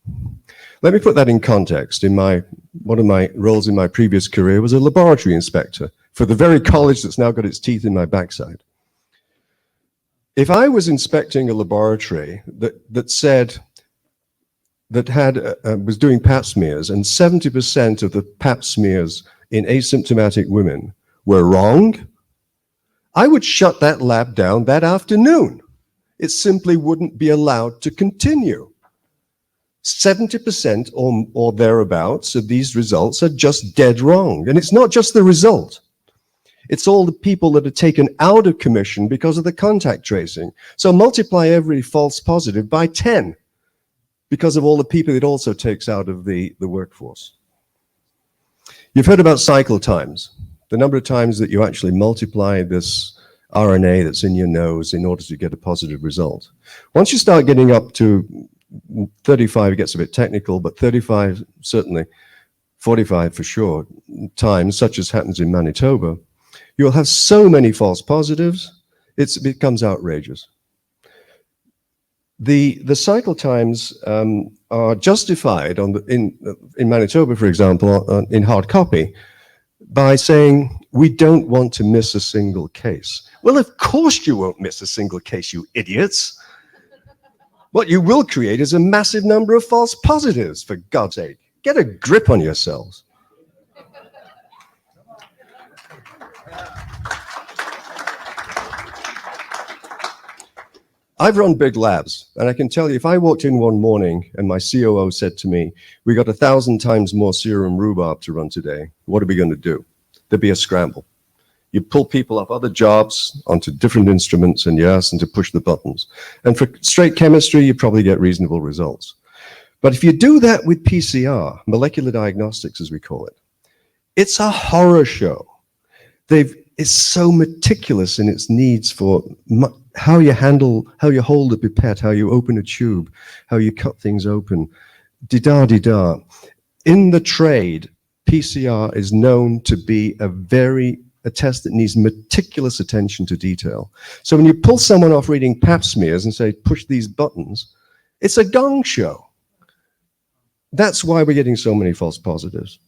Let me put that in context. One of my roles in my previous career was a laboratory inspector for the very college that's now got its teeth in my backside. If I was inspecting a laboratory that was doing pap smears, and 70% of the pap smears in asymptomatic women were wrong, I would shut that lab down that afternoon. It simply wouldn't be allowed to continue. 70% or thereabouts of these results are just dead wrong. And it's not just the result. It's all the people that are taken out of commission because of the contact tracing. So multiply every false positive by 10 because of all the people it also takes out of the workforce. You've heard about cycle times, the number of times that you actually multiply this RNA that's in your nose in order to get a positive result. Once you start getting up to 35, it gets a bit technical, but 35 certainly, 45 for sure, times, such as happens in Manitoba, you'll have so many false positives, it becomes outrageous. The cycle times are justified in Manitoba, for example, in hard copy, by saying we don't want to miss a single case. Well, of course you won't miss a single case, you idiots. What you will create is a massive number of false positives, for God's sake. Get a grip on yourselves. I've run big labs, and I can tell you, if I walked in one morning and my COO said to me, we got 1,000 times more serum rhubarb to run today, what are we going to do? There'd be a scramble. You pull people off other jobs onto different instruments and you ask them to push the buttons. And for straight chemistry, you probably get reasonable results. But if you do that with PCR, molecular diagnostics as we call it, it's a horror show. It's so meticulous in its needs for how you hold a pipette, how you open a tube, how you cut things open, di-da. In the trade, PCR is known to be a test that needs meticulous attention to detail. So when you pull someone off reading pap smears and say, push these buttons, it's a gong show. That's why we're getting so many false positives.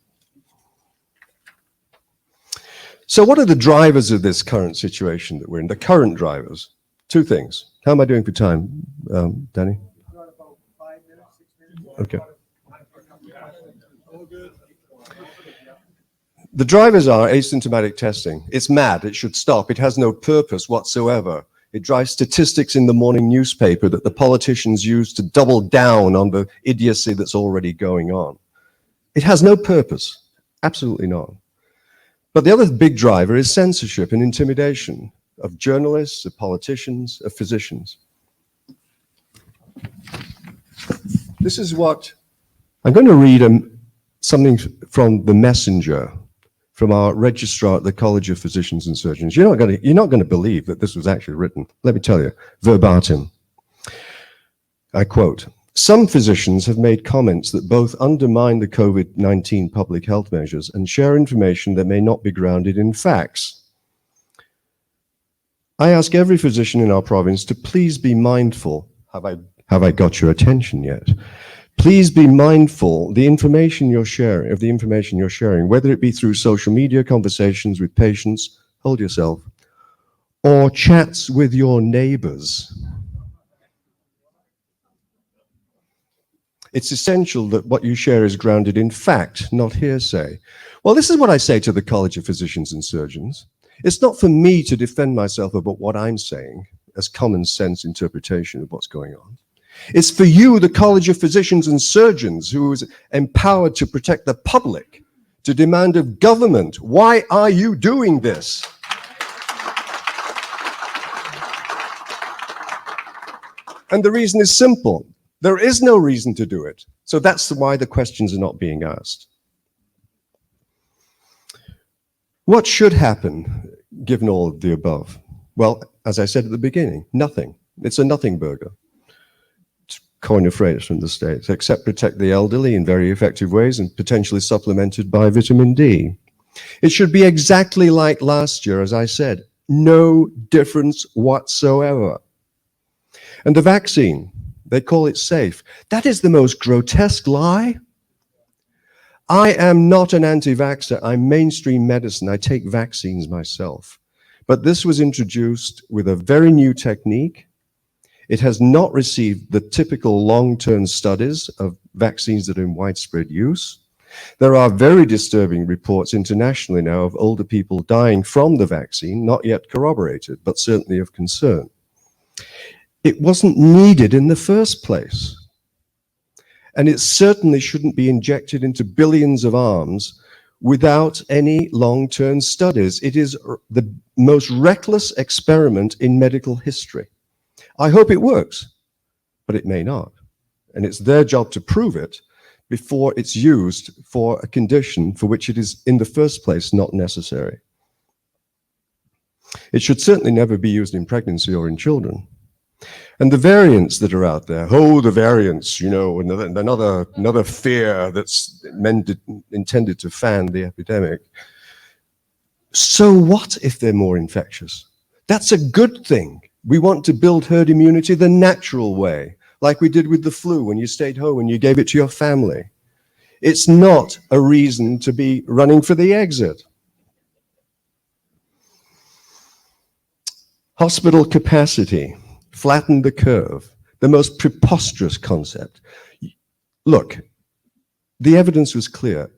So what are the drivers of this current situation that we're in? The current drivers. Two things. How am I doing for time, Danny? About 5 minutes, 6 minutes. Okay. The drivers are asymptomatic testing. It's mad. It should stop. It has no purpose whatsoever. It drives statistics in the morning newspaper that the politicians use to double down on the idiocy that's already going on. It has no purpose. Absolutely not. But the other big driver is censorship and intimidation of journalists, of politicians, of physicians. This is what I'm going to read something from the Messenger, from our registrar at the College of Physicians and Surgeons. You're not going to believe that this was actually written. Let me tell you, verbatim. I quote, "Some physicians have made comments that both undermine the COVID-19 public health measures and share information that may not be grounded in facts. I ask every physician in our province to please be mindful. Have I got your attention yet? Please be mindful of the information you're sharing, whether it be through social media conversations with patients, hold yourself, or chats with your neighbors. It's essential that what you share is grounded in fact, not hearsay." Well, this is what I say to the College of Physicians and Surgeons. It's not for me to defend myself about what I'm saying as common sense interpretation of what's going on. It's for you, the College of Physicians and Surgeons, who is empowered to protect the public, to demand of government, why are you doing this? And the reason is simple. There is no reason to do it. So that's why the questions are not being asked. What should happen, given all of the above? Well, as I said at the beginning, nothing. It's a nothing burger. To coin a phrase from the States, except protect the elderly in very effective ways and potentially supplemented by vitamin D. It should be exactly like last year, as I said, no difference whatsoever. And the vaccine, they call it safe. That is the most grotesque lie. I am not an anti-vaxxer. I'm mainstream medicine. I take vaccines myself. But this was introduced with a very new technique. It has not received the typical long-term studies of vaccines that are in widespread use. There are very disturbing reports internationally now of older people dying from the vaccine, not yet corroborated, but certainly of concern. It wasn't needed in the first place. And it certainly shouldn't be injected into billions of arms without any long-term studies. It is the most reckless experiment in medical history. I hope it works, but it may not. And it's their job to prove it before it's used for a condition for which it is in the first place not necessary. It should certainly never be used in pregnancy or in children. And the variants that are out there, the variants, another fear that's intended to fan the epidemic. So what if they're more infectious? That's a good thing. We want to build herd immunity the natural way, like we did with the flu when you stayed home and you gave it to your family. It's not a reason to be running for the exit. Hospital capacity, flatten the curve, the most preposterous concept. Look, the evidence was clear.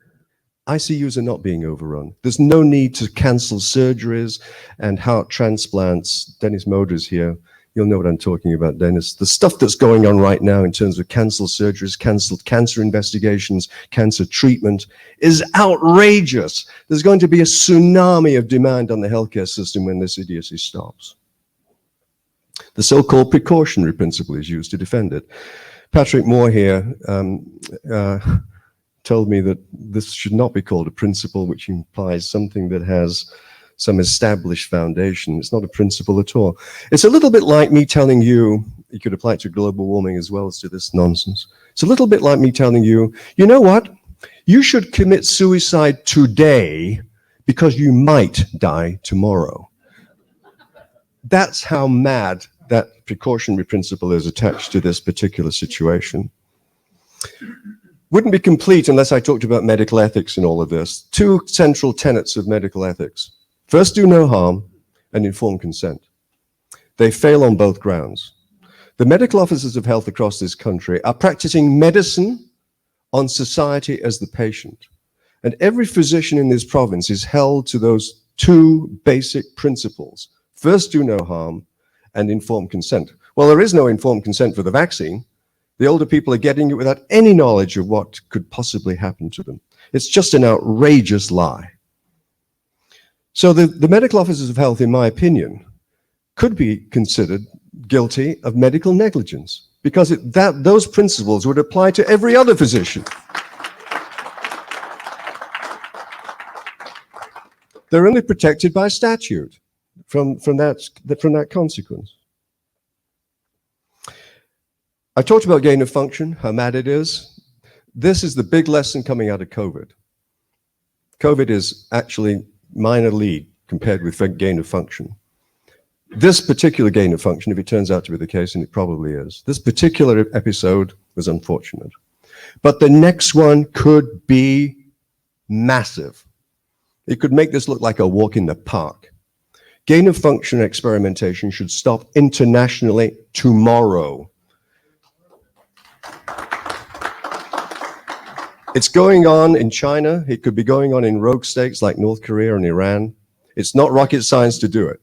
ICUs are not being overrun. There's no need to cancel surgeries and heart transplants. Dennis Moder's here. You'll know what I'm talking about, Dennis. The stuff that's going on right now in terms of canceled surgeries, canceled cancer investigations, cancer treatment is outrageous. There's going to be a tsunami of demand on the healthcare system when this idiocy stops. The so-called precautionary principle is used to defend it. Patrick Moore here told me that this should not be called a principle, which implies something that has some established foundation. It's not a principle at all. It's a little bit like me telling you, you could apply it to global warming as well as to this nonsense. It's a little bit like me telling you, you know what? You should commit suicide today because you might die tomorrow. That's how mad that precautionary principle is attached to this particular situation. Wouldn't be complete unless I talked about medical ethics in all of this. Two central tenets of medical ethics. First, do no harm, and informed consent. They fail on both grounds. The medical officers of health across this country are practicing medicine on society as the patient. And every physician in this province is held to those two basic principles. First, do no harm, and informed consent. Well, there is no informed consent for the vaccine. The older people are getting it without any knowledge of what could possibly happen to them. It's just an outrageous lie. So the medical officers of health, in my opinion, could be considered guilty of medical negligence because those principles would apply to every other physician. They're only protected by statute from that consequence. I talked about gain of function, how mad it is. This is the big lesson coming out of COVID. COVID is actually minor league compared with gain of function. This particular gain of function, if it turns out to be the case, and it probably is, this particular episode was unfortunate. But the next one could be massive. It could make this look like a walk in the park. Gain of function experimentation should stop internationally tomorrow. It's going on in China. It could be going on in rogue states like North Korea and Iran. It's not rocket science to do it.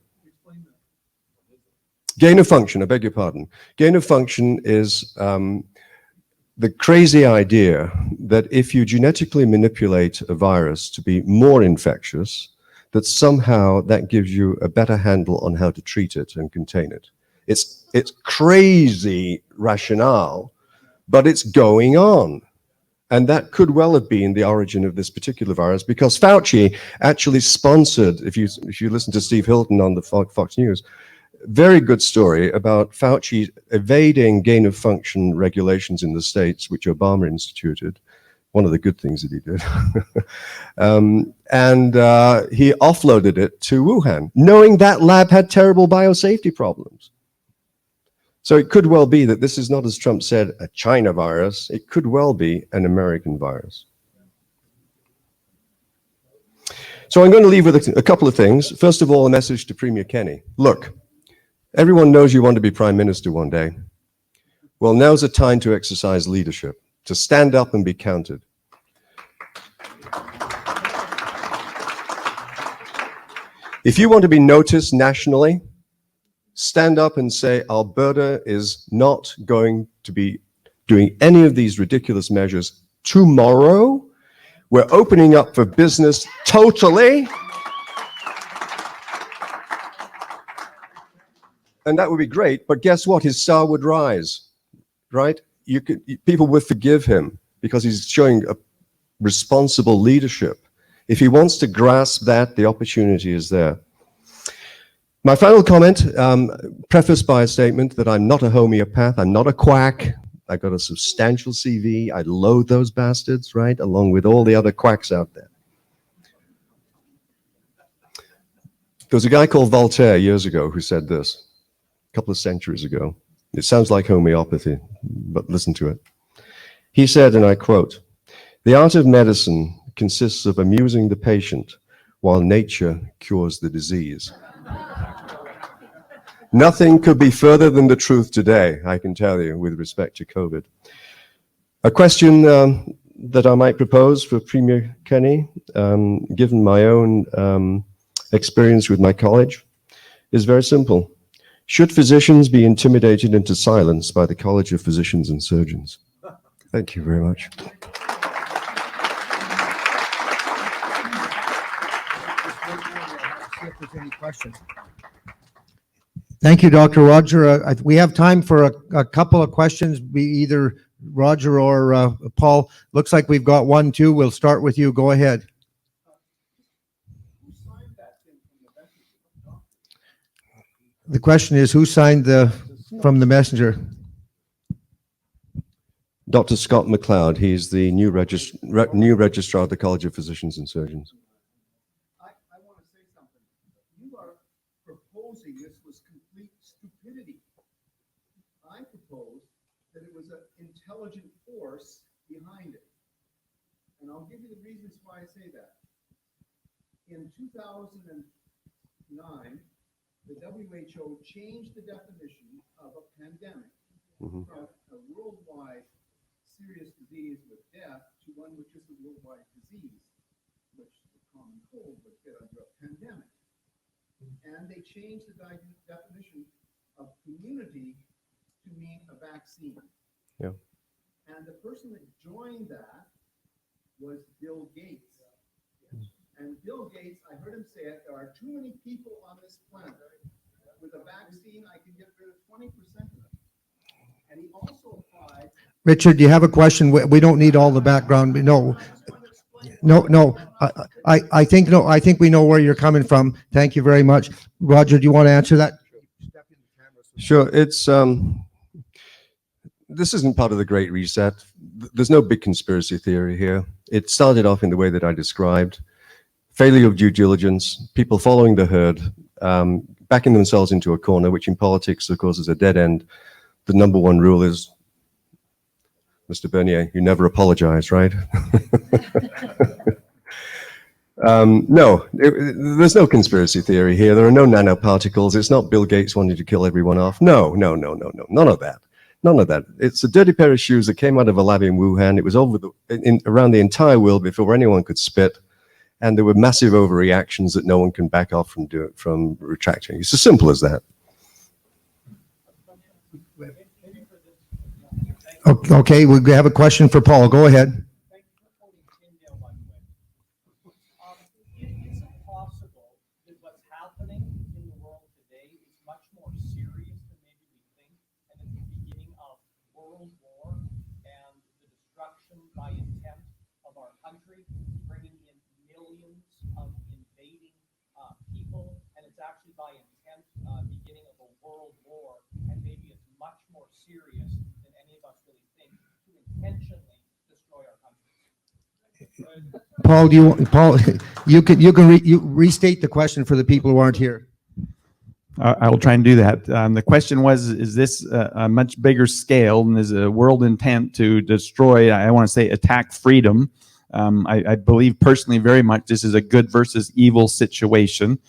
Gain of function, I beg your pardon. Gain of function is the crazy idea that if you genetically manipulate a virus to be more infectious, that somehow that gives you a better handle on how to treat it and contain it. It's crazy rationale, but it's going on. And that could well have been the origin of this particular virus because Fauci actually sponsored, if you listen to Steve Hilton on the Fox News, very good story about Fauci evading gain of function regulations in the States, which Obama instituted. One of the good things that he did. He offloaded it to Wuhan, knowing that lab had terrible biosafety problems. So it could well be that this is not, as Trump said, a China virus. It could well be an American virus. So I'm going to leave with a couple of things. First of all, a message to Premier Kenney. Look, everyone knows you want to be Prime Minister one day. Well, now's the time to exercise leadership, to stand up and be counted. If you want to be noticed nationally, stand up and say, Alberta is not going to be doing any of these ridiculous measures tomorrow. We're opening up for business totally. And that would be great, but guess what? His star would rise, right? People would forgive him because he's showing a responsible leadership. If he wants to grasp that, the opportunity is there. My final comment, prefaced by a statement that I'm not a homeopath, I'm not a quack. I've got a substantial CV. I loathe those bastards, right? Along with all the other quacks out there. There was a guy called Voltaire years ago who said this, a couple of centuries ago. It sounds like homeopathy, but listen to it. He said, and I quote, "The art of medicine consists of amusing the patient while nature cures the disease." Nothing could be further than the truth today, I can tell you, with respect to COVID. A question that I might propose for Premier Kenny, given my own experience with my college, is very simple. Should physicians be intimidated into silence by the College of Physicians and Surgeons? Thank you very much. See if there's any questions. Thank you, Dr. Roger. We have time for a couple of questions, be either Roger or Paul. Looks like we've got one, too. We'll start with you. Go ahead. The question is, who signed from the messenger? Dr. Scott McLeod, he's the new registrar of the College of Physicians and Surgeons. I want to say something. You are proposing this was complete stupidity. I propose that it was an intelligent force behind it. And I'll give you the reasons why I say that. In 2009, the WHO changed the definition of a pandemic from a worldwide serious disease with death to one which is a worldwide disease, which the common cold would fit under a pandemic. And they changed the definition of immunity to mean a vaccine. Yeah. And the person that joined that was Bill Gates. And Bill Gates, I heard him say it, there are too many people on this planet. With a vaccine, I can get rid of 20% of them. And he also applied. Richard, do you have a question? We don't need all the background. No. I think we know where you're coming from. Thank you very much. Roger, do you want to answer that? Sure. It's this isn't part of the Great Reset. There's no big conspiracy theory here. It started off in the way that I described. Failure of due diligence, people following the herd, backing themselves into a corner, which in politics, of course, is a dead end. The number one rule is, Mr. Bernier, you never apologize, right? No, there's no conspiracy theory here. There are no nanoparticles. It's not Bill Gates wanting to kill everyone off. No. None of that. None of that. It's a dirty pair of shoes that came out of a lab in Wuhan. It was around the entire world before anyone could spit. And there were massive overreactions that no one can back off from retracting. It's as simple as that. Okay, we have a question for Paul. Go ahead. Is it possible that what's happening in the world today is much more serious than maybe we think, and it's the beginning of world war and the destruction by intent of our country, bringing in millions of invading people, and it's actually by intent beginning of a world war, and maybe it's much more serious than any of us really think, to intentionally destroy our country? Paul, you can restate the question for the people who aren't here. I will try and do that. The question was, is this a much bigger scale and is a world intent to destroy, I want to say, attack freedom? I believe personally very much this is a good versus evil situation.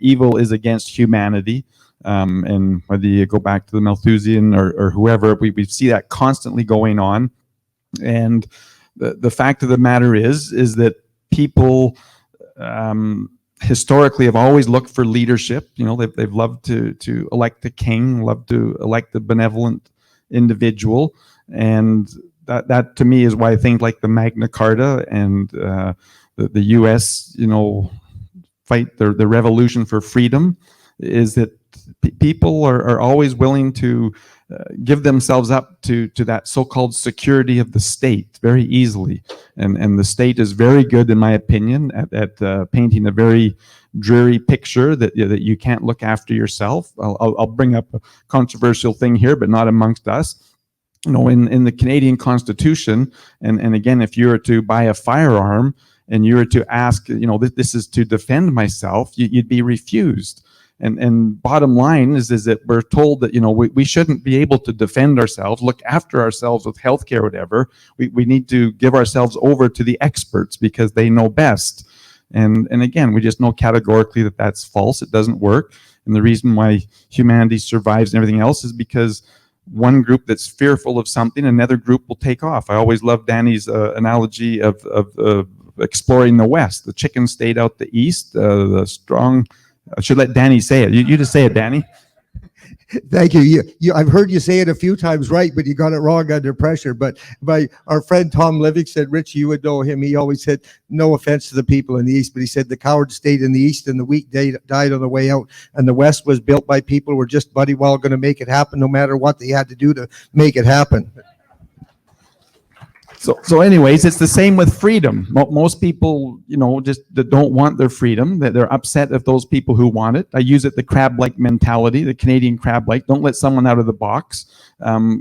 Evil is against humanity. And whether you go back to the Malthusian or whoever, we see that constantly going on. And the fact of the matter is that people historically have always looked for leadership. You know, they've loved to elect the king, loved to elect the benevolent individual. And that to me is why things like the Magna Carta and the U.S., you know, fight the revolution for freedom is that people are always willing to give themselves up to that so-called security of the state very easily. And the state is very good, in my opinion, at painting a very dreary picture that you can't look after yourself. I'll bring up a controversial thing here, but not amongst us. You know, in the Canadian Constitution, and again, if you were to buy a firearm and you were to ask, you know, this is to defend myself, you'd be refused. And bottom line is that we're told that, you know, we shouldn't be able to defend ourselves, look after ourselves with healthcare or whatever. We need to give ourselves over to the experts because they know best. And again, we just know categorically that that's false. It doesn't work. And the reason why humanity survives and everything else is because one group that's fearful of something, another group will take off. I always love Danny's analogy of exploring the West. The chicken stayed out the East. The strong. I should let Danny say it. You just say it, Danny. Thank you. I've heard you say it a few times right, but you got it wrong under pressure. But our friend Tom Livick said, Rich, you would know him. He always said, no offense to the people in the East, but he said the cowards stayed in the East and the weak died on the way out. And the West was built by people who were just bloody well going to make it happen, no matter what they had to do to make it happen. So anyways, it's the same with freedom. Most people, just that don't want their freedom, that they're upset if those people who want it. I use it the crab-like mentality, the Canadian crab-like. Don't let someone out of the box.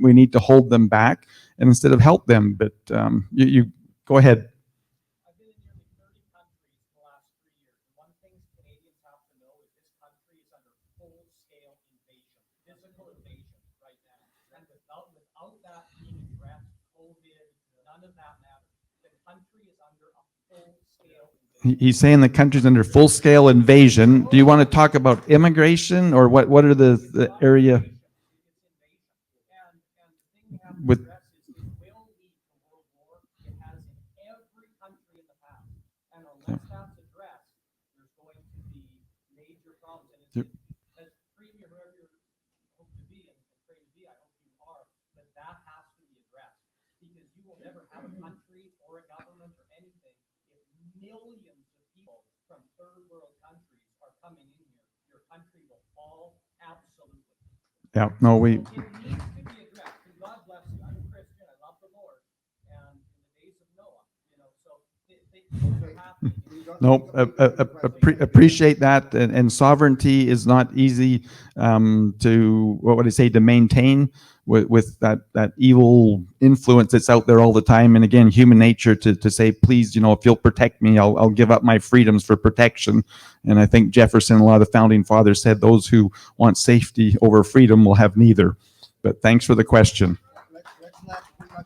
We need to hold them back and instead of help them. But you go ahead. I've been in nearly 30 countries in the last 3 years. One thing Canadians have to know is this country is under full-scale invasion, physical invasion right now. And without that being addressed, COVID, none of that matters. The country is under a full-scale invasion. He's saying the country's under full-scale invasion. Do you want to talk about immigration or what are the area? With millions of people from third world countries are coming in here, your country will fall absolutely. Yeah, no, we. So it needs to be addressed. And God bless you. I'm a Christian. I love the Lord. And in the days of Noah, so things are happening. No, appreciate that. And sovereignty is not easy to maintain with that evil influence that's out there all the time. And again, human nature to say, please, if you'll protect me, I'll give up my freedoms for protection. And I think Jefferson, a lot of the founding fathers said those who want safety over freedom will have neither. But thanks for the question. We got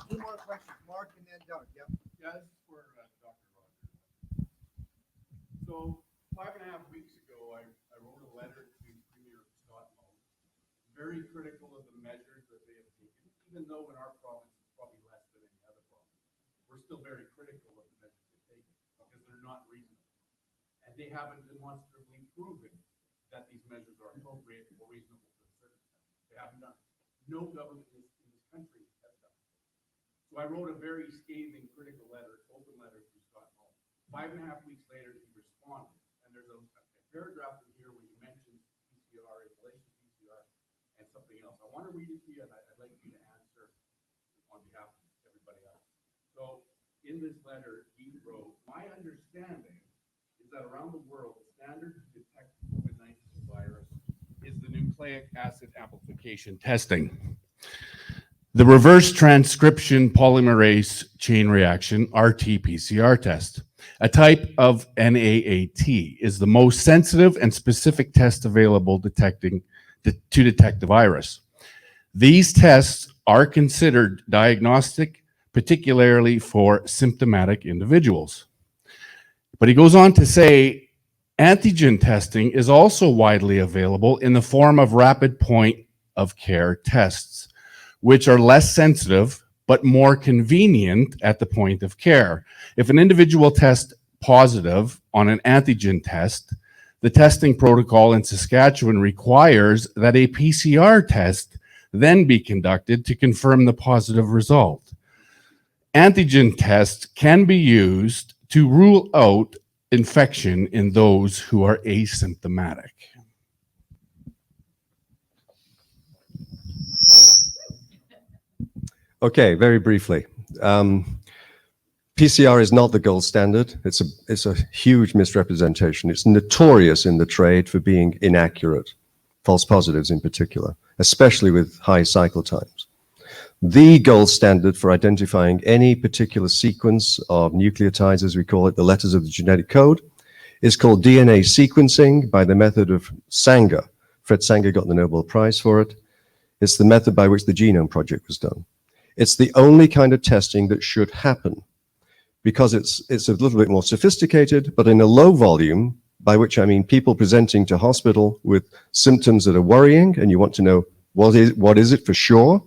two more questions, Mark and then Doug. Yep. Yeah, this is for Dr. Roger. So 5.5 weeks ago, I wrote a letter to Premier Scott Lawton, very critical of the measures that they have taken, even though in our province it's probably less than any other province. We're still very critical of the measures they've taken because they're not reasonable. And they haven't demonstrably proven that these measures are appropriate or reasonable for the circumstances. They haven't done it. No government in this country has done it. So I wrote a very scathing, critical letter, open letter to Scott Lawton. 5.5 weeks later, he responded. And there's a paragraph in here where he mentions PCR, inhalation PCR, and something else. I want to read it to you, and I'd like you to answer on behalf of everybody else. So in this letter, he wrote, my understanding is that around the world, the standard to detect COVID-19 virus is the nucleic acid amplification testing. The reverse transcription polymerase chain reaction, RT-PCR test, a type of NAAT, is the most sensitive and specific test available to detect the virus. These tests are considered diagnostic, particularly for symptomatic individuals. But he goes on to say, antigen testing is also widely available in the form of rapid point of care tests, which are less sensitive but more convenient at the point of care. If an individual tests positive on an antigen test, the testing protocol in Saskatchewan requires that a PCR test then be conducted to confirm the positive result. Antigen tests can be used to rule out infection in those who are asymptomatic. Okay, very briefly. PCR is not the gold standard. It's a huge misrepresentation. It's notorious in the trade for being inaccurate, false positives in particular, especially with high cycle times. The gold standard for identifying any particular sequence of nucleotides, as we call it, the letters of the genetic code, is called DNA sequencing by the method of Sanger. Fred Sanger got the Nobel Prize for it. It's the method by which the Genome Project was done. It's the only kind of testing that should happen because it's a little bit more sophisticated, but in a low volume, by which I mean people presenting to hospital with symptoms that are worrying, and you want to know what is it for sure,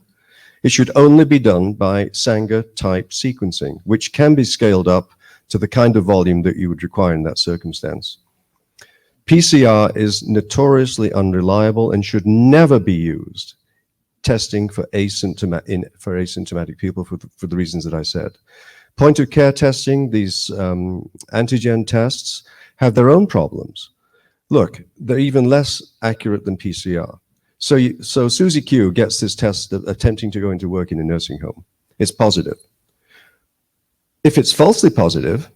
it should only be done by Sanger-type sequencing, which can be scaled up to the kind of volume that you would require in that circumstance. PCR is notoriously unreliable and should never be used testing for asymptomatic people for the reasons that I said. Point of care testing, these antigen tests, have their own problems. Look, they're even less accurate than PCR. So Susie Q gets this test attempting to go into work in a nursing home. It's positive. If it's falsely positive,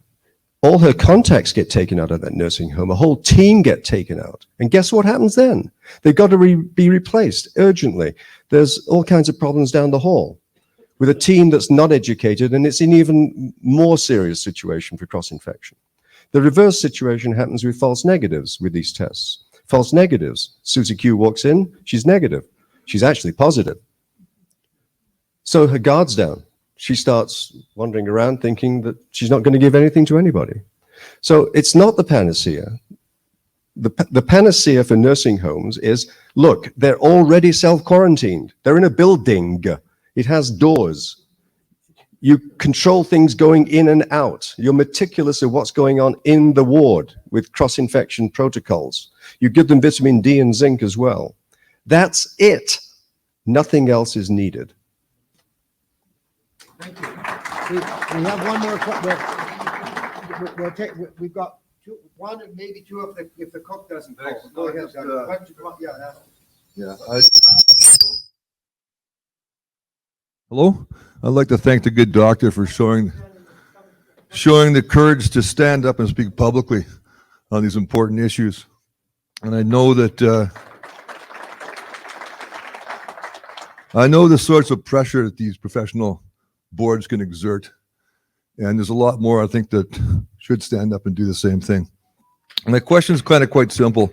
all her contacts get taken out of that nursing home. A whole team get taken out. And guess what happens then? They've got to be replaced urgently. There's all kinds of problems down the hall with a team that's not educated, and it's an even more serious situation for cross-infection. The reverse situation happens with false negatives with these tests. False negatives. Susie Q walks in, she's negative. She's actually positive. So her guard's down. She starts wandering around thinking that she's not going to give anything to anybody. So it's not the panacea. The panacea for nursing homes is, look, they're already self-quarantined. They're in a building. It has doors. You control things going in and out. You're meticulous of what's going on in the ward with cross-infection protocols. You give them vitamin D and zinc as well. That's it. Nothing else is needed. Thank you. We have one more. We've got one and maybe two if the cook doesn't call. Go ahead. Hello. I'd like to thank the good doctor for showing the courage to stand up and speak publicly on these important issues. And I know that I know the sorts of pressure that these professional boards can exert. And there's a lot more, I think, that should stand up and do the same thing. My question is kind of quite simple.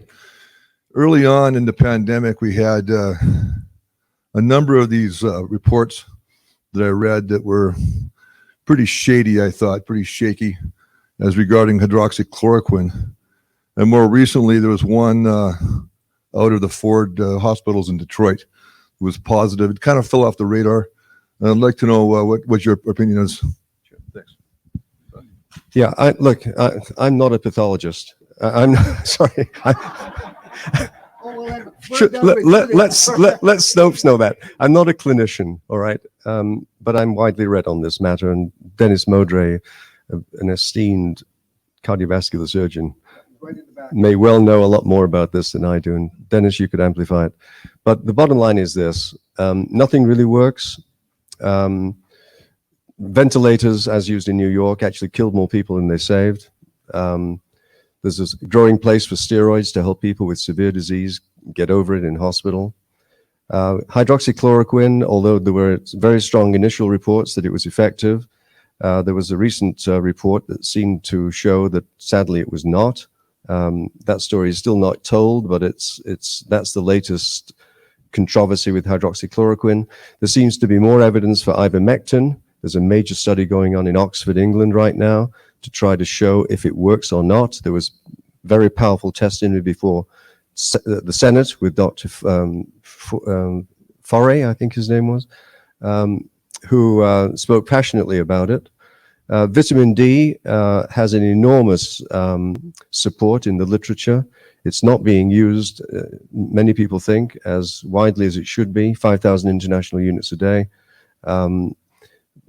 Early on in the pandemic, we had a number of these reports that I read that were pretty shady, I thought, pretty shaky, as regarding hydroxychloroquine. And more recently, there was one out of the Ford hospitals in Detroit. It was positive. It kind of fell off the radar. I'd like to know what your opinion is. Sure. Thanks. Yeah, I'm not a pathologist. I'm sorry. Let's Snopes know that. I'm not a clinician, all right? But I'm widely read on this matter. And Dennis Modray, an esteemed cardiovascular surgeon, may well know a lot more about this than I do. And Dennis, you could amplify it. But the bottom line is this. Nothing really works. Ventilators, as used in New York, actually killed more people than they saved. There's this growing place for steroids to help people with severe disease get over it in hospital. Hydroxychloroquine, although there were very strong initial reports that it was effective, there was a recent report that seemed to show that sadly it was not. That story is still not told, but that's the latest controversy with hydroxychloroquine. There seems to be more evidence for ivermectin. There's a major study going on in Oxford, England right now to try to show if it works or not. There was very powerful testimony before the Senate with Dr. Foray, I think his name was, who spoke passionately about it. Vitamin D has an enormous support in the literature. It's not being used, many people think, as widely as it should be, 5,000 international units a day.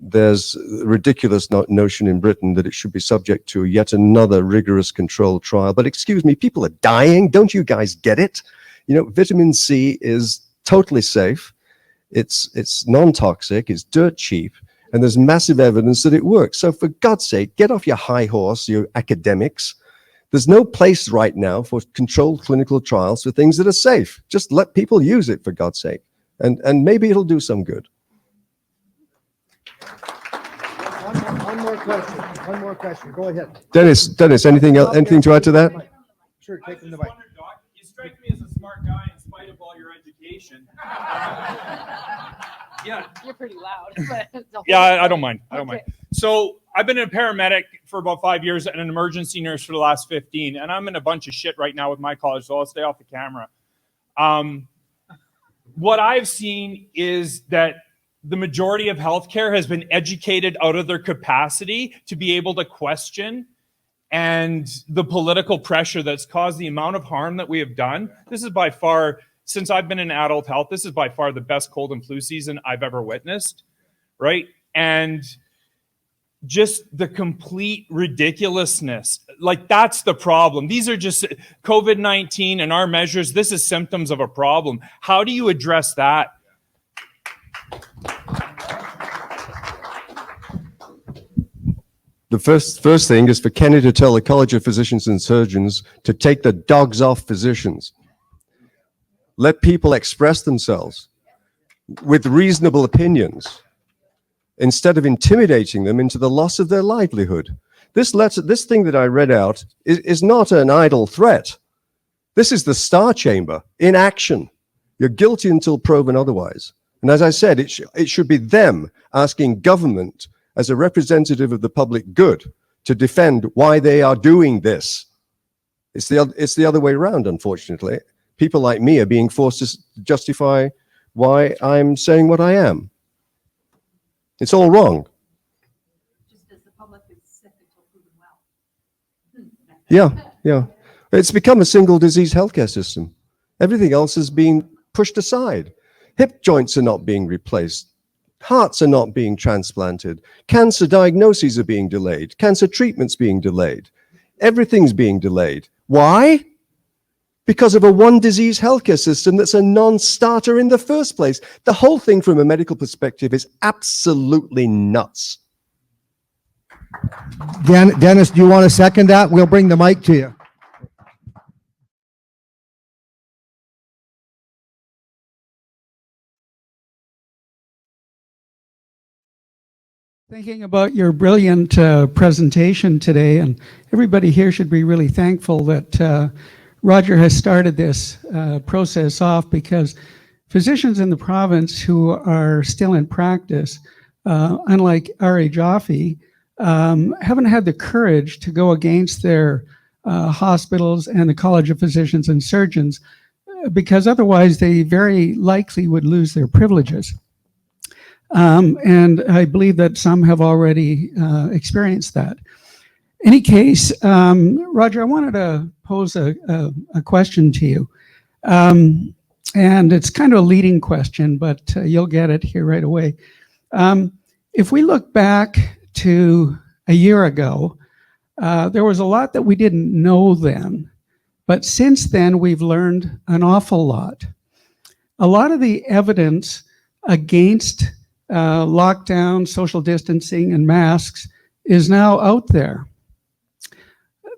There's a ridiculous notion in Britain that it should be subject to yet another rigorous controlled trial. But excuse me, people are dying. Don't you guys get it? You know, vitamin C is totally safe. It's non-toxic. It's dirt cheap. And there's massive evidence that it works. So for God's sake, get off your high horse, you academics. There's no place right now for controlled clinical trials for things that are safe. Just let people use it, for God's sake. And maybe it'll do some good. One more question. Go ahead. Dennis, anything else? Anything to add to that? Sure, take them the mic. Doc, you strike me as a smart guy in spite of all your education. Yeah. You're pretty loud. But yeah, I don't mind. I don't mind. So I've been a paramedic for about 5 years and an emergency nurse for the last 15, and I'm in a bunch of shit right now with my college, so I'll stay off the camera. What I've seen is that the majority of healthcare has been educated out of their capacity to be able to question, and the political pressure that's caused the amount of harm that we have done. This is by far, since I've been in adult health, this is by far the best cold and flu season I've ever witnessed, right? And just the complete ridiculousness. Like, that's the problem. These are just COVID-19 and our measures. This is symptoms of a problem. How do you address that? The first thing is for Kenny to tell the College of Physicians and Surgeons to take the dogs off physicians. Let people express themselves with reasonable opinions, instead of intimidating them into the loss of their livelihood. This thing that I read out is not an idle threat. This is the Star Chamber in action. You're guilty until proven otherwise. And as I said, it should be them asking government as a representative of the public good to defend why they are doing this. It's the other way around, unfortunately. People like me are being forced to justify why I'm saying what I am. It's all wrong. Just as the public is sick until proven well. Yeah. It's become a single disease healthcare system. Everything else is being pushed aside. Hip joints are not being replaced. Hearts are not being transplanted. Cancer diagnoses are being delayed. Cancer treatments being delayed. Everything's being delayed. Why? Because of a one-disease healthcare system that's a non-starter in the first place. The whole thing from a medical perspective is absolutely nuts. Dennis, do you want to second that? We'll bring the mic to you. Thinking about your brilliant presentation today, and everybody here should be really thankful that Roger has started this process off, because physicians in the province who are still in practice, unlike R.A. Jaffe, haven't had the courage to go against their hospitals and the College of Physicians and Surgeons, because otherwise they very likely would lose their privileges. And I believe that some have already experienced that. Any case, Roger, I wanted to pose a question to you. And it's kind of a leading question, but you'll get it here right away. If we look back to a year ago, there was a lot that we didn't know then. But since then, we've learned an awful lot. A lot of the evidence against lockdown, social distancing, and masks is now out there.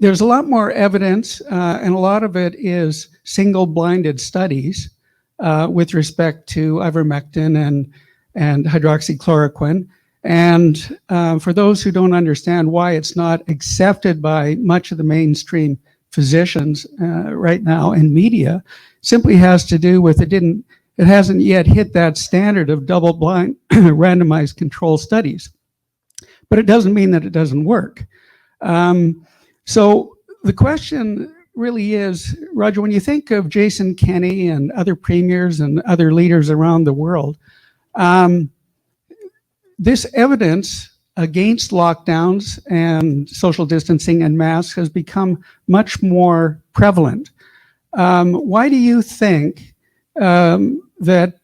There's a lot more evidence, and a lot of it is single-blinded studies with respect to ivermectin and hydroxychloroquine. And for those who don't understand why it's not accepted by much of the mainstream physicians right now and media, simply has to do with it hasn't yet hit that standard of double-blind randomized control studies. But it doesn't mean that it doesn't work. So the question really is, Roger, when you think of Jason Kenney and other premiers and other leaders around the world, this evidence against lockdowns and social distancing and masks has become much more prevalent. Why do you think that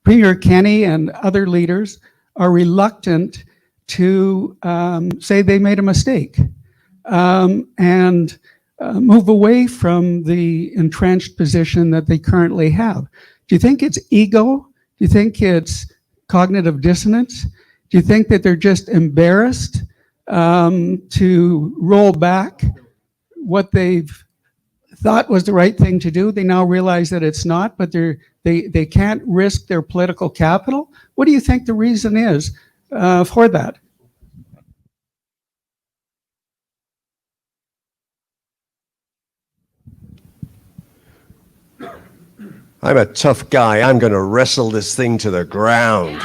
Premier Kenney and other leaders are reluctant to say they made a mistake and move away from the entrenched position that they currently have? Do you think it's ego? Do you think it's cognitive dissonance? Do you think that they're just embarrassed to roll back what they've thought was the right thing to do? They now realize that it's not, but they can't risk their political capital. What do you think the reason is for that? I'm a tough guy. I'm going to wrestle this thing to the ground.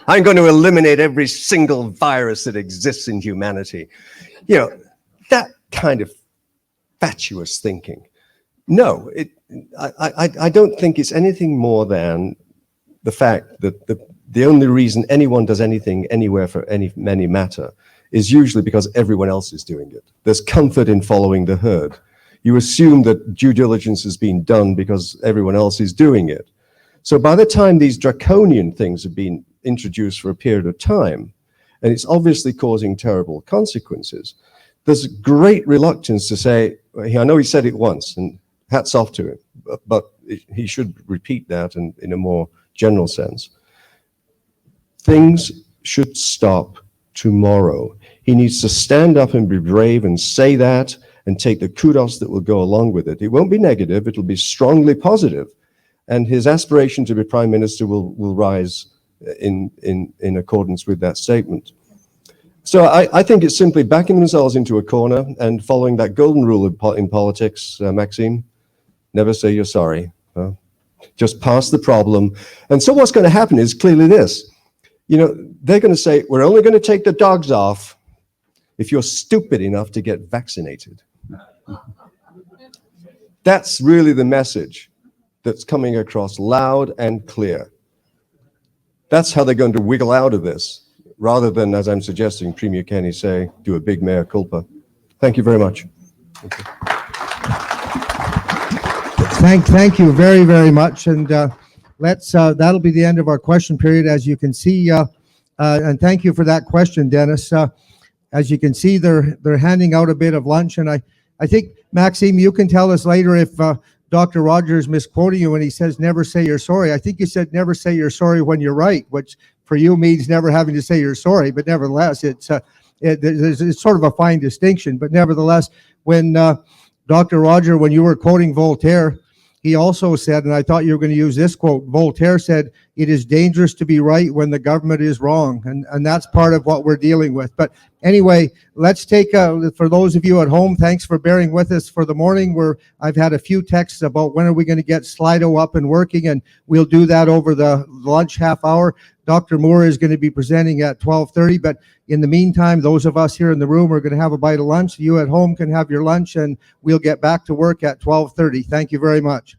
I'm going to eliminate every single virus that exists in humanity. You know, that kind of fatuous thinking. No, I don't think it's anything more than the fact that the only reason anyone does anything anywhere for any matter is usually because everyone else is doing it. There's comfort in following the herd. You assume that due diligence has been done because everyone else is doing it. So by the time these draconian things have been introduced for a period of time, and it's obviously causing terrible consequences, there's great reluctance to say, I know he said it once, and hats off to him, but he should repeat that in a more general sense. Things should stop tomorrow. He needs to stand up and be brave and say that and take the kudos that will go along with it. It won't be negative, it'll be strongly positive. And his aspiration to be Prime Minister will rise in accordance with that statement. So I think it's simply backing themselves into a corner and following that golden rule in politics, Maxime, never say you're sorry. Just pass the problem. And so what's going to happen is clearly this. You know, they're going to say, we're only going to take the dogs off if you're stupid enough to get vaccinated. That's really the message that's coming across loud and clear. That's how they're going to wiggle out of this, rather than, as I'm suggesting, Premier Kenny say, do a big mea culpa. Thank you very much. Thank you very, very much. And that'll be the end of our question period. As you can see, and thank you for that question, Dennis. As you can see, they're handing out a bit of lunch. And I think, Maxime, you can tell us later if Dr. Rogers misquoting you when he says never say you're sorry. I think you said never say you're sorry when you're right, which for you means never having to say you're sorry. But nevertheless, it's sort of a fine distinction. But nevertheless, when Dr. Roger, when you were quoting Voltaire, he also said, and I thought you were going to use this quote, Voltaire said, it is dangerous to be right when the government is wrong. And that's part of what we're dealing with. But anyway, let's take, for those of you at home, thanks for bearing with us for the morning. I've had a few texts about when are we going to get Slido up and working, and we'll do that over the lunch half hour. Dr. Moore is going to be presenting at 12:30, but in the meantime, those of us here in the room are going to have a bite of lunch. You at home can have your lunch, and we'll get back to work at 12:30. Thank you very much.